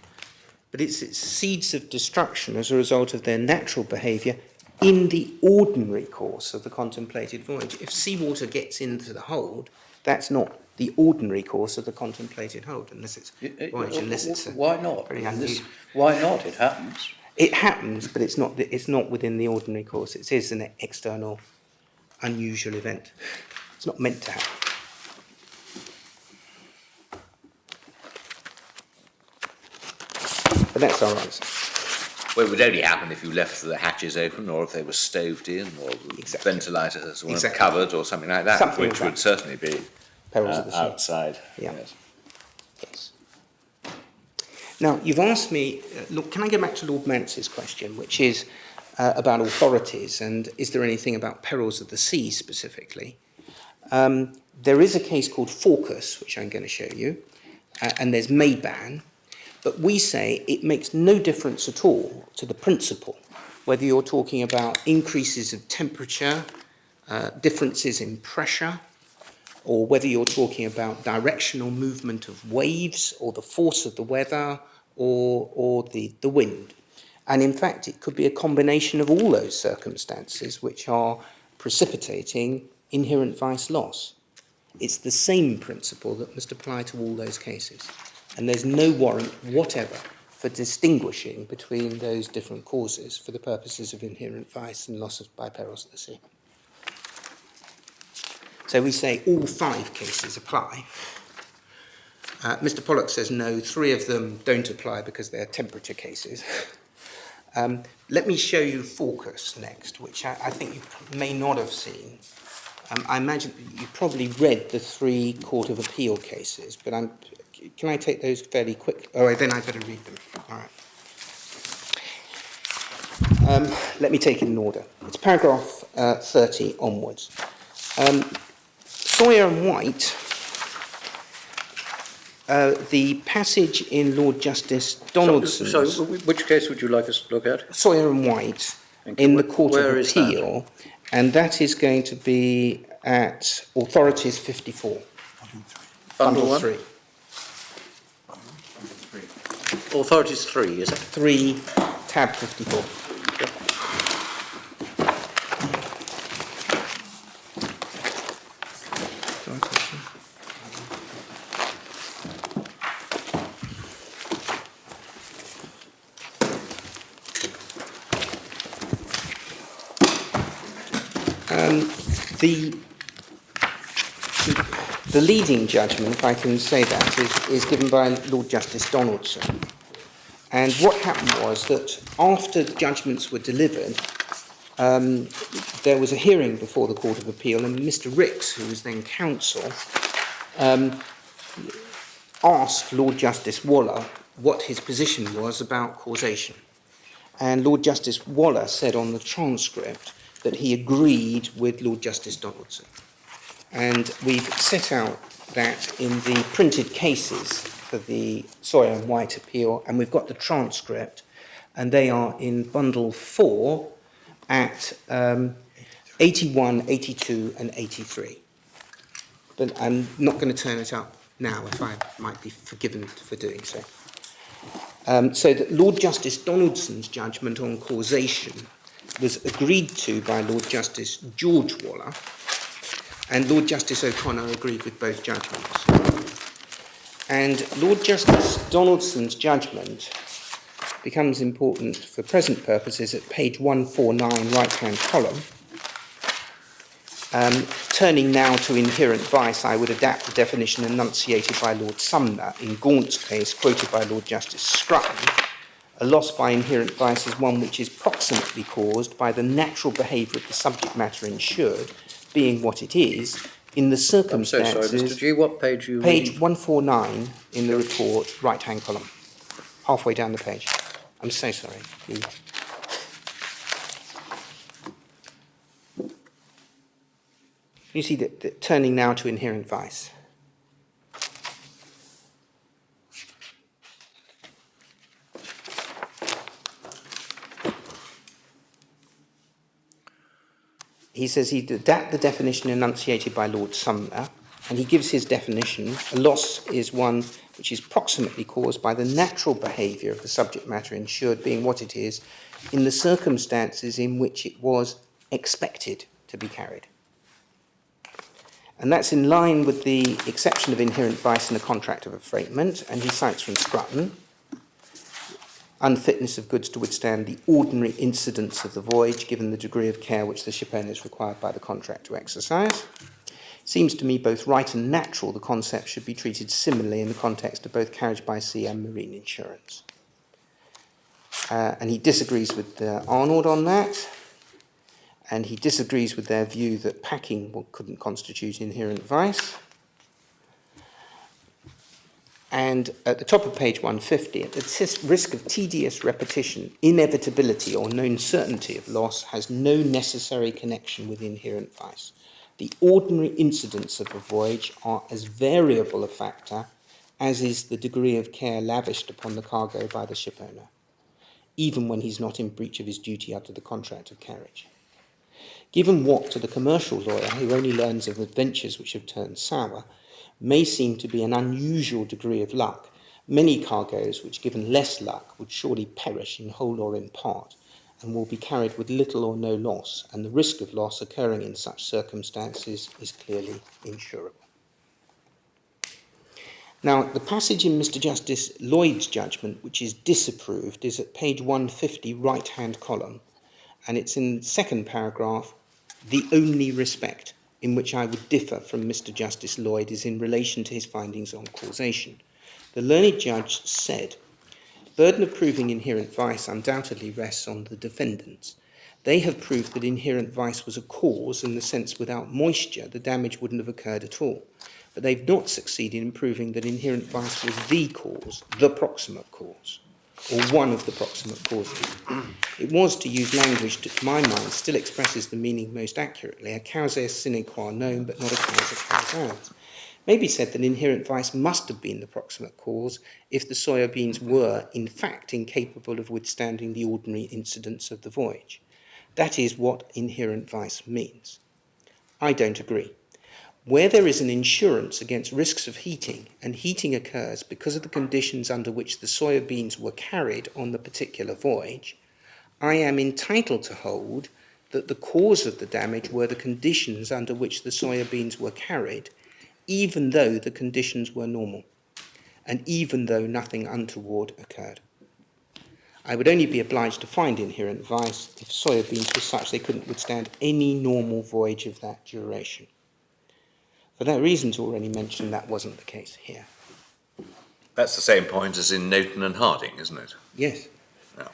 But it's seeds of destruction as a result of their natural behaviour in the ordinary course of the contemplated voyage. If seawater gets into the hold, that's not the ordinary course of the contemplated hold, unless it's voyage, unless it's why not? very unusual. Why not? It happens. It happens, but it's not within the ordinary course. It is an external, unusual event. It's not meant to happen. But that's our answer. Well, it would only happen if you left the hatches open, or if they were stoved in, or Exactly. ventilators weren't Exactly. covered, or something like that, Something which like would that. certainly be Perils of the sea. outside. Yeah. Yes. Yes. Now, you've asked me, look, can I go back to Lord Mance's question, which is about authorities, and is there anything about perils of the sea specifically? There is a case called Fawcus, which I'm going to show you, and there's Mayban, but we say it makes no difference at all to the principle, whether you're talking about increases of temperature, differences in pressure, or whether you're talking about directional movement of waves, or the force of the weather, or the wind. And in fact, it could be a combination of all those circumstances which are precipitating inherent vice loss. It's the same principle that must apply to all those cases. And there's no warrant whatever for distinguishing between those different causes for the purposes of inherent vice and loss by perils of the sea. So we say all 5 cases apply. Mr. Pollock says no, 3 of them don't apply because they're temperature cases. Let me show you Fawcus next, which I think you may not have seen. I imagine you probably read the 3 Court of Appeal cases, but can I take those fairly quickly? Oh, then I better read them. All right. Let me take it in order. It's paragraph 30 onwards. Sawyer and White, the passage in Lord Justice Donaldson's... So, which case would you like us to look at? Sawyer and White in the Court of Where is that? Appeal, and that is going to be at Authorities 54. Bundle 1? 3. Authorities 3, is it? 3, tab 54. The leading judgment, if I can say that, is given by Lord Justice Donaldson. And what happened was that after the judgments were delivered, there was a hearing before the Court of Appeal, and Mr. Ricks, who was then counsel, asked Lord Justice Waller what his position was about causation. And Lord Justice Waller said on the transcript that he agreed with Lord Justice Donaldson. And we've set out that in the printed cases for the Sawyer and White appeal, and we've got the transcript, and they are in bundle 4 at 81, 82, and 83. But I'm not going to turn it up now, if I might be forgiven for doing so. So that Lord Justice Donaldson's judgment on causation was agreed to by Lord Justice George Waller, and Lord Justice O'Connor agreed with both judgments. And Lord Justice Donaldson's judgment becomes important for present purposes at page 149, right-hand column. Turning now to inherent vice, I would adapt the definition enunciated by Lord Sumner in Gaunt's case, quoted by Lord Justice Scrutton. A loss by inherent vice is one which is proximately caused by the natural behaviour of the subject matter insured, being what it is, in the circumstances... I'm so sorry, Mr. G, what page are you Page reading? 149 in the report, right-hand column, halfway down the page. I'm so sorry. You see that turning now to inherent vice. He says he'd adapt the definition enunciated by Lord Sumner, and he gives his definition. A loss is one which is proximately caused by the natural behaviour of the subject matter insured, being what it is, in the circumstances in which it was expected to be carried. And that's in line with the exception of inherent vice in a contract of affreightment, and he cites from Scrutton, unfitness of goods to withstand the ordinary incidents of the voyage, given the degree of care which the shipowner is required by the contract to exercise. Seems to me both right and natural the concept should be treated similarly in the context of both carriage by sea and marine insurance. And he disagrees with Arnold on that. And he disagrees with their view that packing couldn't constitute inherent vice. And at the top of page 150, at the risk of tedious repetition, inevitability or known certainty of loss has no necessary connection with inherent vice. The ordinary incidents of a voyage are as variable a factor as is the degree of care lavished upon the cargo by the shipowner, even when he's not in breach of his duty under the contract of carriage. Given what, to the commercial lawyer who only learns of adventures which have turned sour, may seem to be an unusual degree of luck, many cargoes which, given less luck, would surely perish in whole or in part, and will be carried with little or no loss, and the risk of loss occurring in such circumstances is clearly insurable. Now, the passage in Mr. Justice Lloyd's judgment, which is disapproved, is at page 150, right-hand column, and it's in the second paragraph, the only respect in which I would differ from Mr. Justice Lloyd is in relation to his findings on causation. The learned judge said, burden of proving inherent vice undoubtedly rests on the defendants. They have proved that inherent vice was a cause in the sense without moisture the damage wouldn't have occurred at all. But they've not succeeded in proving that inherent vice was the cause, the proximate cause, or one of the proximate causes. It was, to use language that, to my mind, still expresses the meaning most accurately, a causa sine qua non, but not a causa causans. It may be said that inherent vice must have been the proximate cause if the soya beans were, in fact, incapable of withstanding the ordinary incidents of the voyage. That is what inherent vice means. I don't agree. Where there is an insurance against risks of heating, and heating occurs because of the conditions under which the soya beans were carried on the particular voyage, I am entitled to hold that the cause of the damage were the conditions under which the soya beans were carried, even though the conditions were normal, and even though nothing untoward occurred. I would only be obliged to find inherent vice if soya beans were such they couldn't withstand any normal voyage of that duration. For the reasons already mentioned, that wasn't the case here. That's the same point as in Norton and Harding, isn't it? Yes. No.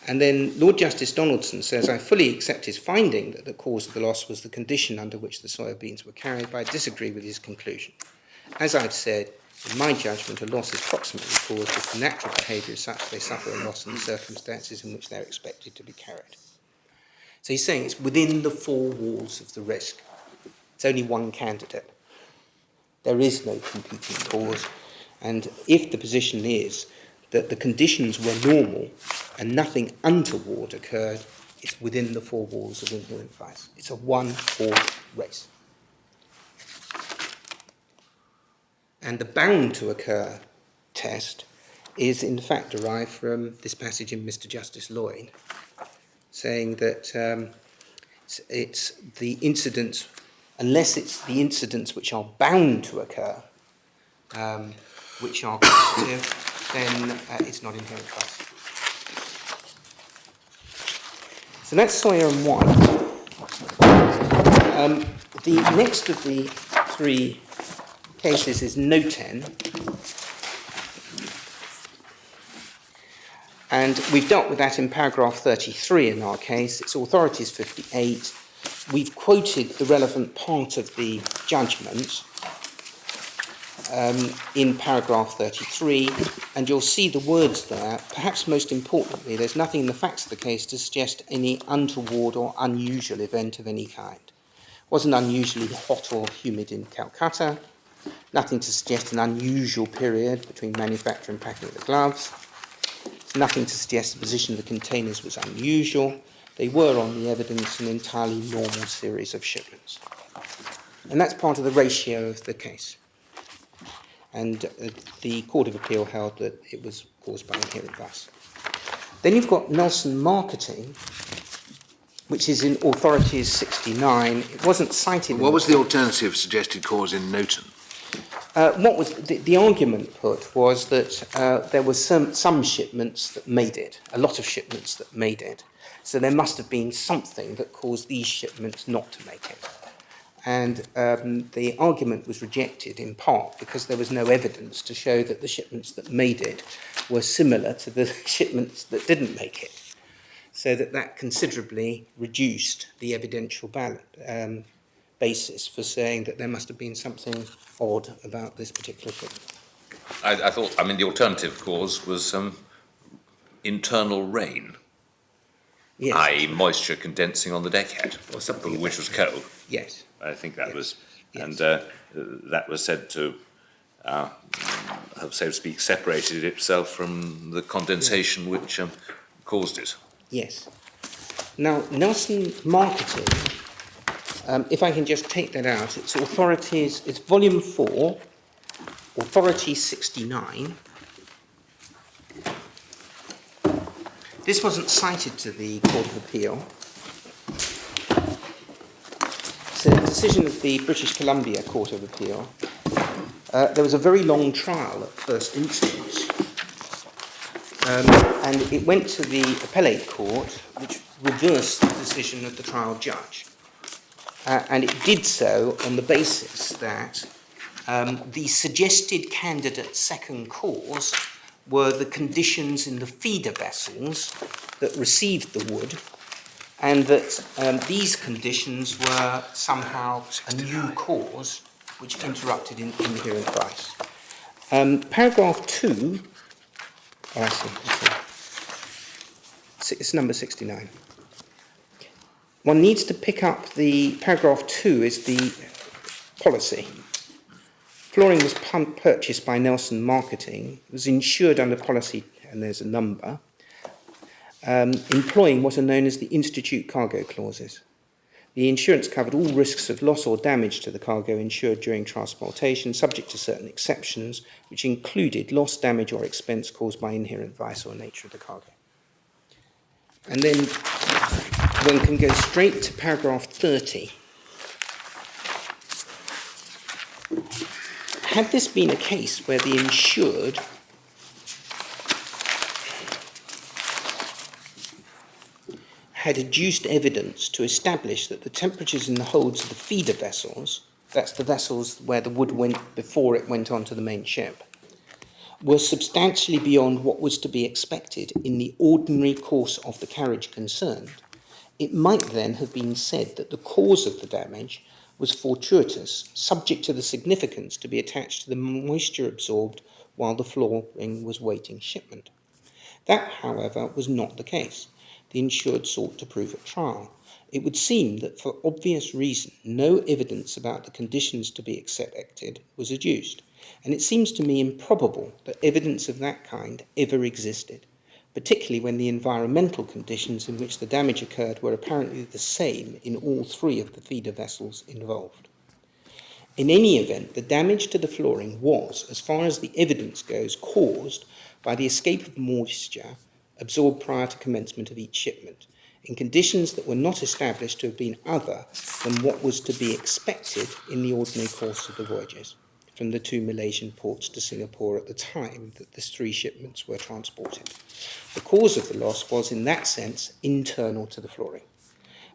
And then Lord Justice Donaldson says, I fully accept his finding that the cause of the loss was the condition under which the soya beans were carried, but I disagree with his conclusion. As I've said, in my judgment, a loss is proximately caused if the natural behaviour is such they suffer a loss in the circumstances in which they're expected to be carried. So he's saying it's within the four walls of the risk. It's only one candidate. There is no competing cause, and if the position is that the conditions were normal and nothing untoward occurred, it's within the four walls of inherent vice. It's a one-horse race. And the bound to occur test is in fact derived from this passage in Mr. Justice Lloyd, saying that it's the incidents, unless it's the incidents which are bound to occur, which are causative, then it's not inherent vice. So that's Sawyer and White. The next of the three cases is Norton, and we've dealt with that in paragraph 33 in our case. Its authority is 58. We've quoted the relevant part of the judgment in paragraph 33, and you'll see the words there. Perhaps most importantly, there's nothing in the facts of the case to suggest any untoward or unusual event of any kind. It wasn't unusually hot or humid in Calcutta, nothing to suggest an unusual period between manufacture and packing of the gloves. There's nothing to suggest the position of the containers was unusual. They were, on the evidence, an entirely normal series of shipments. And that's part of the ratio of the case. And the Court of Appeal held that it was caused by inherent vice. Then you've got Nelson Marketing, which is in authority 69. It wasn't cited. What was the alternative suggested cause in Norton? What was the argument put was that there were some shipments that made it, a lot of shipments that made it. So there must have been something that caused these shipments not to make it. And the argument was rejected in part because there was no evidence to show that the shipments that made it were similar to the shipments that didn't make it. So that considerably reduced the evidential basis for saying that there must have been something odd about this particular shipment. I thought, I mean, the alternative cause was internal rain, Yes. i.e. moisture condensing on the deckhead, Or something which like was that. coal. Yes. I think that Yes. was, Yes. and that was said to have, so to speak, separated itself from the condensation which caused it. Yes. Now, Nelson Marketing, if I can just take that out, it's authorities, it's volume 4, authority 69. This wasn't cited to the Court of Appeal. It's a decision of the British Columbia Court of Appeal. There was a very long trial at first instance. And it went to the appellate court, which reversed the decision of the trial judge. And it did so on the basis that the suggested candidate second cause were the conditions in the feeder vessels that received the wood, and that these conditions were somehow a new cause which interrupted inherent price. Paragraph 2, I see. It's number 69. One needs to pick up the paragraph 2 is the policy. Flooring was purchased by Nelson Marketing, was insured under policy, and there's a number, employing what are known as the Institute cargo clauses. The insurance covered all risks of loss or damage to the cargo insured during transportation, subject to certain exceptions, which included loss, damage, or expense caused by inherent vice or nature of the cargo. And then one can go straight to paragraph 30. Had this been a case where the insured had adduced evidence to establish that the temperatures in the holds of the feeder vessels, that's the vessels where the wood went before it went onto the main ship, were substantially beyond what was to be expected in the ordinary course of the carriage concerned, it might then have been said that the cause of the damage was fortuitous, subject to the significance to be attached to the moisture absorbed while the flooring was waiting shipment. That, however, was not the case. The insured sought to prove at trial. It would seem that for obvious reason, no evidence about the conditions to be expected was adduced, and it seems to me improbable that evidence of that kind ever existed, particularly when the environmental conditions in which the damage occurred were apparently the same in all three of the feeder vessels involved. In any event, the damage to the flooring was, as far as the evidence goes, caused by the escape of moisture absorbed prior to commencement of each shipment, in conditions that were not established to have been other than what was to be expected in the ordinary course of the voyages from the 2 Malaysian ports to Singapore at the time that the 3 shipments were transported. The cause of the loss was, in that sense, internal to the flooring.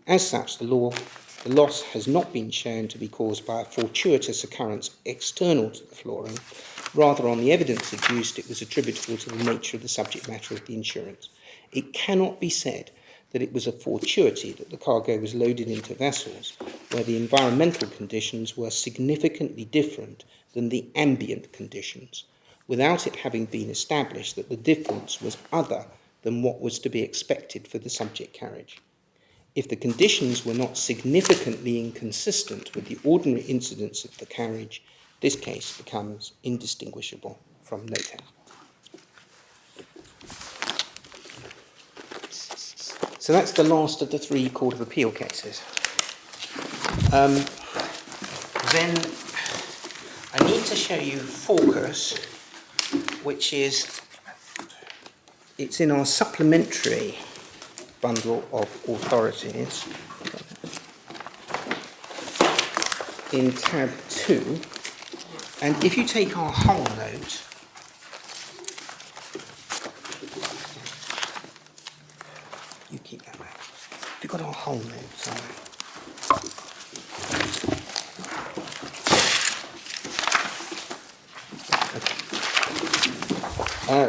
As such, the loss has not been shown to be caused by a fortuitous occurrence external to the flooring. Rather, on the evidence adduced, it was attributable to the nature of the subject matter of the insurance. It cannot be said that it was a fortuity that the cargo was loaded into vessels where the environmental conditions were significantly different than the ambient conditions, without it having been established that the difference was other than what was to be expected for the subject carriage. If the conditions were not significantly inconsistent with the ordinary incidents of the carriage, this case becomes indistinguishable from no 10. So that's the last of the 3 Court of Appeal cases. Then I need to show you Focus, which is, it's in our supplementary bundle of authorities in tab 2. And if you take our whole note, you keep that back. If you've got our whole note somewhere.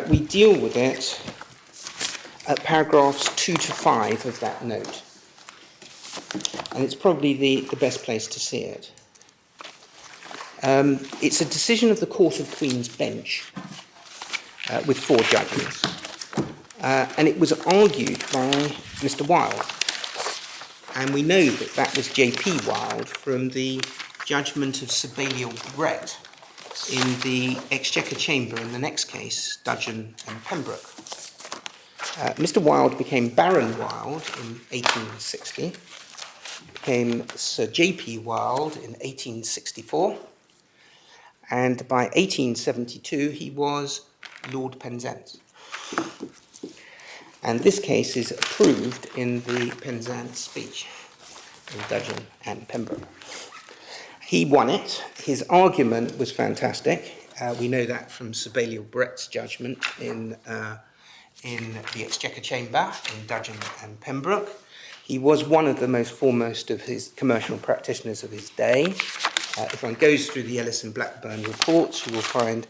We deal with it at paragraphs 2 to 5 of that note. And it's probably the best place to see it. It's a decision of the Court of Queen's Bench with 4 judges. And it was argued by Mr. Wilde. And we know that that was J.P. Wilde from the judgment of Sir Balliol Brett in the Exchequer Chamber in the next case, Dudgeon and Pembroke. Mr. Wilde became Baron Wilde in 1860, became Sir J.P. Wilde in 1864, and by 1872 he was Lord Penzance. And this case is approved in the Penzance speech in Dudgeon and Pembroke. He won it. His argument was fantastic. We know that from Sir Balliol Brett's judgment in the Exchequer Chamber in Dudgeon and Pembroke. He was one of the most foremost of his commercial practitioners of his day. If one goes through the Ellis and Blackburn reports, you will find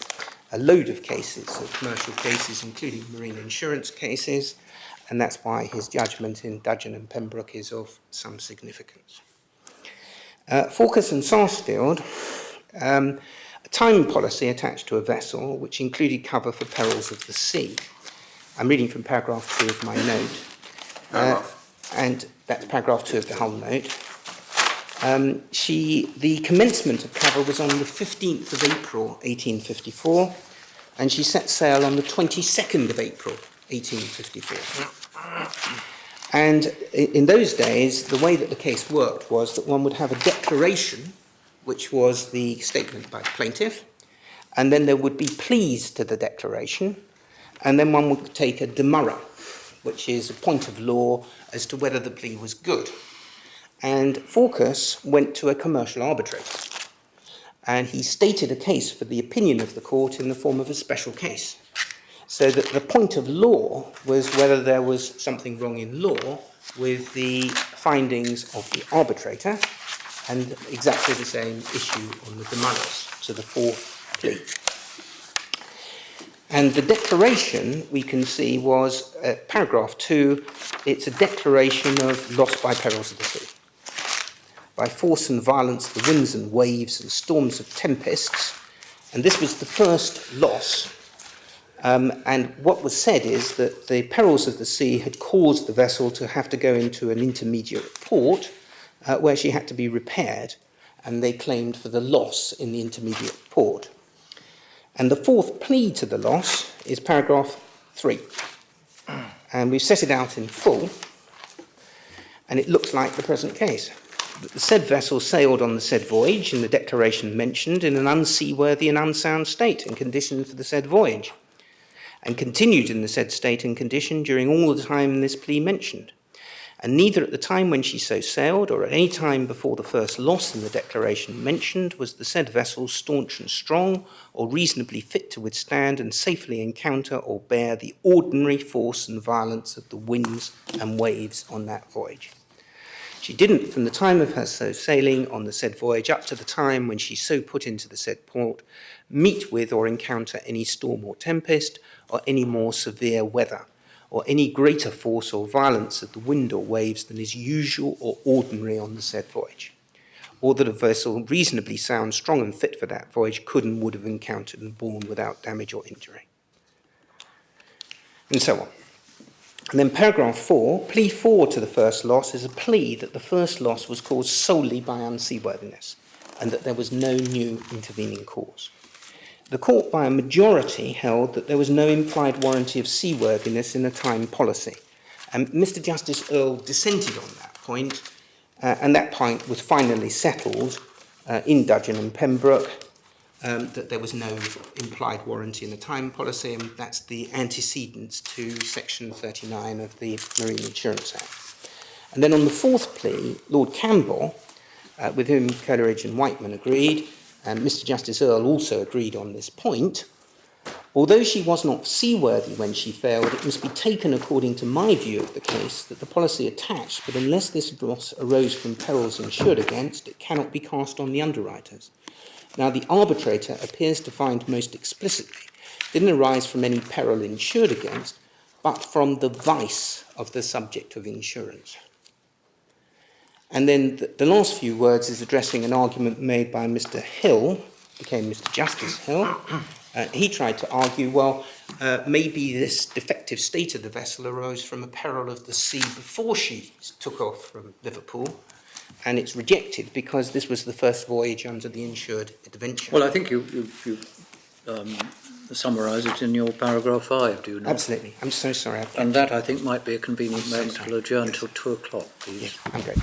a load of cases, of commercial cases, including marine insurance cases, and that's why his judgment in Dudgeon and Pembroke is of some significance. Fawkes and Sarsfield, a time policy attached to a vessel which included cover for perils of the sea. I'm reading from paragraph 2 of my note, and that's paragraph 2 of the whole note. The commencement of cover was on the 15th of April 1854, and she set sail on the 22nd of April 1854. And in those days, the way that the case worked was that one would have a declaration, which was the statement by the plaintiff, and then there would be pleas to the declaration, and then one would take a demurrer, which is a point of law as to whether the plea was good. And Fawkes went to a commercial arbitrator, and he stated a case for the opinion of the court in the form of a special case. So that the point of law was whether there was something wrong in law with the findings of the arbitrator, and exactly the same issue on the demurrers, so the fourth plea. And the declaration, we can see, was paragraph 2, it's a declaration of loss by perils of the sea. By force and violence, the winds and waves and storms of tempests, and this was the first loss. And what was said is that the perils of the sea had caused the vessel to have to go into an intermediate port where she had to be repaired, and they claimed for the loss in the intermediate port. And the fourth plea to the loss is paragraph 3. And we've set it out in full, and it looks like the present case. The said vessel sailed on the said voyage, in the declaration mentioned, in an unseaworthy and unsound state and condition for the said voyage, and continued in the said state and condition during all the time this plea mentioned. And neither at the time when she so sailed, or at any time before the first loss in the declaration mentioned, was the said vessel staunch and strong, or reasonably fit to withstand and safely encounter or bear the ordinary force and violence of the winds and waves on that voyage. She didn't, from the time of her so sailing on the said voyage up to the time when she so put into the said port, meet with or encounter any storm or tempest, or any more severe weather, or any greater force or violence of the wind or waves than is usual or ordinary on the said voyage, or that a vessel reasonably sound, strong and fit for that voyage could and would have encountered and borne without damage or injury. And so on. And then paragraph 4, plea 4 to the first loss is a plea that the first loss was caused solely by unseaworthiness, and that there was no new intervening cause. The court, by a majority, held that there was no implied warranty of seaworthiness in a time policy. And Mr. Justice Earle dissented on that point, and that point was finally settled in Dudgeon and Pembroke, that there was no implied warranty in the time policy, and that's the antecedents to Section 39 of the Marine Insurance Act. And then on the fourth plea, Lord Campbell, with whom Coleridge and Whiteman agreed, and Mr. Justice Earle also agreed on this point, although she was not seaworthy when she failed, it must be taken according to my view of the case that the policy attached, but unless this loss arose from perils insured against, it cannot be cast on the underwriters. Now, the arbitrator appears to find most explicitly didn't arise from any peril insured against, but from the vice of the subject of insurance. And then the last few words is addressing an argument made by Mr. Hill, became Mr. Justice Hill. He tried to argue, well, maybe this defective state of the vessel arose from a peril of the sea before she took off from Liverpool, and it's rejected because this was the first voyage under the insured adventure. Well, I think you summarise it in your paragraph 5, do you not? Absolutely. I'm so sorry. And that, I think, might be a convenient moment to adjourn till 2 o'clock, please. Yeah, I'm great.